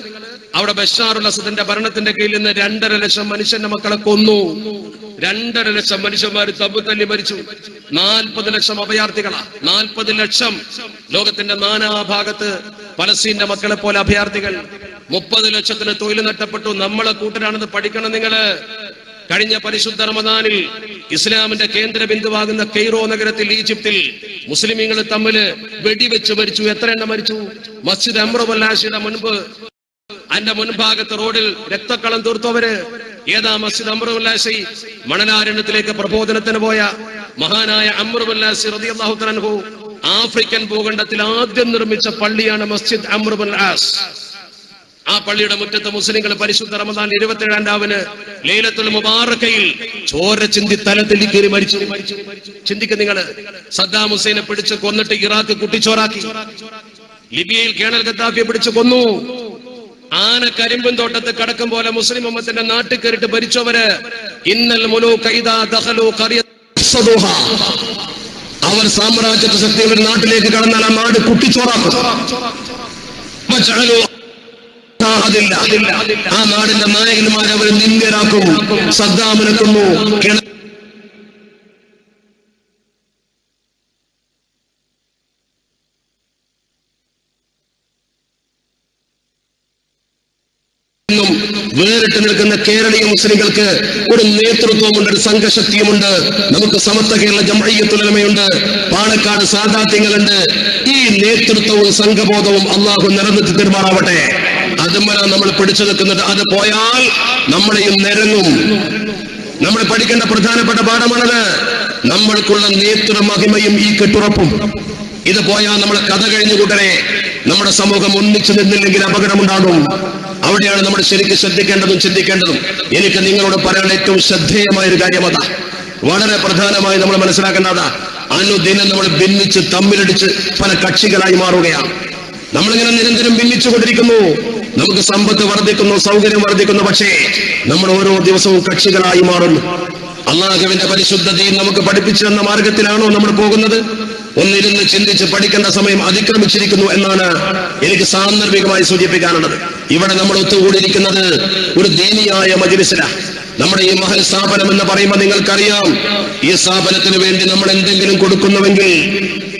അവിടെ ബഷാറുൽ അസദിന്റെ ഭരണത്തിന്റെ കീഴിൽ നിന്ന് 2.5 ലക്ഷം മനുഷ്യന്റെ മക്കളെ കൊന്നു. 2.5 ലക്ഷം മനുഷ്യന്മാർ തല്ലി മരിച്ചു. 40 ലക്ഷം അഭയാർത്ഥികളാ. 40 ലക്ഷം ലോകത്തിന്റെ നാനാഭാഗത്ത് പലസ്തീന്റെ മക്കളെ പോലെ അഭയാർത്ഥികൾ. 30 ലക്ഷത്തിന് തൊഴിൽ നഷ്ടപ്പെട്ടു. നമ്മളെ കൂട്ടരാണെന്ന് പഠിക്കണം നിങ്ങള്. കഴിഞ്ഞ പരിശുദ്ധ റമദാനിൽ ഇസ്ലാമിന്റെ കേന്ദ്ര ബിന്ദുവാകുന്ന കെയ്റോ നഗരത്തിൽ, ഈജിപ്തിൽ മുസ്ലിമീങ്ങൾ തമ്മിൽ വെടിവെച്ച് മരിച്ചു. എത്ര എണ്ണം മരിച്ചു? മസ്ജിദ് അംറുൽ ആശിയുടെ മുൻപ്, അതിന്റെ മുൻഭാഗത്ത് റോഡിൽ രക്തക്കളം തീർത്തവര്. ഏതാ മസ്ജിദ് അംറുൽ ആശി? മണലാരണ്യത്തിലേക്ക് പ്രബോധനത്തിന് പോയ മഹാനായ അംറുൽ ആശി റളിയല്ലാഹു തആല അൻഹു ആഫ്രിക്കൻ ഭൂഖണ്ഡത്തിൽ ആദ്യം നിർമ്മിച്ച പള്ളിയാണ് മസ്ജിദ് അംറുൽ ആസ്. ആ പള്ളിയുടെ മുറ്റത്ത് മുസ്ലിങ്ങൾ പരിശുദ്ധ റമദാൻ 27-ാം രാവിന് ലൈലത്തുൽ മുബാറക്കയിൽ ചോര ചിന്തി തലത്തിൽ കയറി മരിച്ചു. ചിന്തിക്ക് നിങ്ങൾ. സദ്ദാം ഹുസൈനെ പിടിച്ച് കൊന്നിട്ട് ഇറാഖ് കുട്ടിച്ചോറാക്കി. ലിബിയയിൽ കേണൽ ഗദ്ദാഫിയെ പിടിച്ച് കൊന്നു. ആന കരിമ്പൻ തോട്ടത്ത് കടക്കും പോലെ മുസ്ലിം ഉമ്മത്തിന്റെ നാട്ടിൽ കയറിട്ട് ഭരിച്ചവര് ഇന്നൽ മുലൂക ഇദാ ദഖലൂ ഖറിയത അവർ സാമ്രാജ്യത്വ ശക്തികളുടെ നാട്ടിലേക്ക് കടന്നാൽ ആ നാട് കുട്ടിച്ചോറാക്കും. ആ നാടിന്റെ നായകന്മാരെ അവർ നിന്ദ്യരാക്കും. സദ്ദാമിനെ കൊന്നു. വേറിട്ട് നിൽക്കുന്ന കേരളീയ മുസ്ലിങ്ങൾക്ക് ഒരു നേതൃത്വമുണ്ട്, ഒരു സംഘശക്തിയുമുണ്ട്. നമുക്ക് സമത്വ കേരള ജംഇയ്യത്തുൽ ഉലമയുണ്ട്, പാണക്കാട് സാദാത്യങ്ങളുണ്ട്. ഈ നേതൃത്വവും സംഘബോധവും അള്ളാഹു നിലനിർത്തി തീർമാറാവട്ടെ. അതുമല്ല നമ്മൾ പിടിച്ചു നിൽക്കുന്നത്. അത് പോയാൽ നമ്മളെയും നിരങ്ങും. നമ്മൾ പഠിക്കേണ്ട പ്രധാനപ്പെട്ട പാഠമാണത്. നമ്മൾക്കുള്ള നേതൃ മഹിമയും ഈ കെട്ടുറപ്പും. ഇത് പോയാൽ നമ്മളെ കഥ കഴിഞ്ഞു കൂട്ടരെ. നമ്മുടെ സമൂഹം ഒന്നിച്ചു നിന്നില്ലെങ്കിൽ അപകടമുണ്ടാകും. അവിടെയാണ് നമ്മൾ ശരിക്കും ശ്രദ്ധിക്കേണ്ടതും ചിന്തിക്കേണ്ടതും. എനിക്ക് നിങ്ങളോട് പറയാനുള്ള ഏറ്റവും ശ്രദ്ധേയമായ ഒരു കാര്യം അതാ, വളരെ പ്രധാനമായി നമ്മൾ മനസ്സിലാക്കേണ്ടതാ. അനുദിനം നമ്മൾ ഭിന്നിച്ച് തമ്മിലടിച്ച് പല കക്ഷികളായി മാറുകയാണ്. നമ്മളിങ്ങനെ നിരന്തരം ഭിന്നിച്ചുകൊണ്ടിരിക്കുന്നു. നമുക്ക് സമ്പത്ത് വർദ്ധിക്കുന്നു, സൗകര്യം വർദ്ധിക്കുന്നു, പക്ഷേ നമ്മൾ ഓരോ ദിവസവും കക്ഷികളായി മാറുന്നു. അള്ളാഹുവിന്റെ പരിശുദ്ധ ദീൻ നമുക്ക് പഠിപ്പിച്ചു തന്ന മാർഗത്തിലാണോ നമ്മൾ പോകുന്നത്? ഒന്നിരുന്ന് ചിന്തിച്ച് പഠിക്കേണ്ട സമയം അതിക്രമിച്ചിരിക്കുന്നു എന്നാണ് എനിക്ക് സാന്ദർഭികമായി സൂചിപ്പിക്കാനുള്ളത്. ഇവിടെ നമ്മൾ ഒത്തുകൂടിയിരിക്കുന്നത് ഒരു ദീനിയായ മജ്‌ലിസിലാണ്. നമ്മുടെ ഈ മഹൽ സ്ഥാപനം എന്ന് പറയുമ്പോൾ നിങ്ങൾക്കറിയാം, ഈ സ്ഥാപനത്തിന് വേണ്ടി നമ്മൾ എന്തെങ്കിലും കൊടുക്കുന്നുവെങ്കിൽ,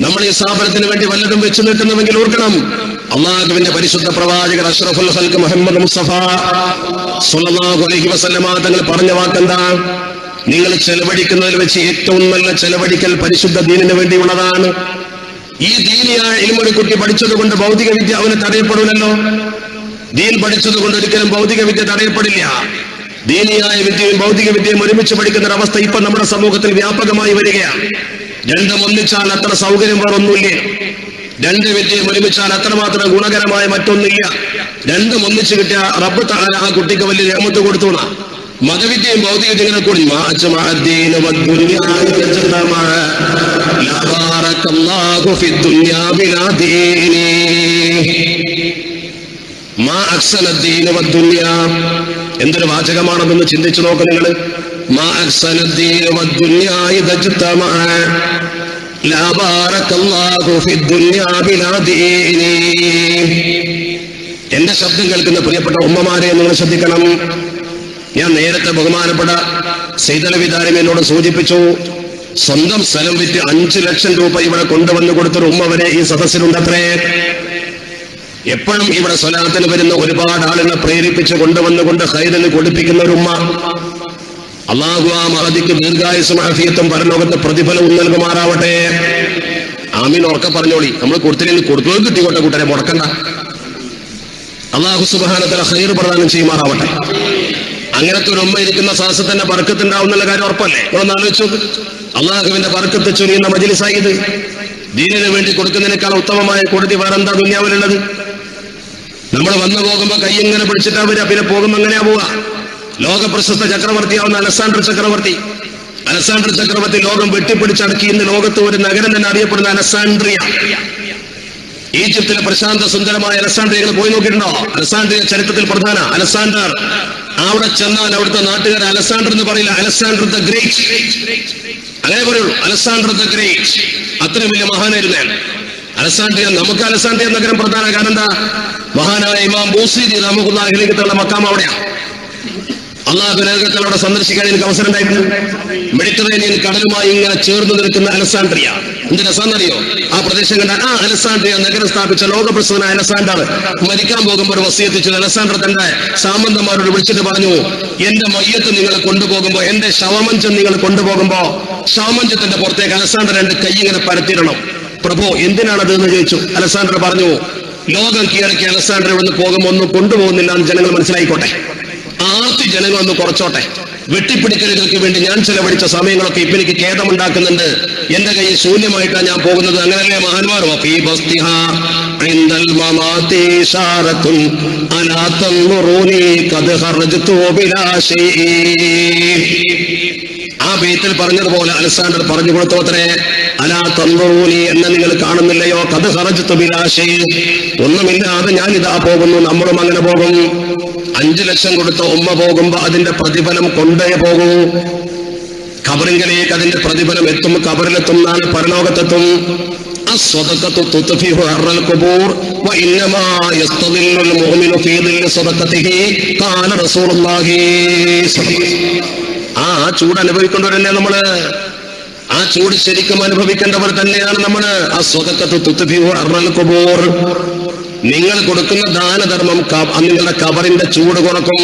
നമ്മൾ ഈ സ്ഥാപനത്തിന് വേണ്ടി വല്ലതും വെച്ചു നീട്ടുന്നുവെങ്കിൽ ഓർക്കണം, അള്ളാഹുവിന്റെ പരിശുദ്ധ പ്രവാചകർ അഷ്റഫുൽ ഖൽഖ് മുഹമ്മദ് മുസ്തഫ സ്വല്ലല്ലാഹു അലൈഹി വസല്ലമ തങ്ങൾ പറഞ്ഞ വാക്കെന്താ? നിങ്ങൾ ചെലവഴിക്കുന്നതിൽ വെച്ച് ഏറ്റവും നല്ല ചെലവഴിക്കൽ പരിശുദ്ധ ദീനിന് വേണ്ടിയുള്ളതാണ്. ഈ ദീനിയായ ഇൽമൊരു കുട്ടി പഠിച്ചത് കൊണ്ട് ഭൗതിക വിദ്യ അവന് തടയപ്പെടില്ലല്ലോ. ദീൻ പഠിച്ചത് കൊണ്ട് ഒരിക്കലും ഭൗതിക വിദ്യ തടയപ്പെടില്ല. ദീനിയായ വിദ്യയും ഭൗതിക വിദ്യയും ഒരുമിച്ച് പഠിക്കുന്ന ഒരവസ്ഥ ഇപ്പൊ നമ്മുടെ സമൂഹത്തിൽ വ്യാപകമായി വരികയാണ്. രണ്ടും ഒന്നിച്ചാൽ അത്ര സൗകര്യം വേറൊന്നുമില്ല. രണ്ട് വിദ്യയും ഒരുമിച്ചാൽ അത്രമാത്രം ഗുണകരമായ മറ്റൊന്നില്ല. രണ്ടും ഒന്നിച്ച് കിട്ടിയ റബ്ബ് തആല ആ കുട്ടിക്ക് വലിയ നിഅമത്ത് കൊടുത്തു. മതവിദ്യയും ഭൗതിക വിദ്യകളെ കൂടി എന്തൊരു വാചകമാണെന്നൊന്ന് ചിന്തിച്ചു നോക്ക് നിങ്ങൾ. എന്റെ ശബ്ദം കേൾക്കുന്ന പ്രിയപ്പെട്ട ഉമ്മമാരെ നിങ്ങൾ ശ്രദ്ധിക്കണം. ഞാൻ നേരത്തെ ബഹുമാനപ്പെട്ട സൈദലവി ദാരിമി എന്നോട് സൂചിപ്പിച്ചു, സ്വന്തം സ്ഥലം വിറ്റ് 5 ലക്ഷം രൂപ ഇവിടെ കൊണ്ടുവന്ന് കൊടുത്തൊരു ഉമ്മ വരെ ഈ സദസ്സിലുണ്ടത്രേ. എപ്പോഴും ഇവിടെ സ്വലാത്തിന് വരുന്ന ഒരുപാട് ആളുകളെ പ്രേരിപ്പിച്ച് കൊണ്ടുവന്നുകൊണ്ട് ഖൈറിന് കൊടുപ്പിക്കുന്ന ഒരു ഉമ്മ. അള്ളാഹു ആ മഹദിക്ക് ദീർഘായുസ്സും ആഫിയത്തും പരലോകത്ത് പ്രതിഫലവും നൽകുമാറാവട്ടെ. ആമീൻ ഉറക്കെ പറഞ്ഞോളി. നമ്മൾ കൊടുത്തില്ലെങ്കിൽ കൊടുത്തത് കിട്ടിക്കോട്ടെ കൂട്ടരെ, മുടക്കണ്ട. അള്ളാഹു സുബ്ഹാനഹു വ തആല ഖൈർ പ്രദാനം ചെയ്യുമാറാവട്ടെ. അങ്ങനത്തെ ഒരു ഉമ്മ ഇരിക്കുന്ന സദസ്സിൽ തന്നെ ബർക്കത്ത് ഉണ്ടാവുന്നുള്ള കാര്യം ഉറപ്പല്ലേ? നമ്മളൊന്ന് ആലോചിച്ചു. അള്ളാഹുവിന്റെ ബർക്കത്ത് ചൊരിയുന്ന മജ്‌ലിസായി ഇത്. ദീനിന് വേണ്ടി കൊടുക്കുന്നതിനേക്കാൾ ഉത്തമമായ കൊടുതി വേറെന്താ ദുനിയാവിലുള്ളത്? നമ്മൾ വന്നു പോകുമ്പോ കൈ ഇങ്ങനെ പിടിച്ചിട്ടാ വരിക, പിന്നെ പോകുമ്പോ എങ്ങനെയാ പോവുക? ലോക പ്രശസ്ത ചക്രവർത്തിയാവുന്ന അലക്സാണ്ടർ ചക്രവർത്തി ലോകം വെട്ടിപ്പിടിച്ചടക്കി ഇന്ന് ലോകത്ത് ഒരു നഗരം തന്നെ അറിയപ്പെടുന്ന അലക്സാണ്ട്രിയ. ഈജിപ്തിലെ പ്രശാന്ത സുന്ദരമായ അലക്സാണ്ട്രിയ പോയി നോക്കിയിട്ടുണ്ടോ? അലക്സാണ്ട്രിയ ചരിത്രത്തിൽ പ്രധാന അലക്സാണ്ടർ. അവിടെ ചെന്നാൽ അവിടുത്തെ നാട്ടുകാർ അലക്സാണ്ടർ എന്ന് പറയില്ല, അലക്സാണ്ടർ ദ ഗ്രേറ്റ് അങ്ങനെ പറയുള്ളൂ. അലക്സാണ്ടർ ദ ഗ്രേറ്റ് അത്രയും വലിയ മഹാനായിരുന്നു അലക്സാണ്ട്രിയ. നമുക്ക് അലക്സാണ്ട്രിയ നഗരം പ്രധാന കാരണം എന്താ? മഹാനായ ഇമാം ബൂസീരി റഹ്മത്തുള്ളാഹി അലൈഹി തങ്ങളുടെ മക്കാം അവിടെയാണ്. അള്ളാഹു നരകത്തിൽ അവിടെ സന്ദർശിക്കാൻ എനിക്ക് അവസരം ഉണ്ടായിട്ടുണ്ട്. മെഡിറ്ററേനിയൻ കടലുമായി ഇങ്ങനെ ചേർന്ന് നിൽക്കുന്ന അലക്സാണ്ട്രിയ എന്ത് രസാന്നറിയോ? ആ പ്രദേശം കണ്ടാൽ ആ അലക്സാണ്ട്രിയ നഗരം സ്ഥാപിച്ച ലോകപ്രസിദ്ധനായ അലക്സാണ്ടർ മരിക്കാൻ പോകുമ്പോൾ ഒരു വസിയത്ത് ചെയ്തു. അലക്സാണ്ടർ തന്റെ സാമന്തന്മാരോട് വിളിച്ചിട്ട് പറഞ്ഞു, എന്റെ മയ്യത്ത് നിങ്ങൾ കൊണ്ടുപോകുമ്പോ, എന്റെ ശവമഞ്ചം നിങ്ങൾ കൊണ്ടുപോകുമ്പോ ശവമഞ്ചത്തിന്റെ പുറത്തേക്ക് അലക്സാണ്ടർ 2 കൈ ഇങ്ങനെ പരത്തിയിടണം. പ്രഭു എന്തിനാണത് എന്ന് ചോദിച്ചു. അലക്സാണ്ടർ പറഞ്ഞു, ലോകം കീഴടക്കി അലക്സാണ്ടർ ഇവിടുന്ന് പോകുമ്പോ ഒന്നും കൊണ്ടുപോകുന്നില്ല എന്ന് ജനങ്ങൾ മനസ്സിലായിക്കോട്ടെ, ആർത്തി ജനങ്ങൾ ഒന്ന് കുറച്ചോട്ടെ. വെട്ടിപ്പിടിക്കലുകൾക്ക് വേണ്ടി ഞാൻ ചെലവഴിച്ച സമയങ്ങളൊക്കെ ഇപ്പൊ എനിക്ക് ഖേദമുണ്ടാക്കുന്നുണ്ട്. എന്റെ കൈ ശൂന്യമായിട്ടാണ് ഞാൻ പോകുന്നത്. അങ്ങനല്ലേ മഹാന്മാർ? ആ ബീത്തിൽ പറഞ്ഞതുപോലെ അലക്സാണ്ടർ പറഞ്ഞു കൊടുത്തോത്രേ, അലാ തൻദുറൂനി, എന്നെ നിങ്ങൾ കാണുന്നില്ലയോ? ഖദ് ഖറജ്തു ബിലാ ശൈഇ, ഒന്നുമില്ലാതെ ഞാൻ ഇതാ പോകുന്നു. നമ്മളും അങ്ങനെ പോകും. 5 ലക്ഷം കൊടുത്ത ഉമ്മ പോകുമ്പോ അതിന്റെ പ്രതിഫലം കൊണ്ടേ പോകൂ. ഖബറിലേക്ക് അതിന്റെ പ്രതിഫലം എത്തും, ഖബറിലെത്തും, നാളെ പരലോകത്തെത്തും. അസ്സദഖത്തു തുത്ഫിഹു അർറൽ ഖുബൂർ വഇന്നമാ യസ്തദില്ലുൽ മുഅ്മിനു ഫീ ദില്ലി സദഖതിഹി ഖാല റസൂലുള്ളാഹി സ്വല്ലല്ലാഹു അലൈഹി വസല്ലം. ആ ചൂട് അനുഭവിക്കേണ്ടവരല്ലേ നമ്മള്? ആ ചൂട് ശരിക്കും അനുഭവിക്കേണ്ടവർ തന്നെയാണ് നമ്മള്. അസ്സദഖത്തു തുത്ഫിഹു അർറൽ ഖുബൂർ, നിങ്ങൾ കൊടുക്കുന്ന ദാനധർമ്മം നിങ്ങളുടെ കബറിന്റെ ചൂട് കുറക്കും.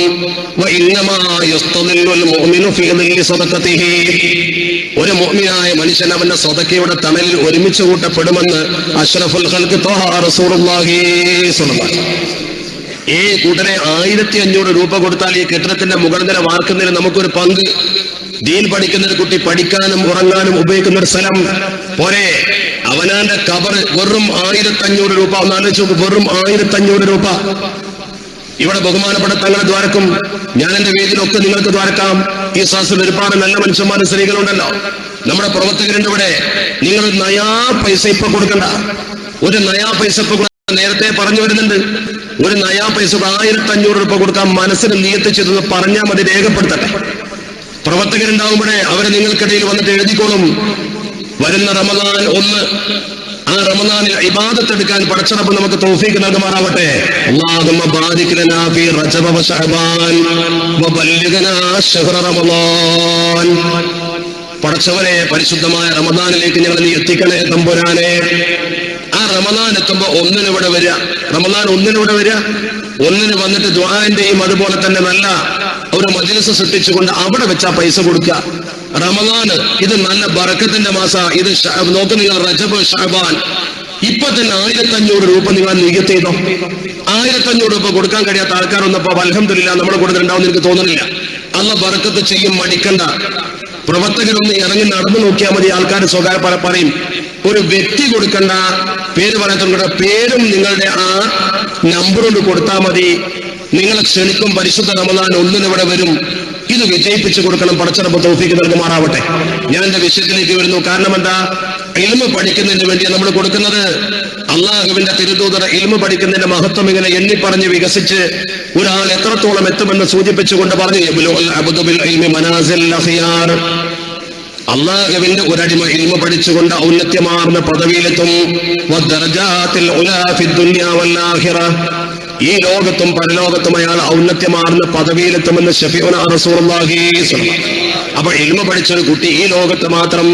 ഒരു മുഅ്മിനായ മനുഷ്യൻ അവന്റെ സ്വതക്കയുടെ തണലിൽ ഒരുമിച്ച് കൂട്ടപ്പെടുമെന്ന് അഷ്റഫുൽ ഖൽഖ് ത്വഹ റസൂലുള്ളാഹി സ്വല്ലല്ലാഹു അലൈഹി വസല്ലം. ഈ കൂട്ടരെ 1500 രൂപ കൊടുത്താൽ ഈ കെട്ടിടത്തിന്റെ മുകൾ നില വാർക്കുന്നതിന് നമുക്കൊരു പങ്ക്. ദീൻ പഠിക്കുന്ന ഒരു കുട്ടി പഠിക്കാനും ഉറങ്ങാനും ഉപയോഗിക്കുന്ന ഒരു സ്ഥലം പോരെ. അവനാന്റെ കബർ വെറും 1500 രൂപ. ഒന്ന് ആലോചിച്ച് നോക്ക്, വെറും 1500 രൂപ. ഇവിടെ ബഹുമാനപ്പെട്ട തങ്ങളെ ദ്വാരക്കും, ഞാൻ എന്റെ വേദിയിലൊക്കെ നിങ്ങൾക്ക് ദ്വാരക്കാം. ഈ സാസിൽ ഒരുപാട് നല്ല മനുഷ്യന്മാരും സ്ത്രീകളുണ്ടല്ലോ, നമ്മുടെ പ്രവർത്തകരുണ്ട് ഇവിടെ. നിങ്ങൾ ഒരു നയാ പൈസ ഇപ്പൊ കൊടുക്കണ്ട. ഒരു നയാ പൈസ ഇപ്പൊ നേരത്തെ പറഞ്ഞു വരുന്നുണ്ട്. ഒരു നയാ പൈസ 1500 രൂപ കൊടുക്കാൻ മനസ്സിന് നിയത്ത് ചെയ്തെന്ന് പറഞ്ഞാൽ മതി, രേഖപ്പെടുത്തട്ടെ. പ്രവർത്തകരുണ്ടാവുമ്പോഴേ അവരെ നിങ്ങൾക്കിടയിൽ വന്നിട്ട് എഴുതിക്കോളും. വരുന്ന റമദാൻ 1, ആ റമദാനിൽ ഇബാദത്ത് എടുക്കാൻ പടച്ചറപ്പ് നമുക്ക് തൗഫീഖ് നൽകുമാറാവട്ടെ. അല്ലാഹുമ്മ ബാരിക് ലനാ ഫീ റജബ വ ശഅബാൻ വബല്ലിഗ്നാ ശഹ്റ റമദാൻ. പടച്ചവനെ, പരിശുദ്ധമായ റമദാനിലേക്ക് ഞങ്ങൾ നീ എത്തിക്കണേ തമ്പുരാനെ. ആ റമദാൻ എത്തുമ്പോ 1-ന് ഇവിടെ വരിക. റമദാൻ 1-ന് ഇവിടെ വരിക. 1-ന് വന്നിട്ട് ദുആന്റെയും അതുപോലെ തന്നെ നല്ല ഒരു മജ്‌ലിസ് സൃഷ്ടിച്ചുകൊണ്ട് അവിടെ വെച്ചാ പൈസ കൊടുക്കുക. റമദാൻ ഇത് നല്ല ബറക്കത്തിന്റെ മാസ. ഇത് നോക്ക് നിങ്ങൾ, റജബ് ശഅബാൻ. ഇപ്പൊ തന്നെ 1500 രൂപ നിങ്ങൾ നിയത്ത് ചെയ്തോ. 1500 രൂപ കൊടുക്കാൻ കഴിയാത്ത ആൾക്കാരൊന്നപ്പോ അൽഹംദുലില്ലാഹ് നമ്മുടെ കൂടെ ഉണ്ടാവുമെന്ന് എനിക്ക് തോന്നുന്നില്ല. അല്ലാഹ് ബറക്കത്ത് ചെയ്യും, മടിക്കണ്ട. പ്രവർത്തകരൊന്ന് ഇറങ്ങി നടന്നു നോക്കിയാൽ മതി. ആൾക്കാർ സ്വകാര്യ പറയും. ഒരു വ്യക്തി കൊടുക്കണ്ട, പേര് പറയാത്ത പേരും നിങ്ങളുടെ ആ നമ്പർ കൊണ്ട് കൊടുത്താൽ മതി. നിങ്ങളെ ക്ഷണിക്കും. പരിശുദ്ധ റമദാൻ 1-ന് ഇവിടെ വരും. ഇത് വിജയിപ്പിച്ചു കൊടുക്കണം. പടച്ചറപ്പ് തൗഫീഖ് നൽകുമാറാവട്ടെ. ഞാൻ എന്റെ വിഷയത്തിലേക്ക് വരുന്നു. കാരണം എന്താ? ഇൽമ പഠിക്കുന്നതിന് വേണ്ടിയാണ് നമ്മൾ കൊടുക്കുന്നത്. അള്ളാഹുവിന്റെ തിരുദൂതർ ഇൽമ പഠിക്കുന്നതിന്റെ മഹത്വം ഇങ്ങനെ എണ്ണി പറഞ്ഞ് വികസിച്ച് ഒരാൾ എത്രത്തോളം എത്തുമെന്ന് സൂചിപ്പിച്ചുകൊണ്ട് പറഞ്ഞു, അള്ളാഹുവിന്റെ ഒരടിമ ഇൽമ പഠിച്ചുകൊണ്ട് ഔന്നത്യമാർന്ന പദവിയിലെത്തും. ഈ ലോകത്തും പരലോകത്തും അയാൾ ഔന്നത്യമാർന്ന പദവിയിലെത്തുമെന്ന് ശഫീഉനാ റസൂലുള്ളാഹി സ്വല്ലല്ലാഹു അലൈഹി വസല്ലം. അപ്പൊ ഇൽമ പഠിച്ചൊരു കുട്ടി ഈ ലോകത്ത് മാത്രം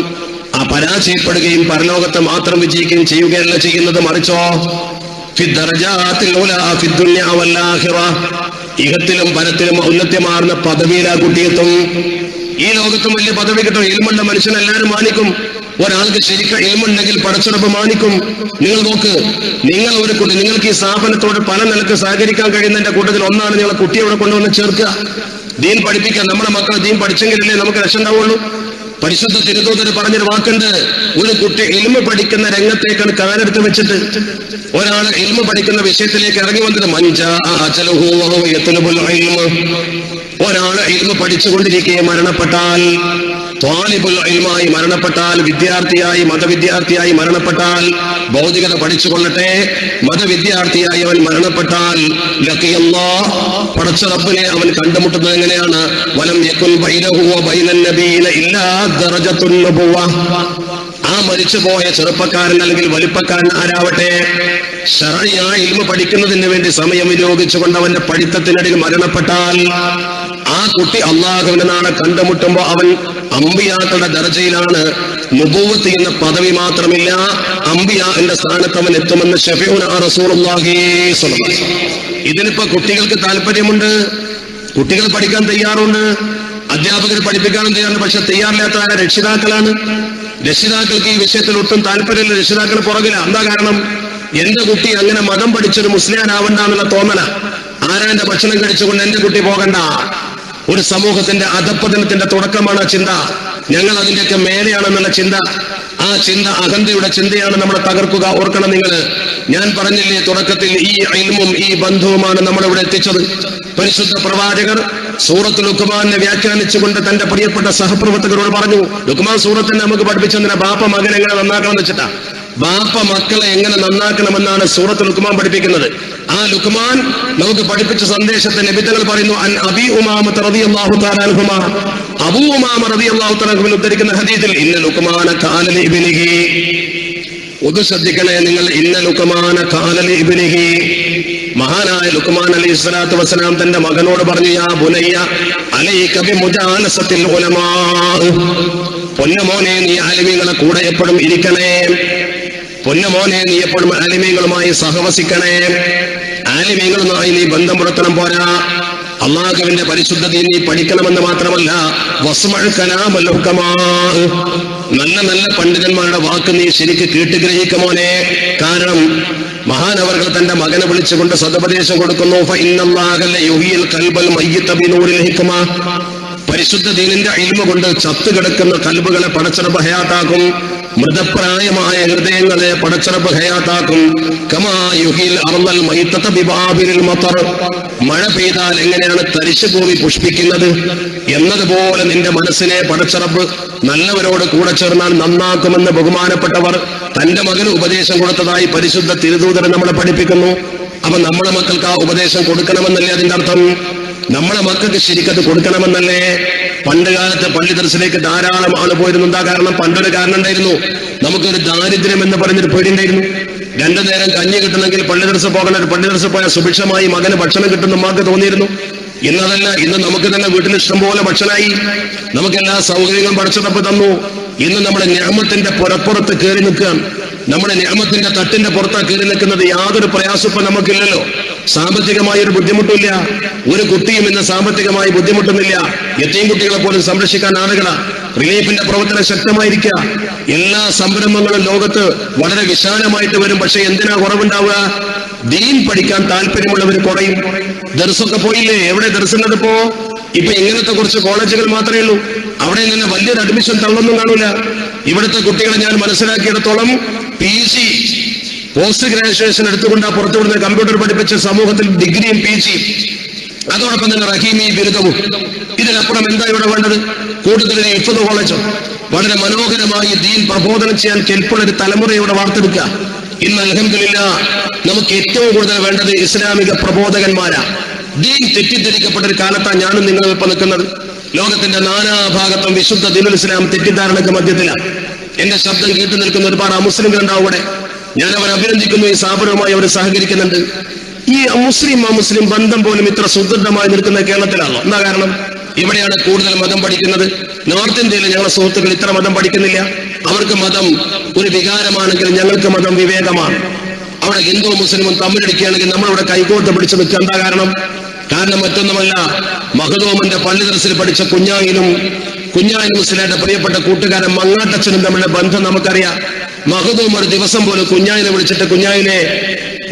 പരാജയപ്പെടുകയും പരലോകത്ത് മാത്രം വിജയിക്കുകയും ചെയ്യുകയല്ല ചെയ്യുന്നത്. മറിച്ചോ ഇഹത്തിലും പരത്തിലും ഔന്നത്യമാർന്ന പദവിയിൽ ആ കുട്ടിയെത്തും. ഈ ലോകത്തും വലിയ പദവി കിട്ടും. ഇൽമുള്ള മനുഷ്യൻ എല്ലാവരും മാനിക്കും. ഒരാൾക്ക് ശരിക്കും ഇൽമുണ്ടെങ്കിൽ പടച്ചുറപ്പ് മാനിക്കും. നിങ്ങൾ നോക്ക്, നിങ്ങൾ ഒരു കുട്ടി, നിങ്ങൾക്ക് ഈ സ്ഥാപനത്തോട് പല നിലക്ക് സഹകരിക്കാൻ കഴിയുന്നതിന്റെ കൂട്ടത്തിൽ ഒന്നാണ് നിങ്ങളെ കുട്ടിയെ ഇവിടെ കൊണ്ടുവന്ന് ചേർക്കുക, ദീൻ പഠിപ്പിക്കാൻ. നമ്മുടെ മക്കൾ ദീൻ പഠിച്ചെങ്കിലല്ലേ നമുക്ക് രക്ഷ ഉണ്ടാവുള്ളൂ. പരിശുദ്ധ തിരുദൂതർ പറഞ്ഞൊരു വാക്കുണ്ട്, ഒരു കുട്ടി ഇൽമ പഠിക്കുന്ന രംഗത്തേക്കാണ് കാലെടുത്ത് വെച്ചിട്ട് ഒരാൾ ഇൽമ പഠിക്കുന്ന വിഷയത്തിലേക്ക് ഇറങ്ങി വന്നത്. ഒരാൾ ഇൽമ പഠിച്ചുകൊണ്ടിരിക്കെ മരണപ്പെട്ടാൽ, ത്വാലിബുൽ ഇൽമായി മരണപ്പെട്ടാൽ, വിദ്യാർത്ഥിയായി മതവിദ്യാർത്ഥിയായി മരണപ്പെട്ടാൽ, ഭൗതികത പഠിച്ചുകൊള്ളട്ടെ, മതവിദ്യാർത്ഥിയായി അവൻ മരണപ്പെട്ടാൽ ലഖിയല്ലാഹ്, പടച്ച റബ്ബിനെ അവൻ കണ്ടുമുട്ടുന്നത് എങ്ങനെയാണ്? വലം യകുൻ ബൈനഹു വ ബൈനൻ നബിയ്യിന ഇല്ലാ ദറജത്തുൻ നബുവ. ആ മരിച്ചുപോയ ചെറുപ്പക്കാരൻ അല്ലെങ്കിൽ വലിപ്പക്കാരൻ ആരാവട്ടെ, ശറഈയായ ഇൽമ പഠിക്കുന്നതിന് വേണ്ടി സമയം വിനിയോഗിച്ചുകൊണ്ട് അവന്റെ പഠിത്തത്തിനിടയിൽ മരണപ്പെട്ടാൽ ആ കുട്ടി അള്ളാഹുവിനെ നാളെ കണ്ടുമുട്ടുമ്പോ അവൻ അമ്പിയാക്കളുടെ ദർജയിലാണ്. നുബുവത്ത് എന്ന പദവി മാത്രമില്ല, അമ്പിയാന്റെ സ്ഥാനത്ത് അവൻ എത്തുമെന്ന് ശഫീഉനാ റസൂലുള്ളാഹി സ്വല്ലല്ലാഹു അലൈഹി വസല്ലം. ഇതിനിപ്പോ കുട്ടികൾക്ക് താല്പര്യമുണ്ട്, കുട്ടികൾ പഠിക്കാൻ തയ്യാറുണ്ട്, അധ്യാപകർ പഠിപ്പിക്കാനും തയ്യാറുണ്ട്. പക്ഷെ തയ്യാറില്ലാത്ത ആരാ? രക്ഷിതാക്കളാണ്. രക്ഷിതാക്കൾക്ക് ഈ വിഷയത്തിൽ ഒട്ടും താല്പര്യമില്ല. രക്ഷിതാക്കൾ പുറകില. എന്താ കാരണം? എന്റെ കുട്ടി അങ്ങനെ മതം പഠിച്ചൊരു മുസ്ലിം ആവണ്ട എന്നുള്ള തോന്നല. ആരാന്റെ ഭക്ഷണം കഴിച്ചുകൊണ്ട് എന്റെ കുട്ടി പോകണ്ട, ഒരു സമൂഹത്തിന്റെ അധപ്പതനത്തിന്റെ തുടക്കമാണ് ആ ചിന്ത. ഞങ്ങൾ അതിന്റെയൊക്കെ മേലെയാണെന്നുള്ള ചിന്ത. ആ ചിന്ത അഹന്തയുടെ ചിന്തയാണ് നമ്മളെ തകർക്കുക. ഓർക്കണം നിങ്ങൾ, ഞാൻ പറഞ്ഞില്ലേ തുടക്കത്തിൽ, ഈ ഇൽമും ഈ ബന്ധവുമാണ് നമ്മളിവിടെ എത്തിച്ചത്. പരിശുദ്ധ പ്രവാചകർ സൂറത്ത് ലുക്മാനെ വ്യാഖ്യാനിച്ചുകൊണ്ട് തന്റെ പ്രിയപ്പെട്ട സഹപ്രവർത്തകരോട് പറഞ്ഞു, ലുക്മാൻ സൂറത്തിനെ നമുക്ക് പഠിപ്പിച്ചെന്തിനാ? ബാപ്പ മകൻ എങ്ങനെ നന്നാക്കണം എന്ന് വെച്ചിട്ടാ. ബാപ്പ മക്കളെ എങ്ങനെ നന്നാക്കണമെന്നാണ് സൂറത്ത് ലുക്മാൻ പഠിപ്പിക്കുന്നത്. ആ ലുക്മാൻ നമുക്ക് പഠിപ്പിച്ച സന്ദേശത്തെ നബി തങ്ങൾ പറയുന്നു, അൻ അബീ ഉമാമ റളിയല്ലാഹു തആല അൻഹുമാ, അബൂ ഉമാമ റളിയല്ലാഹു തആല അൻഹു ഉദ്ധരിക്കുന്ന ഹദീസിൽ, ഇന്ന ലുക്മാന ഖാല ലി ഇബ്നിഹി, ഒന്ന് ശ്രദ്ധിക്കണേ നിങ്ങൾ, ഇന്ന ലുക്മാന ഖാല ലി ഇബ്നിഹി, മഹാനായ ലുക്മാൻ അലൈഹി സ്വലാത്തു വസ്സലാം തന്റെ മകനോട് പറഞ്ഞു, യാ ബുനയ്യ അലൈക ബിമുജാലസത്തിൽ ഉലമാ, പൊന്നമോനെ നീ ആലിമീങ്ങളെ കൂടെ എപ്പോഴും ഇരിക്കണേ, പൊന്നമോനെ നീ എപ്പോഴും ആലിമീങ്ങളുമായി സഹവസിക്കണേ, ആലിമീങ്ങളുമായി നീ ബന്ധം പുലർത്തണം. പോരാ, അള്ളാഹുവിന്റെ പരിശുദ്ധ ദീൻ നീ പഠിക്കണമെന്ന് മാത്രമല്ല, വസ്മഅ് കലാമൽ ഹുകമാ, നല്ല നല്ല പണ്ഡിതന്മാരുടെ വാക്ക് നീ ശരിക്ക് കേട്ടുഗ്രഹിക്കുമോനെ. കാരണം മഹാനവർകൾ തന്റെ മകനെ വിളിച്ചുകൊണ്ട് സദുപദേശം കൊടുക്കുന്നു, ഫഇന്നല്ലാഹ ലയുഹ്യിൽ ഖൽബൽ മയ്യിത ബിനൂരിൽ ഹിക്മ, പരിശുദ്ധ ദീനിന്റെ ഇൽമു കൊണ്ട് ചത്തുകിടക്കുന്ന കൽബുകളെ പടച്ചറബ് ഹയാത്താക്കും, മൃതപ്രായമായ ഹൃദയങ്ങളെ പടച്ചറബ് ഹയാത്താക്കും. കമാ യുഹീൽ അർളൽ മയ്യിത ബിബാബിൽ മതർ, മഴ പെയ്താൽ എങ്ങനെയാണ് തരിശു ഭൂമി പുഷ്പിക്കുന്നത് എന്നതുപോലെ നിന്റെ മനസ്സിനെ പടച്ചറബ് നല്ലവരോട് കൂടെ ചേർന്നാൽ നന്നാക്കുമെന്ന് ബഹുമാനപ്പെട്ടവർ തന്റെ മകന് ഉപദേശം കൊടുത്തതായി പരിശുദ്ധ തിരുദൂതൻ നമ്മളെ പഠിപ്പിക്കുന്നു. അപ്പൊ നമ്മളെ മക്കൾക്ക് ആ ഉപദേശം കൊടുക്കണമെന്നല്ലേ അതിന്റെ അർത്ഥം? നമ്മളെ മക്കൾക്ക് ശരിക്കത് കൊടുക്കണമെന്നല്ലേ? പണ്ട് കാലത്ത് പള്ളി ദർസിലേക്ക് ധാരാളം ആള് പോയിരുന്നു. എന്താ കാരണം? പണ്ടൊരു കാരണം ഉണ്ടായിരുന്നു, നമുക്കൊരു ദാരിദ്ര്യം എന്ന് പറഞ്ഞൊരു പേടിയുണ്ടായിരുന്നു. രണ്ടു നേരം കഞ്ഞി കിട്ടണമെങ്കിൽ പള്ളി ദർസ് പോകണം. ഒരു പള്ളി ദർസ് പോയാൽ സുഭിക്ഷമായി മകന് ഭക്ഷണം കിട്ടുന്ന നമുക്ക് തോന്നിയിരുന്നു. ഇന്നതല്ല, ഇന്ന് നമുക്ക് തന്നെ വീട്ടിൽ ഇഷ്ടംപോലെ ഭക്ഷണമായി, നമുക്കെല്ലാ സൗകര്യങ്ങളും പഠിച്ചതപ്പ് തന്നു. ഇന്ന് നമ്മുടെ നിഅമത്തിന്റെ പുറപ്പുറത്ത് കയറി നിൽക്കുകയാണ്. നമ്മുടെ നിഅമത്തിന്റെ തട്ടിന്റെ പുറത്താണ് കയറി നിൽക്കുന്നത്. യാതൊരു പ്രയാസവും നമുക്കില്ലല്ലോ, സാമ്പത്തികമായ ഒരു ബുദ്ധിമുട്ടില്ല. ഒരു കുട്ടിയും ഇന്ന് സാമ്പത്തികമായി ബുദ്ധിമുട്ടുന്നില്ല. യതീം കുട്ടികളെ പോലും സംരക്ഷിക്കാൻ ആളുകളാ. റിലീഫിന്റെ പ്രവർത്തനം ശക്തമായിരിക്കുക. എല്ലാ സംരംഭങ്ങളും ലോകത്ത് വളരെ വിശാലമായിട്ട് വരും. പക്ഷെ എന്തിനാ കുറവുണ്ടാവുക? ദീൻ പഠിക്കാൻ താല്പര്യമുള്ളവർ കുറയും. ദർസൊക്കെ പോയില്ലേ? എവിടെ ദർസുള്ളത് ഇപ്പോ? ഇപ്പൊ ഇങ്ങനത്തെ കുറച്ച് കോളേജുകൾ മാത്രമേ ഉള്ളൂ. അവിടെ നിന്ന് വലിയൊരു അഡ്മിഷൻ തള്ളൊന്നും കാണൂല. ഇവിടുത്തെ കുട്ടികളെ ഞാൻ മനസ്സിലാക്കിയിടത്തോളം PG പോസ്റ്റ് ഗ്രാജുവേഷൻ എടുത്തുകൊണ്ടാ പുറത്തുവിടുന്ന കമ്പ്യൂട്ടർ പഠിപ്പിച്ച സമൂഹത്തിൽ ഡിഗ്രിയും PG, അതോടൊപ്പം തന്നെ റഹീമി ബിരുദവും. ഇതിനപ്പുറം എന്താ ഇവിടെ വേണ്ടത്? കൂടുതൽ ഹിഫ്ദ് കോളേജോ? വളരെ മനോഹരമായി ദീൻ പ്രബോധനം ചെയ്യാൻ കെൽപ്പുള്ള ഒരു തലമുറയോടെ വാർത്തെടുക്കുക. ഇന്ന് അൽഹംദുലില്ലാഹ് നമുക്ക് ഏറ്റവും കൂടുതൽ വേണ്ടത് ഇസ്ലാമിക പ്രബോധകന്മാരാ. ദീൻ തെറ്റിദ്ധരിക്കപ്പെട്ട ഒരു കാലത്താണ് ഞാനും നിങ്ങളും ഇപ്പൊ നിൽക്കുന്നത്. ലോകത്തിന്റെ നാനാഭാഗത്തും വിശുദ്ധ ദീനുൽ ഇസ്ലാം തെറ്റിദ്ധാരണയ്ക്ക് മധ്യത്തിലാണ്. എന്റെ ശബ്ദം കേട്ടു നിൽക്കുന്ന ഒരുപാട് അമുസ്ലിങ്ങൾ ഉണ്ടാവും ഇവിടെ. ഞാൻ അവരെ അഭിനന്ദിക്കുന്നു. ഈ സ്ഥാപനവുമായി അവർ സഹകരിക്കുന്നുണ്ട്. ഈ മുസ്ലിം ബന്ധം പോലും ഇത്ര സുദൃഢമായി നിൽക്കുന്ന കേരളത്തിലാണോ? എന്താ കാരണം? ഇവിടെയാണ് കൂടുതൽ മതം പഠിക്കുന്നത്. നോർത്ത് ഇന്ത്യയിൽ ഞങ്ങളെ സുഹൃത്തുക്കൾ ഇത്ര മതം പഠിക്കുന്നില്ല. അവർക്ക് മതം ഒരു വികാരമാണെങ്കിൽ ഞങ്ങൾക്ക് മതം വിവേകമാണ്. അവിടെ ഹിന്ദുവും മുസ്ലിമും തമ്മിലടിക്കുകയാണെങ്കിൽ നമ്മളിവിടെ കൈകോർത്ത് പിടിച്ച് നിൽക്കുക. എന്താ കാരണം? കാരണം മറ്റൊന്നുമല്ല, മഹദൂമിന്റെ പള്ളി ദർസിൽ പഠിച്ച കുഞ്ഞായിനും മുസ്ലിയുടെ പ്രിയപ്പെട്ട കൂട്ടുകാരൻ മങ്ങാട്ടച്ഛനും തമ്മിലുള്ള ബന്ധം നമുക്കറിയാം. മഹദൂം ഒരു ദിവസം പോലും കുഞ്ഞായിനെ വിളിച്ചിട്ട്, കുഞ്ഞായിനെ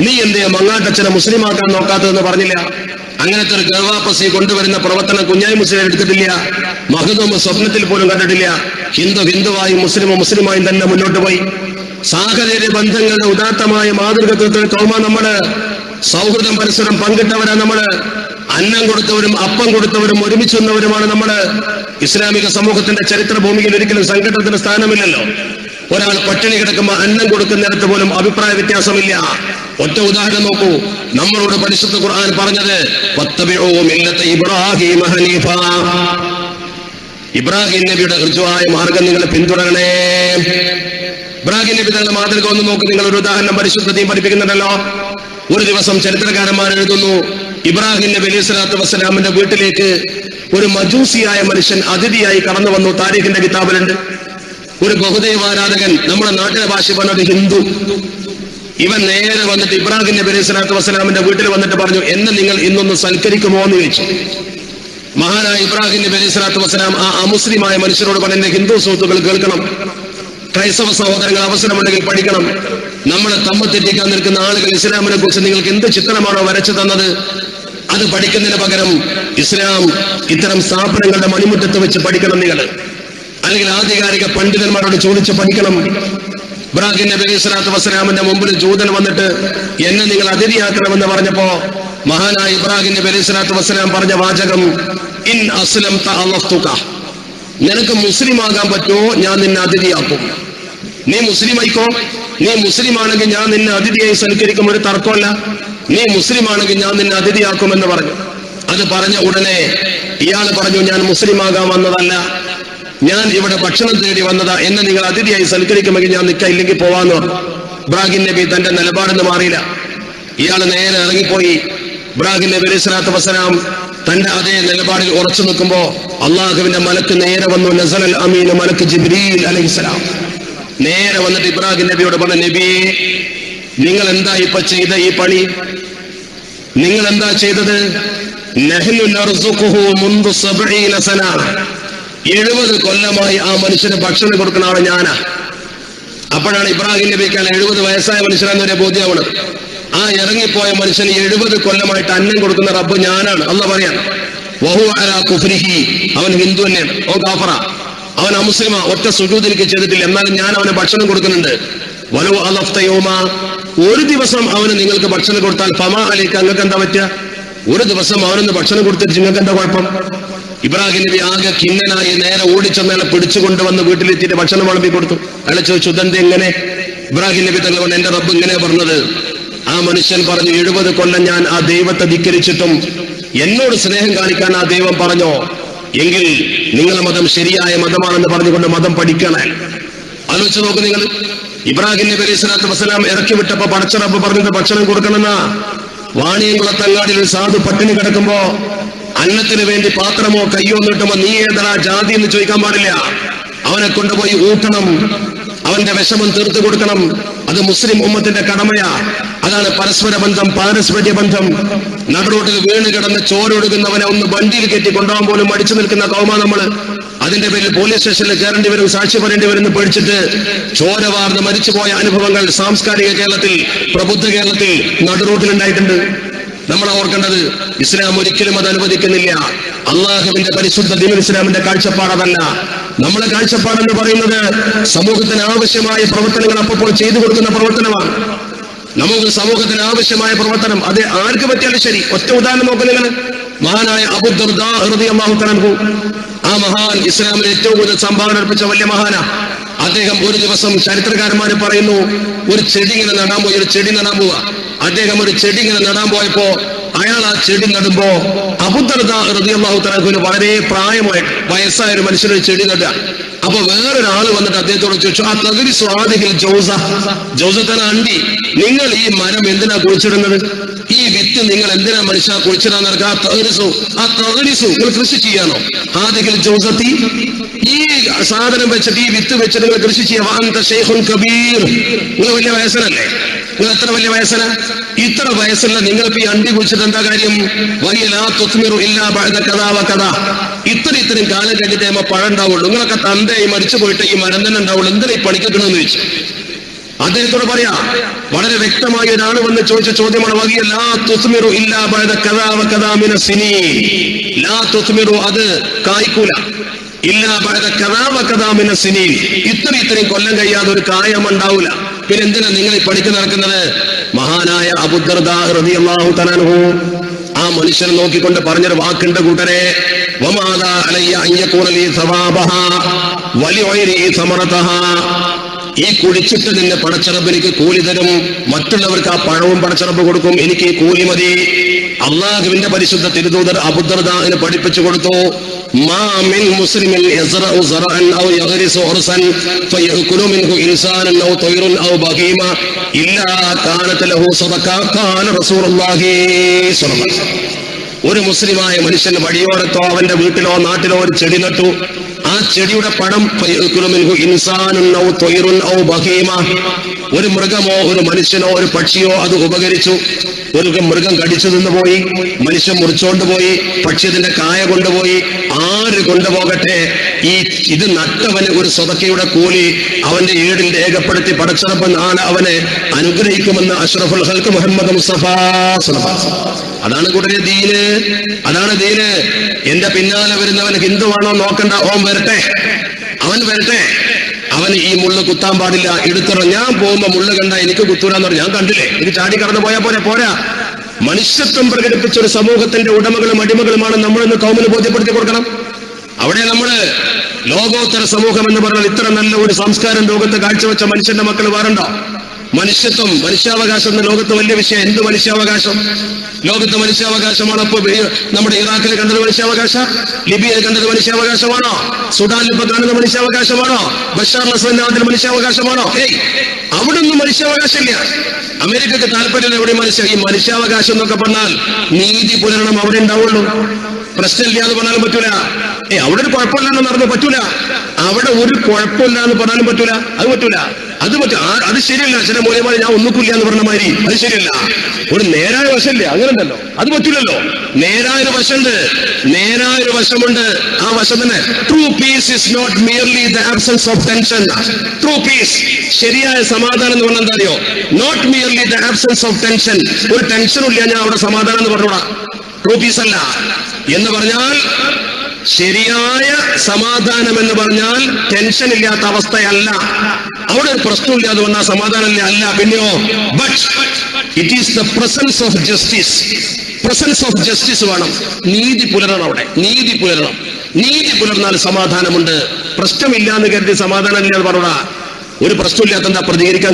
നീ എന്തേ മങ്ങാട്ടച്ഛനെ മുസ്ലിമാക്കാൻ നോക്കാത്തതെന്ന് പറഞ്ഞില്ല. അങ്ങനത്തെ ഒരു ഗർവാപ്പസി കൊണ്ടുവരുന്ന പ്രവർത്തനം കുഞ്ഞായി മുസ്ലിം എടുത്തിട്ടില്ല. മഹദൂം സ്വപ്നത്തിൽ പോലും കണ്ടിട്ടില്ല. ഹിന്ദുവായും മുസ്ലിമായും തന്നെ മുന്നോട്ട് പോയി. സാഹചര്യ ബന്ധങ്ങളുടെ ഉദാത്തമായ മാതൃകത്വത്തിൽ കൗമ നമ്മള് സൗഹൃദം പരസ്പരം പങ്കിട്ടവരാ. നമ്മള് അന്നം കൊടുത്തവരും അപ്പം കൊടുത്തവരും ഒരുമിച്ച് വന്നവരുമാണ് നമ്മള്. ഇസ്ലാമിക സമൂഹത്തിന്റെ ചരിത്ര ഭൂമിയിൽ ഒരിക്കലും സംഘടനത്തിന് സ്ഥാനമില്ലല്ലോ. ഒരാൾ പട്ടിണി കിടക്കുമ്പോൾ അന്നം കൊടുക്കുന്നിടത്ത് പോലും അഭിപ്രായ വ്യത്യാസമില്ല. ഒറ്റ ഉദാഹരണം നോക്കൂ. നമ്മളോട് പരിശുദ്ധ ഖുർആൻ പറഞ്ഞത് വത്തബിഉ മില്ലത ഇബ്രാഹീമ ഹനീഫ, ഇബ്രാഹിം നബിയുടെ ഋജുവായ മാർഗം നിങ്ങൾ പിന്തുടരണേ. ഇബ്രാഹിം നബി തങ്ങളുടെ മാതൃക ഒന്ന് നോക്ക്. നിങ്ങൾ ഒരു ഉദാഹരണം പരിശുദ്ധതയും പഠിപ്പിക്കുന്നുണ്ടല്ലോ. ഒരു ദിവസം ചരിത്രകാരന്മാർ എഴുതുന്നു, ഇബ്രാഹിം നബി അലൈഹി സ്വലാത്തു വസ്സലാമിന്റെ വീട്ടിലേക്ക് ഒരു മജൂസിയായ മനുഷ്യൻ അതിഥിയായി കടന്നു വന്നു. താരീഖിന്റെ കിതാബിലുണ്ട്. ഒരു ബഹുദൈവാരാധകൻ, നമ്മുടെ നാട്ടിലെ ഭാഷ പറഞ്ഞത് ഹിന്ദു. ഇവൻ നേരെ വന്നിട്ട് ഇബ്രാഹിം നബി അലൈഹി സ്വലാത്തു വസ്സലാമിന്റെ വീട്ടിൽ വന്നിട്ട് പറഞ്ഞു, എന്നെ നിങ്ങൾ ഇന്നൊന്ന് സൽക്കരിക്കുമോ എന്ന് ചോദിച്ചു. മഹാനായ ഇബ്രാഹിം നബി അലൈഹി സ്വലാത്തു വസ്സലാം ആ അമുസ്ലിമായ മനുഷ്യരോട് പറഞ്ഞു, എന്റെ ഹിന്ദു സുഹൃത്തുക്കൾ കേൾക്കണം, ക്രൈസ്തവ സഹോദരങ്ങൾ അവസരമുണ്ടെങ്കിൽ പഠിക്കണം. നമ്മളെ തമ്മിൽ തെറ്റിക്കാൻ നിൽക്കുന്ന ആളുകൾ ഇസ്ലാമിനെ കുറിച്ച് നിങ്ങൾക്ക് എന്ത് ചിത്രമാണോ വരച്ചു തന്നത്, അത് പഠിക്കുന്നതിന് പകരം ഇസ്ലാം ഇത്തരം സ്ഥാപനങ്ങളുടെ മണിമുറ്റത്ത് വെച്ച് പഠിക്കണം നിങ്ങൾ, അല്ലെങ്കിൽ ആധികാരിക പണ്ഡിതന്മാരോട് ചോദിച്ച് പഠിക്കണം. ഇബ്രാഹിം നബി അലൈഹി സ്വലാത്തു വസ്സലാമിന്റെ മുമ്പിൽ ജൂതൻ വന്നിട്ട് എന്നെ നിങ്ങൾ അതിഥിയാക്കണമെന്ന് പറഞ്ഞപ്പോ മഹാനായ ഇബ്രാഹിം നബി അലൈഹി സ്വലാത്തു വസ്സലാം പറഞ്ഞ വാചകം, ഇൻ അസ്ലംത അളഫ്തുക, നിനക്ക് മുസ്ലിം ആകാൻ പറ്റുമോ ഞാൻ നിന്നെ അതിഥിയാക്കും. നീ മുസ്ലിം ആയിക്കോ, നീ മുസ്ലിം ആണെങ്കിൽ ഞാൻ നിന്നെ അതിഥിയായി സൽക്കരിക്കും, ഒരു തർക്കമല്ല. നീ മുസ്ലിം ആണെങ്കിൽ ഞാൻ നിന്നെ അതിഥിയാക്കുമെന്ന് പറഞ്ഞു. അത് പറഞ്ഞ ഉടനെ ഇയാൾ പറഞ്ഞു, ഞാൻ മുസ്ലിം ആകാൻ വന്നതല്ല, ഞാൻ ഇവിടെ ഭക്ഷണം തേടി വന്നതാ, എന്നെ നിങ്ങൾ അതിഥിയായി സൽക്കരിക്കുമെങ്കിൽ ഞാൻ നിൽക്കാം, ഇല്ലെങ്കിൽ പോവാന്ന് പറഞ്ഞു. ഇബ്രാഹിം നബി തന്റെ നിലപാടെന്ന് മാറിയില്ല. ഇയാൾ നേരെ ഇറങ്ങിപ്പോയി. ഇബ്രാഹിം നബി അലൈഹി സ്വലാത്തു വസ്സലാം തന്റെ അതേ നിലപാടിൽ ഉറച്ചു നിൽക്കുമ്പോ അള്ളാഹുവിന്റെ മലക്ക് നേരെ വന്നു. നസലൽ അമീൻ മലക്ക് ജിബ്രീൽ അലൈഹിസ്സലാം നേരെ വന്നിട്ട് ഇബ്രാഹിം നബിയോട് പറഞ്ഞു, നബിയെ, നിങ്ങൾ എന്താ ഇപ്പൊ ചെയ്ത ഈ പണി? നിങ്ങൾ എന്താ ചെയ്തത്? നഹ്നു നർസുഖുഹു മുൻദു 70 സന, 70 കൊല്ലമായി ആ മനുഷ്യന് ഭക്ഷണം കൊടുക്കുന്ന ആള് ഞാനാ. അപ്പോഴാണ് ഇബ്രാഹിം നബിക്കാൾ 70 വയസ്സായ മനുഷ്യനാണെന്നൊരു ബോധ്യമാണ്. ആ ഇറങ്ങിപ്പോയ മനുഷ്യന് 70 കൊല്ലമായിട്ട് അന്നം കൊടുക്കുന്ന റബ്ബ് ഞാനാണ്. അല്ലാഹ് പറയാൻ, വഹു അലാ കുഫ്രിഹി, അവൻ ഹിന്ദു തന്നെയാണ്, ഓ കാഫറ, അവൻ അമുസ്ലിമ, ഒറ്റ സുജൂദ് എനിക്ക് ചെയ്തിട്ടില്ല, എന്നാലും ഞാൻ അവന് ഭക്ഷണം കൊടുക്കുന്നുണ്ട്. വലു അലഫ്ത യൗമ, ഒരു ദിവസം അവന് നിങ്ങൾക്ക് ഭക്ഷണം കൊടുത്താൽ ഫമാ അലൈക, നിങ്ങൾക്ക് എന്താ പറ്റുക? ഒരു ദിവസം അവനൊന്ന് ഭക്ഷണം കൊടുത്തിട്ട് നിങ്ങൾക്ക് എന്താ കുഴപ്പം? ഇബ്രാഹിം നബി ആകെ കിന്നനായി നേരെ ഓടിച്ചെന്നയാളെ പിടിച്ചുകൊണ്ടുവന്ന് വീട്ടിലെത്തിയിട്ട് ഭക്ഷണം വിളമ്പി കൊടുത്തു. അയാൾ ചോദിച്ചു, ഇതെന്ത് എങ്ങനെ? ഇബ്രാഹിം നബി തങ്ങൾ പറഞ്ഞു, എന്റെ റബ്ബ് ഇങ്ങനെ പറഞ്ഞത്. ആ മനുഷ്യൻ പറഞ്ഞു, 70 കൊല്ലം ഞാൻ ആ ദൈവത്തെ ധിക്കരിച്ചിട്ടും എന്നോട് സ്നേഹം കാണിക്കാൻ ആ ദൈവം പറഞ്ഞോ, എങ്കിൽ നിങ്ങളുടെ മതം ശരിയായ മതമാണെന്ന് പറഞ്ഞുകൊണ്ട് മതം പഠിക്കണേ. ആലോചിച്ച് നോക്ക് നിങ്ങൾ. ഇബ്രാഹിം നബി അലൈഹി സ്വലാത്തു വസ്സലാം ഇറക്കി വിട്ടപ്പോ പടച്ച റബ്ബ് പറഞ്ഞത് ഭക്ഷണം കൊടുക്കണമെന്നാ. വാണിയംകുളത്തങ്ങാടിയിൽ ഒരു സാധു പട്ടിണി കിടക്കുമ്പോ അന്നത്തിന് വേണ്ടി പാത്രമോ കയ്യോ നീട്ടുമ്പോ നീ ഏതാ ജാതി എന്ന് ചോദിക്കാൻ പാടില്ല. അവനെ കൊണ്ടുപോയി ഊട്ടണം, അവന്റെ വിഷമം തീർത്തു കൊടുക്കണം. അത് മുസ്ലിം ഉമ്മത്തിന്റെ കടമയാ. അതാണ് പരസ്പര ബന്ധം, പാരസ്പര്യ ബന്ധം. നടുറോട്ടിൽ വീണ് കിടന്ന് ചോരൊടുക്കുന്നവനെ ഒന്ന് വണ്ടിയിൽ കയറ്റി കൊണ്ടുപോകാൻ പോലും മടിച്ചു നിൽക്കുന്ന കൗമാ നമ്മള്. അതിന്റെ പേരിൽ പോലീസ് സ്റ്റേഷനിൽ കയറേണ്ടി വരും, സാക്ഷി പറയേണ്ടി വരും എന്ന് പേടിച്ചിട്ട് ചോര വാർന്ന് മരിച്ചുപോയ അനുഭവങ്ങൾ സാംസ്കാരിക കേരളത്തിൽ, പ്രബുദ്ധ കേരളത്തിൽ നടുറോട്ടിലുണ്ടായിട്ടുണ്ട്. നമ്മൾ ഓർക്കേണ്ടത്, ഇസ്ലാം ഒരിക്കലും അത് അനുവദിക്കുന്നില്ല. അള്ളാഹുവിന്റെ പരിശുദ്ധ ദീനുൽ ഇസ്ലാമിന്റെ കാഴ്ചപ്പാടതല്ല. നമ്മളെ കാഴ്ചപ്പാടെന്ന് പറയുന്നത് സമൂഹത്തിന് ആവശ്യമായ പ്രവർത്തനങ്ങൾ അപ്പോൾ ചെയ്തു കൊടുക്കുന്ന പ്രവർത്തനമാണ്. നമുക്ക് സമൂഹത്തിന് ആവശ്യമായ പ്രവർത്തനം അത് ആർക്ക് പറ്റിയാലും ശരി. ഒറ്റ ഉദാഹരണം നോക്കുന്നത്, മഹാനായ അബൂ ദർദാ റളിയല്ലാഹു തആല അൻഹു, ആ മഹാൻ ഇസ്ലാമിൽ ഏറ്റവും കൂടുതൽ സംഭാവന അർപ്പിച്ച വലിയ മഹാനാ. അദ്ദേഹം ഒരു ദിവസം, ചരിത്രകാരന്മാര് പറയുന്നു, ഒരു ചെടി ഇങ്ങനെ നടാൻ പോയി, ഒരു ചെടി നടാൻ പോവാ. അദ്ദേഹം ഒരു ചെടി ഇങ്ങനെ നടാൻ പോയപ്പോ അയാൾ ആ ചെടി നടുമ്പോ അബൂ ദർദാ റളിയല്ലാഹു തആല അൻഹുവിന് വളരെ പ്രായമായി വയസ്സായ ഒരു മനുഷ്യനൊരു ചെടി നടുക. അപ്പൊ വേറൊരാള് വന്നിട്ട് അദ്ദേഹത്തോട് ചോദിച്ചു, ആ തകരി സ്വാദിഹിൽ ജൗസത്തന അണ്ടി, നിങ്ങൾ ഈ മരം എന്തിനാ കുഴിച്ചിടുന്നത്? ഈ വിത്ത് നിങ്ങൾ എന്തിനാ മനുഷ്യ കുഴിച്ചിടാൻ നടക്കുക? ആ തകരിസു നിങ്ങൾ കൃഷി ചെയ്യാനോ? ആദിഹിൽ ജൗസത്തി, ഈ സാധനം വെച്ചിട്ട്, ഈ വിത്ത് വെച്ചിട്ട് നിങ്ങൾ കൃഷി ചെയ്യാൻ കബീർ, നിങ്ങൾ വലിയ വയസ്സനല്ലേ? നിങ്ങൾ എത്ര വലിയ വയസ്സന? ഇത്ര വയസ്സല്ല, നിങ്ങൾക്ക് ഈ അണ്ടി കുഴിച്ചിട്ട് എന്താ കാര്യം? ഇത്രയും കാലം കഴിഞ്ഞിട്ട് പഴം ഉണ്ടാവുള്ളൂ. നിങ്ങളൊക്കെ തന്തയായി മരിച്ചു പോയിട്ട് ഈ മരം തന്നെ ഉണ്ടാവുള്ളൂ, എന്തിനാ ഈ പണിക്കണമെന്ന് ചോദിച്ചു. അദ്ദേഹത്തോട് പറയാ, വളരെ വ്യക്തമായി ഒരാൾ വന്ന് ചോദിച്ച ചോദ്യമാണ്, അത് കായ്ക്കൂല, ഇത്രയും കൊല്ലം കഴിയാതെ ഒരു കായം ഉണ്ടാവൂല, പിന്നെ എന്തിനാ നിങ്ങൾ ഈ പഠിക്ക് നടക്കുന്നത്? മഹാനായ അബൂ ദർദാ റളിയല്ലാഹു തആല അൻഹു ആ മനുഷ്യനെ നോക്കിക്കൊണ്ട് പറഞ്ഞൊരു വാക്കുണ്ട് കൂട്ടരെ, വമാദാ അലയ്യ അൻ യകൂന ലീ സവാബഹാ വലിഉരി സമറതഹാ, ഈ കുടിച്ചിട്ട് നിന്നെ പടച്ചറബ് എനിക്ക് കൂലി തരും, മറ്റുള്ളവർക്ക് ആ പഴവും പടച്ചറബ് കൊടുക്കും, എനിക്ക് ഈ കൂലി മതി. അള്ളാഹുവിന്റെ പരിശുദ്ധ തിരുദൂതർ അബൂ ദർദാഇനെ പഠിപ്പിച്ചു കൊടുത്തു, മാ മിൻ മുസ്ലിമിൻ യസ്റഉ സറഅൻ ഔ യഗ്രിസു ഉർസൻ ഫയഅകുലു മിൻഹു ഇൻസാനൻ ഔ തയ്റുൻ ഔ ബഹീമ ഇല്ലാ കാനത ലഹു സദഖ ഖാല റസൂലുള്ളാഹി സ്വല്ലല്ലാഹു അലൈഹി വസല്ലം. ഒരു മുസ്ലിമായ മനുഷ്യൻ വഴിയോരത്തോ അവന്റെ വീട്ടിലോ നാട്ടിലോ ഒരു ചെടി നട്ടു. ആ ചെടിയുടെ പഴം ഫയഅകുലു മിൻഹു ഇൻസാനൻ ഔ തയ്റുൻ ഔ ബഹീമ, ഒരു മൃഗമോ ഒരു മനുഷ്യനോ ഒരു പക്ഷിയോ അത് ഉപകരിച്ചു. ഒരു മൃഗം കടിച്ചു നിന്ന് പോയി, മനുഷ്യൻ മുറിച്ചോണ്ട് പോയി, പക്ഷി അതിന്റെ കായ കൊണ്ടുപോയി, ആര് കൊണ്ടുപോകട്ടെ, ഇത് നട്ടവന് ഒരു സ്വതക്കയുടെ കൂലി അവന്റെ ഏടിൽ രേഖപ്പെടുത്തി പടച്ചറപ്പ് നാളെ അവനെ അനുഗ്രഹിക്കുമെന്ന് അഷ്റഫുൽ ഖൽഖ് മുഹമ്മദ് മുസ്തഫ. അതാണ് കൂട്ടരെ ദീന്, അതാണ് ദീന്. എന്റെ പിന്നാലെ വരുന്നവൻ ഹിന്ദുവാണോ നോക്കണ്ട, ഓൻ വരട്ടെ, അവൻ വരട്ടെ, അവന് ഈ മുള്ളു കുത്താൻ പാടില്ല, എടുത്തറ. ഞാൻ പോകുമ്പോ മുള്ളു കണ്ട എനിക്ക് കുത്തൂരാന്ന് പറഞ്ഞു, ഞാൻ കണ്ടില്ലേ, എനിക്ക് ചാടി കടന്നു പോയാ പോരാ. മനുഷ്യത്വം പ്രകടിപ്പിച്ച ഒരു സമൂഹത്തിന്റെ ഉടമകളും അടിമകളുമാണ് നമ്മളിന്ന് കൗമിന് ബോധ്യപ്പെടുത്തി കൊടുക്കണം. അവിടെ നമ്മള് ലോകോത്തര സമൂഹം എന്ന് പറഞ്ഞാൽ ഇത്ര നല്ല ഒരു സംസ്കാരം ലോകത്ത് കാഴ്ചവെച്ച മനുഷ്യന്റെ മക്കൾ വേറുണ്ടോ? മനുഷ്യത്വം, മനുഷ്യാവകാശം എന്ന ലോകത്ത് വലിയ വിഷയം. എന്ത് മനുഷ്യാവകാശം? ലോകത്ത് മനുഷ്യാവകാശമാണോ? ഇപ്പൊ നമ്മുടെ ഇറാഖിൽ കണ്ടത് മനുഷ്യാവകാശ? ലിബിയയിൽ കണ്ടത് മനുഷ്യാവകാശമാണോ? സുഡാനിൽ ഇപ്പൊ കാണുന്ന മനുഷ്യാവകാശമാണോ? ബഷാർ അൽ-അസദിന്റെ മനുഷ്യാവകാശമാണോ? അവിടൊന്നും മനുഷ്യാവകാശമില്ല. അമേരിക്കക്ക് താല്പര്യം എവിടെ ഈ മനുഷ്യാവകാശം എന്നൊക്കെ പറഞ്ഞാൽ നീതി പുലരണം അവിടെ ഉണ്ടാവുള്ളൂ. പ്രശ്നമില്ല എന്ന് പറഞ്ഞാലും പറ്റൂല. അവിടെ ഒരു കുഴപ്പമില്ലാന്ന് നടന്നു പറ്റൂല. അവിടെ ഒരു കുഴപ്പമില്ല എന്ന് പറഞ്ഞാലും പറ്റൂല. അത് പറ്റൂല. അത് ശരിയല്ല. ചില മൂല്യമായി ഞാൻ ഒന്നുമില്ല എന്ന് പറഞ്ഞ മാതിരി അത് ശരിയല്ല. ഒരു നേരായ വശമില്ല, അങ്ങനെയുണ്ടല്ലോ, അത് പറ്റൂലല്ലോ. നേരായൊരു വശമുണ്ട്, നേരായൊരു വശമുണ്ട്. ആ വശം തന്നെ true peace is not merely the absence of tension. True peace, ശരിയായ സമാധാനം എന്ന് പറഞ്ഞാൽ എന്താ അറിയോ? Not merely the absence of tension. ഒരു ടെൻഷനും ഇല്ല ഞാൻ അവിടെ സമാധാനം എന്ന് പറഞ്ഞോടാ. ട്രൂ പീസ് അല്ല എന്ന് പറഞ്ഞാൽ, ശരിയായ സമാധാനം എന്ന് പറഞ്ഞാൽ ടെൻഷൻ ഇല്ലാത്ത അവസ്ഥയല്ല. അവിടെ ഒരു പ്രശ്നമില്ലാതെ വന്നാൽ സമാധാനം അല്ല. പിന്നെയോ, but it is the presence of justice. Presence of justice വേണം. നീതി പുലരണം. അവിടെ നീതി പുലരണം. നീതി പുലർന്നാൽ സമാധാനമുണ്ട്. പ്രശ്നമില്ല എന്ന് കരുതി സമാധാനം ഇല്ലാതെ പറഞ്ഞാ ഒരു പ്രശ്നമില്ലാത്ത എന്താ? പ്രതികരിക്കാൻ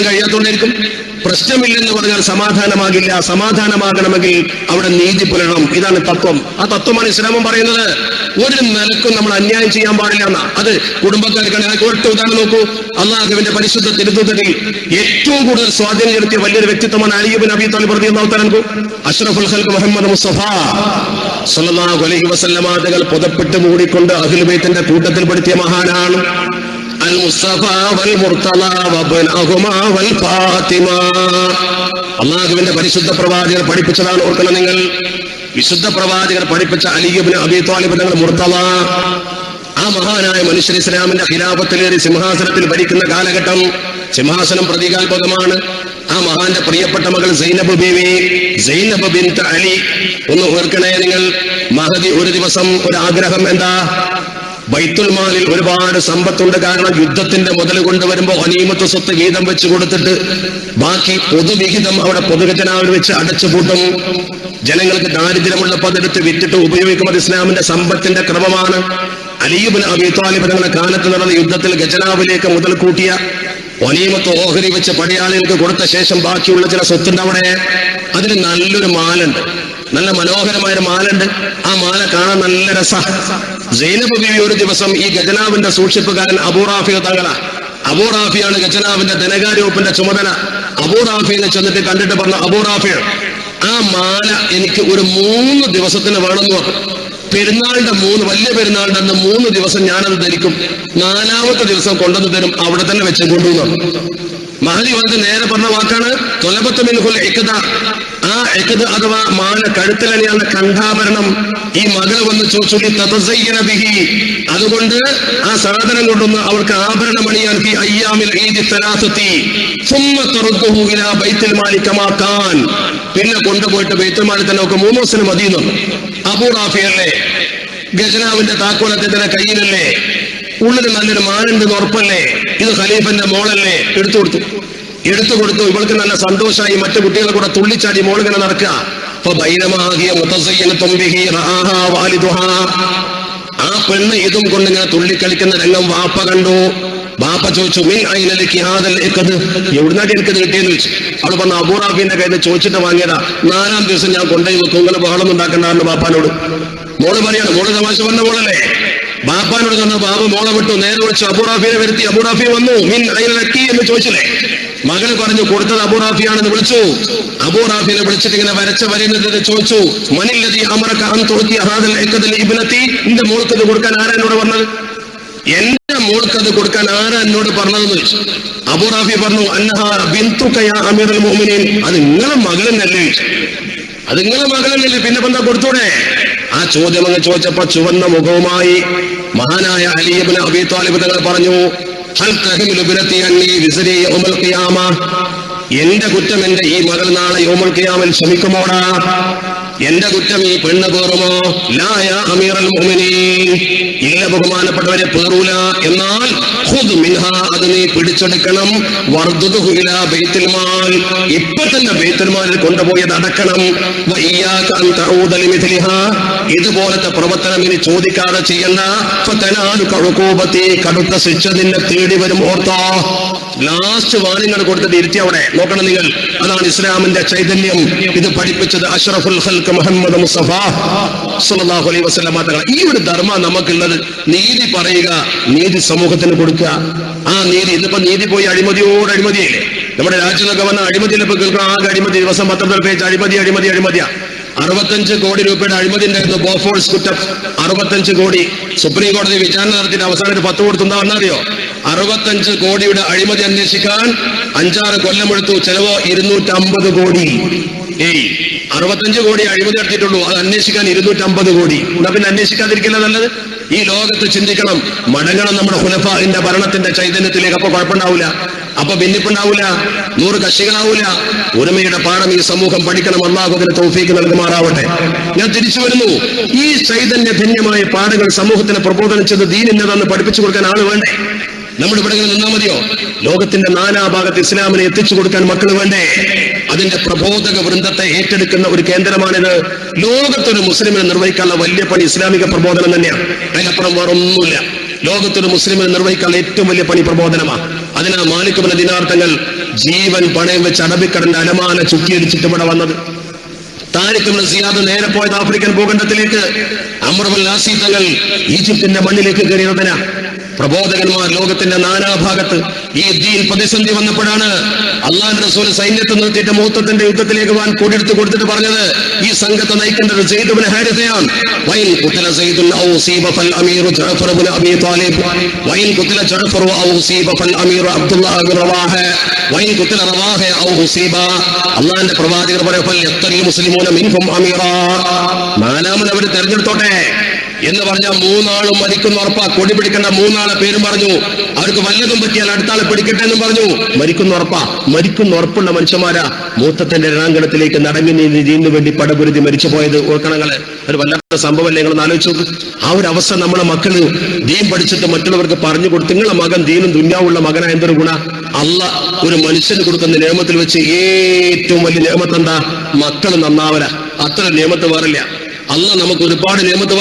കഴിയാത്തോണ്ടായിരിക്കും. പ്രശ്നമില്ലെന്ന് പറഞ്ഞാൽ സമാധാനമാകില്ല. സമാധാനമാകണമെങ്കിൽ അവിടെ നീതി പുലരണം. ഇതാണ് തത്വം. ആ തത്വമാണ് ഇസ്ലാമും പറയുന്നത്. ഒരു നിലക്കും നമ്മൾ അന്യായം ചെയ്യാൻ പാടില്ല എന്നാ. അത് കുടുംബക്കാർക്കാണ്. ഒറ്റ ഉദാഹരണം നോക്കൂ. അള്ളാഹുവിന്റെ പരിശുദ്ധ തിരുത്തുതലിൽ ഏറ്റവും കൂടുതൽ സ്വാധീനം ചെലുത്തിയ വലിയൊരു വ്യക്തിത്വമാണ് അലി ഇബ്നു അബീ ത്വാലിബ് റളിയല്ലാഹു തആല അൻഹു. അഷ്റഫുൽ ഖൽഖ് മുഹമ്മദ് മുസ്തഫ സ്വല്ലല്ലാഹു അലൈഹി വസല്ലമ തങ്ങൾ പുതപ്പിട്ട് മൂടിക്കൊണ്ട് അഹ്ലുൽ ബൈത്തിന്റെ കൂട്ടത്തിൽ പെടുത്തിയ മഹാനാണ്. അൽ മുസ്തഫ വൽ മുർത്തള വബ്നഹുമാ വൽ ഫാത്തിമ. അല്ലാഹുവിന്റെ പരിശുദ്ധ പ്രവാചകർ പഠിപ്പിച്ചതാണ്. ഓർക്കണം നിങ്ങൾ, വിശുദ്ധ പ്രവാചകർ പഠിപ്പിച്ച അലി ഇബ്നു അബീ ത്വാലിബ് തങ്ങൾ മുർത്തള. ആ മഹാനായ മനുഷ്യൻ ഇസ്ലാമിന്റെ ഖിലാഫത്തിലേറി സിംഹാസനത്തിൽ ഭരിക്കുന്ന കാലഘട്ടം. സിംഹാസനം പ്രതീകാത്മകമാണ്. ആ മഹാന്റെ പ്രിയപ്പെട്ട മകൾ സൈനബ് ബീവി, സൈനബ് ബിൻത് അലി. ഒന്ന് ഓർക്കണേ നിങ്ങൾ, മഹദി ഒരു ദിവസം ഒരു ആഗ്രഹം. എന്താ? ബൈത്തുൽ മാലിൽ ഒരുപാട് സമ്പത്തുണ്ട്. കാരണം യുദ്ധത്തിന്റെ മുതൽ കൊണ്ടുവരുമ്പോ ഗനീമത്ത് സ്വത്ത് വീതം വെച്ച് കൊടുത്തിട്ട് ബാക്കി പൊതുവിഹിതം അവിടെ പൊതുഖജനാവിൽ വെച്ച് അടച്ചുപൂട്ടും. ജനങ്ങൾക്ക് ദാരിദ്ര്യമുള്ളപ്പോൾ അതെടുത്ത് വിറ്റിട്ട് ഉപയോഗിക്കുന്നത് ഇസ്ലാമിന്റെ സമ്പത്തിന്റെ ക്രമമാണ്. അലി ഇബ്നു അബീ ത്വാലിബ് തങ്ങളുടെ കാലത്ത് നടന്ന യുദ്ധത്തിൽ ഖജനാവിലേക്ക് മുതൽ കൂട്ടിയ ഗനീമത്ത് ഓഹരി വെച്ച് പടയാളികൾക്ക് കൊടുത്ത ശേഷം ബാക്കിയുള്ള ചില സ്വത്തുണ്ട് അവിടെ. അതിന് നല്ലൊരു മാലുണ്ട്, നല്ല മനോഹരമായൊരു മാലുണ്ട്. ആ മാല കാണാൻ നല്ല രസ. സൈനബ് ബീവി ഒരു ദിവസം ഈ ഖജനാവിന്റെ സൂക്ഷിപ്പുകാരൻ അബൂ റാഫി തങ്ങളാ. അബൂ റാഫിയാണ് ഖജനാവിന്റെ ധനകാര്യ വകുപ്പിന്റെ ചുമതല. അബൂ റാഫിനെ ചെന്നിട്ട് കണ്ടിട്ട് പറഞ്ഞു, അബൂ റാഫി, ആ മാല എനിക്ക് ഒരു 3 ദിവസത്തിന് വേണമെന്ന് പറഞ്ഞു. പെരുന്നാളിന്റെ വലിയ പെരുന്നാളിന്റെ അന്ന് 3 ദിവസം ഞാനത് ധരിക്കും. 4ാമത്തെ ദിവസം കൊണ്ടുവന്ന് തരും, അവിടെ തന്നെ വെച്ച് കൊണ്ടുവന്നു. മഹദി വന്ന് നേരെ പറഞ്ഞ വാക്കാണ് തൊലബത്ത് മിൻഹുൽ ഇഖ്ദ. ആ ഇഖ്ദ അഥവാ മാല, കഴുത്തിലണിയാനുള്ള കണ്ഠാഭരണം ഈ മകൾ വന്ന് ചോദിച്ചു തതസയ്യന ബിഹി. അതുകൊണ്ട് ആ സാധനം കൊണ്ടൊന്ന് അവൾക്ക് ആഭരണം അണിയാൻ ഫി അയ്യാമിൽ ഈദി സലാസത്തി സുമ്മ തറുദ്ദുഹു ഇലാ ബൈത്തുൽ മാലി കമാ കാൻ. പിന്നെ കൊണ്ടുപോയിട്ട് ബൈത്തുൽ മാലിൽ തന്നെ ഒക്കെ 3 ദിവസം മദീന. അബൂ റാഫി അല്ലേ, ഖജനാവിന്റെ താക്കോൽ അദ്ദേഹത്തിന്റെ കയ്യിലല്ലേ, ഉള്ളിൽ നല്ലൊരു മാനുണ്ടെന്ന് ഉറപ്പല്ലേ, ഇത് ഖലീഫന്റെ മോളല്ലേ, എടുത്തു കൊടുത്തു. ഇവൾക്ക് നല്ല സന്തോഷമായി. മറ്റു കുട്ടികളെ കൂടെ തുള്ളിച്ചാടി മോളിങ്ങനെ നടക്കുക. ആ പെണ്ണ് ഇതും കൊണ്ട് ഞാൻ തുള്ളിക്കളിക്കുന്ന രംഗം വാപ്പ കണ്ടു. ബാപ്പ ചോദിച്ചു, എവിടുന്നാട്ടി എനിക്കത് കിട്ടിയെന്ന് ചോദിച്ചു. അവൾ പറഞ്ഞു, അബൂ റാഫിന്റെ കയ്യിൽ ചോദിച്ചിട്ട് വാങ്ങിയതാ. 4ാം ദിവസം ഞാൻ കൊണ്ടുപോയി വെക്കും, ഇങ്ങനെ ബഹളമൊന്നും ഉണ്ടാക്കണ്ടായിരുന്നു ബാപ്പാനോട്. മോള് പറയാണ്, മോള് തമാശ പറഞ്ഞ മോളല്ലേ. ബാപ്പാനോട് തന്ന ബാബു മോളെ വിട്ടു, നേരെ വിളിച്ചു അബൂ റാഫിയെ വരുത്തി. അബൂ റാഫി വന്നു. മിൻ അയ്നലക്കി എന്ന് ചോദിച്ചില്ലേ. മകൾ പറഞ്ഞു കൊടുത്തത് അബൂ റാഫിയാണെന്ന് വിളിച്ചു. അബൂ റാഫിനെ വിളിച്ചിട്ട് ഇങ്ങനെ വരച്ച വരുന്നത് ചോദിച്ചു, മനില്ലദീ അമറക അൻ തുഅതി ഹാദൽ ഇഖ്ദൽ ഇബ്നതി. എന്റെ മോൾക്ക് ഇത് കൊടുക്കാൻ ആരാ എന്നോട് പറഞ്ഞത്? എന്റെ മോൾക്ക് അത് കൊടുക്കാൻ ആരാ എന്നോട് പറഞ്ഞതെന്ന് ചോദിച്ചു. അബൂ റാഫി പറഞ്ഞു, അന്നഹാ ബിന്തുക യാ അമീറുൽ മുഅ്മിനീൻ, അത് നിങ്ങളെ മകളെന്നല്ലേ ചോദിച്ചു. അത് നിങ്ങളെ മകളെന്നല്ലേ, പിന്നെ എന്താ കൊടുത്തൂടെ? ആ ചോദ്യം അങ്ങ് ചോദിച്ചപ്പോ ചുവന്ന മുഖവുമായി മഹാനായ അലി ഇബ്നു അബീ ത്വാലിബ് തങ്ങൾ പറഞ്ഞു, ഹൽ തഹ്മിലു ബിനതി അന്നി വിസ്രി യൗമൽ ഖിയാമ, എന്റെ കുറ്റം എന്റെ ഈ മകൾ നാളെ യൗമുൽ ഖിയാമയിൽ ക്ഷമിക്കുമോടാ? എന്റെ കുറ്റം ഈ പെണ്ണ് പേറുമോ? ലാ യാ അമീറുൽ മുഅ്മിനീൻ, ഇല്ല ബഹുമാനപ്പെട്ടവരെ, പേറൂല. എന്നാൽ ഖുദ് മിൻഹാ, അത് നീ പിടിച്ചെടുക്കണം. വർദ്ദുഹു ഇലാ ബൈത്തുൽ മാൽ, ഇപ്പൊ തന്നെ ബൈത്തുൽ മാലിൽ കൊണ്ടുപോയത് അടക്കണം. വഇയ്യാക അൻ തഊദ ലിമിഥ്ലിഹാ, ഇതുപോലത്തെ പ്രവർത്തനം ഇനി ചോദിക്കാതെ ചെയ്യണ്ട. ഫതനാലുക ഉഖൂബതി, കടുത്ത ശിക്ഷ നിന്നെ തേടി വരും, ഓർത്തോ. ലാസ്റ്റ് വാണിങ്ങൾ കൊടുത്തിട്ട് ഇരുത്തി അവിടെ. നോക്കണം നിങ്ങൾ, അതാണ് ഇസ്ലാമിന്റെ ചൈതന്യം. ഇത് പഠിപ്പിച്ചത് അഷ്റഫുൽ ഖൽഖ് മുഹമ്മദ് മുസ്തഫ സ്വല്ലല്ലാഹു അലൈഹി വസല്ലം തങ്ങൾ. ഈ ഒരു ധർമ്മ നമുക്കുള്ളത്. നീതി പറയുക, നീതി സമൂഹത്തിന് കൊടുക്കുക. ആ നീതി, ഇന്നിപ്പോ നീതി പോയി അഴിമതിയോട് അഴിമതിയല്ലേ. നമ്മുടെ രാജ്യത്തൊക്കെ വന്ന അഴിമതിയിലൊക്കെ കേൾക്കണം. ആകെ അഴിമതി, ദിവസം 12 പേജ് അഴിമതിയാ. 65 കോടി രൂപയുടെ അഴിമതി ഉണ്ടായിരുന്നു. ബോഫോഴ്സ് കുറ്റം 65 കോടി. സുപ്രീം കോടതി വിചാരണ നടത്തിയിട്ട് അവസാനം ഒരു 10 കൊടുത്തുണ്ടാവുന്നറിയോ? 65 കോടിയുടെ അഴിമതി അന്വേഷിക്കാൻ 5-6 കൊല്ലമെടുത്തു. ചെലവോ 250 കോടി. 65 കോടി അഴിമതി നടത്തിയിട്ടുള്ളൂ, അത് അന്വേഷിക്കാൻ 250 കോടി. എന്നാ പിന്നെ അന്വേഷിക്കാതിരിക്കില്ല നല്ലത്. ഈ ലോകത്ത് ചിന്തിക്കണം, മടങ്ങണം നമ്മുടെ ഖുലഫാഇന്റെ ഭരണത്തിന്റെ ചൈതന്യത്തിലേക്ക്. അപ്പൊ കുഴപ്പമുണ്ടാവില്ല, അപ്പൊ ഭിന്നിപ്പുണ്ടാവില്ല, 100 കക്ഷികളാവൂല. ഒരുമയുടെ പാഠം ഈ സമൂഹം പഠിക്കണം. അല്ലാഹു അതിന് തൗഫീഖ് നൽകുമാറാവട്ടെ. ഞാൻ തിരിച്ചു വരുന്നു. ഈ ചൈതന്യധന്യമായ പാഠങ്ങൾ സമൂഹത്തിന് പ്രബോധനം ചെയ്ത് ദീൻ ഇന്നതെന്ന് പഠിപ്പിച്ചു കൊടുക്കാൻ ആള് വേണ്ടേ? നമ്മുടെ ഇവിടെ നിന്നാ മതിയോ? ലോകത്തിന്റെ നാനാഭാഗത്ത് ഇസ്ലാമിനെ എത്തിച്ചു കൊടുക്കാൻ മക്കൾ വേണ്ടേ? അതിന്റെ പ്രബോധക വൃന്ദത്തെ ഏറ്റെടുക്കുന്ന ഒരു കേന്ദ്രമാണിത്. ലോകത്തൊരു മുസ്ലിമിനെ നിർവഹിക്കാനുള്ള വലിയ പണി ഇസ്ലാമിക പ്രബോധനം തന്നെയാണ്. അതിനപ്പുറം വേറൊന്നുമില്ല. ലോകത്തൊരു മുസ്ലിമിനെ നിർവഹിക്കാനുള്ള ഏറ്റവും വലിയ പണി പ്രബോധനമാണ്. അതിനാ മാലിക് ഇബ്നു ദിനാർ തങ്ങൾ ജീവൻ പണയം വെച്ച് അറബിക്കടലിന്റെ അലമാല ചുറ്റിയടിച്ചിട്ട് ഇവിടെ വന്നത്. താരിഖ് ഇബ്നു സിയാദ് നേരെ പോയത് ആഫ്രിക്കൻ ഭൂഖണ്ഡത്തിലേക്ക്. അംർ ഇബ്നുൽ ആസി തങ്ങൾ ഈജിപ്തിന്റെ മണ്ണിലേക്ക് കയറിയതിനാ. പ്രബോധകന്മാർ ലോകത്തിന്റെ നാനാഭാഗത്ത്. ഈ ദീൻ പ്രതിസന്ധി വന്നപ്പോഴാണ് അള്ളാഹുവിന്റെ റസൂൽ സൈന്യത്തെ നിർത്തിയിട്ട് മുഹത്തത്തിന്റെ യുദ്ധത്തിലേക്ക് പോകാൻ കൊടിയെടുത്ത് കൊടുത്തിട്ട് പറഞ്ഞത്, ഈ സംഘത്തെ നയിക്കേണ്ടത് സെയ്ദ് ഇബ്നു ഹാരിസയാണ്. വൈൻ ഖുതില സെയ്ദുൻ ഔ ഉസീബ ഫൽ അമീർ ജഅഫർ ഇബ്നു അബീ ത്വാലിബ്, വൈൻ ഖുതില ജഅഫർ ഔ ഉസീബ ഫൽ അമീർ അബ്ദുല്ലാഹ് ഇബ്നു റവാഹ, വൈൻ ഖുതില റവാഹ ഔ ഉസീബ. അള്ളാഹുവിന്റെ പ്രവാചകർ പറയും, ഫൽ യഖ്തൽ മുസ്ലിമൂന മിൻഹും അമീറാ, നാലാമത് അവർ തെരഞ്ഞെടുത്തോട്ടെ എന്ന് പറഞ്ഞാൽ 3 ആളും മരിക്കുന്ന ഉറപ്പാ. കൊടി പിടിക്കേണ്ട 3 ആളെ പേരും പറഞ്ഞു. അവർക്ക് വല്ലതും പറ്റിയാൽ അടുത്ത ആളെ പിടിക്കട്ടെ എന്നും പറഞ്ഞു. മരിക്കുന്ന ഉറപ്പാ. മരിക്കുന്ന ഉറപ്പുള്ള മനുഷ്യന്മാരാ മൂത്തത്തിന്റെ രണാങ്കണത്തിലേക്ക് നടങ്ങി നീതിന് വേണ്ടി പടപുരുതി മരിച്ചു പോയത്. ഓർക്കണങ്ങള്, ഒരു വല്ലാത്ത സംഭവമല്ലേ? നിങ്ങൾ ആലോചിച്ചു നോക്ക്. ആ ഒരു അവസ്ഥ നമ്മളെ മക്കള് ദീൻ പഠിച്ചിട്ട് മറ്റുള്ളവർക്ക് പറഞ്ഞു കൊടുത്ത്, നിങ്ങളെ മകൻ ദീനും ദുന്യാവുള്ള മകനായ എന്തൊരു ഗുണ. അള്ളാഹ് ഒരു മനുഷ്യന് കൊടുക്കുന്ന നിയമത്തിൽ വെച്ച് ഏറ്റവും വലിയ നിയമത്ത് എന്താ? മക്കൾ നന്നാവല. അത്ര നിയമത്ത് വേറില്ല. അള്ളാഹ് നമുക്ക് ഒരുപാട് നിയമത്ത്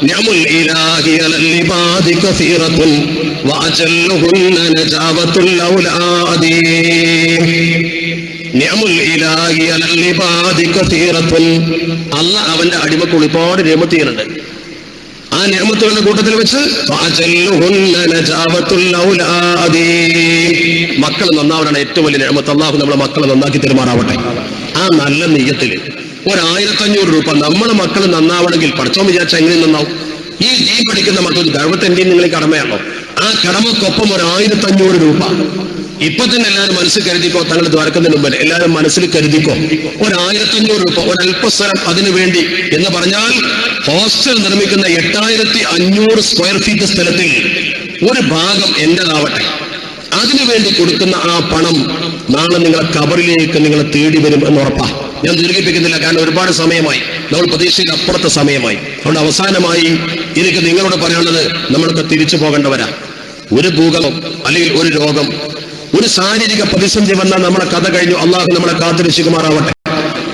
നിഅമുൽ ഇലാഹി അലൽ ഇബാദി കസീറത്തുൻ വഅജല്ലുഹുന്ന നജാവത്തുൽ ഔലാദി. നിഅമുൽ ഇലാഹി അലൽ ഇബാദി കസീറത്തുൻ, അള്ളാഹ് അവന്റെ അടിമക്ക് ഒരുപാട് നിയമത്ത് ചെയ്യുന്നുണ്ട്. ആ നിഅമത്തുകളുടെ കൂട്ടത്തിൽ വെച്ച് വഅജല്ലുഹുന്ന നജാവത്തുൽ ഔലാദി, മക്കൾ നന്നാവലാണ് ഏറ്റവും വലിയ നിഅമത്ത്. അള്ളാഹു നമ്മളെ മക്കളെ നന്നാക്കി തെരുമാറാവട്ടെ. ആ നല്ല നിയ്യത്തിൽ 1500 രൂപ നമ്മളെ മക്കൾ നന്നാവണമെങ്കിൽ പഠിച്ചോൻ വിചാരിച്ചാൽ എങ്ങനെ നന്നാവും? ഈ ദീൻ പഠിക്കുന്ന മക്കൾ ഗവൺമെന്റ് നിങ്ങൾ കടമയാണോ? ആ കടമക്കൊപ്പം 1500 രൂപ ഇപ്പൊ തന്നെ എല്ലാവരും മനസ്സിൽ കരുതിക്കോ. തങ്ങൾ ദ്വാരക്കുന്നതിന് മുമ്പ് എല്ലാവരും മനസ്സിൽ കരുതിക്കോ. 1500 രൂപ ഒരല്പസ്ഥലം അതിനു വേണ്ടി എന്ന് പറഞ്ഞാൽ ഹോസ്റ്റൽ നിർമ്മിക്കുന്ന 8500 സ്ക്വയർ ഫീറ്റ് സ്ഥലത്തിൽ ഒരു ഭാഗം എന്റേതാവട്ടെ. അതിനുവേണ്ടി കൊടുക്കുന്ന ആ പണം നാളെ നിങ്ങളെ കബറിലേക്ക് നിങ്ങളെ തേടി വരും എന്ന് ഉറപ്പാ. ഞാൻ ദീർഘിപ്പിക്കുന്നില്ല, കാരണം ഒരുപാട് സമയമായി, നമ്മൾ പ്രതീക്ഷയിൽ അപ്പുറത്തെ സമയമായി. അതുകൊണ്ട് അവസാനമായി എനിക്ക് നിങ്ങളോട് പറയാനുള്ളത്, നമ്മളൊക്കെ തിരിച്ചു പോകേണ്ടവരാ. ഒരു ഭൂകമ്പം അല്ലെങ്കിൽ ഒരു രോഗം, ഒരു ശാരീരിക പ്രതിസന്ധി വന്നാൽ നമ്മളെ കഥ കഴിഞ്ഞു. അള്ളാഹു നമ്മളെ കാത്തുരക്ഷിക്കുമാറാവട്ടെ.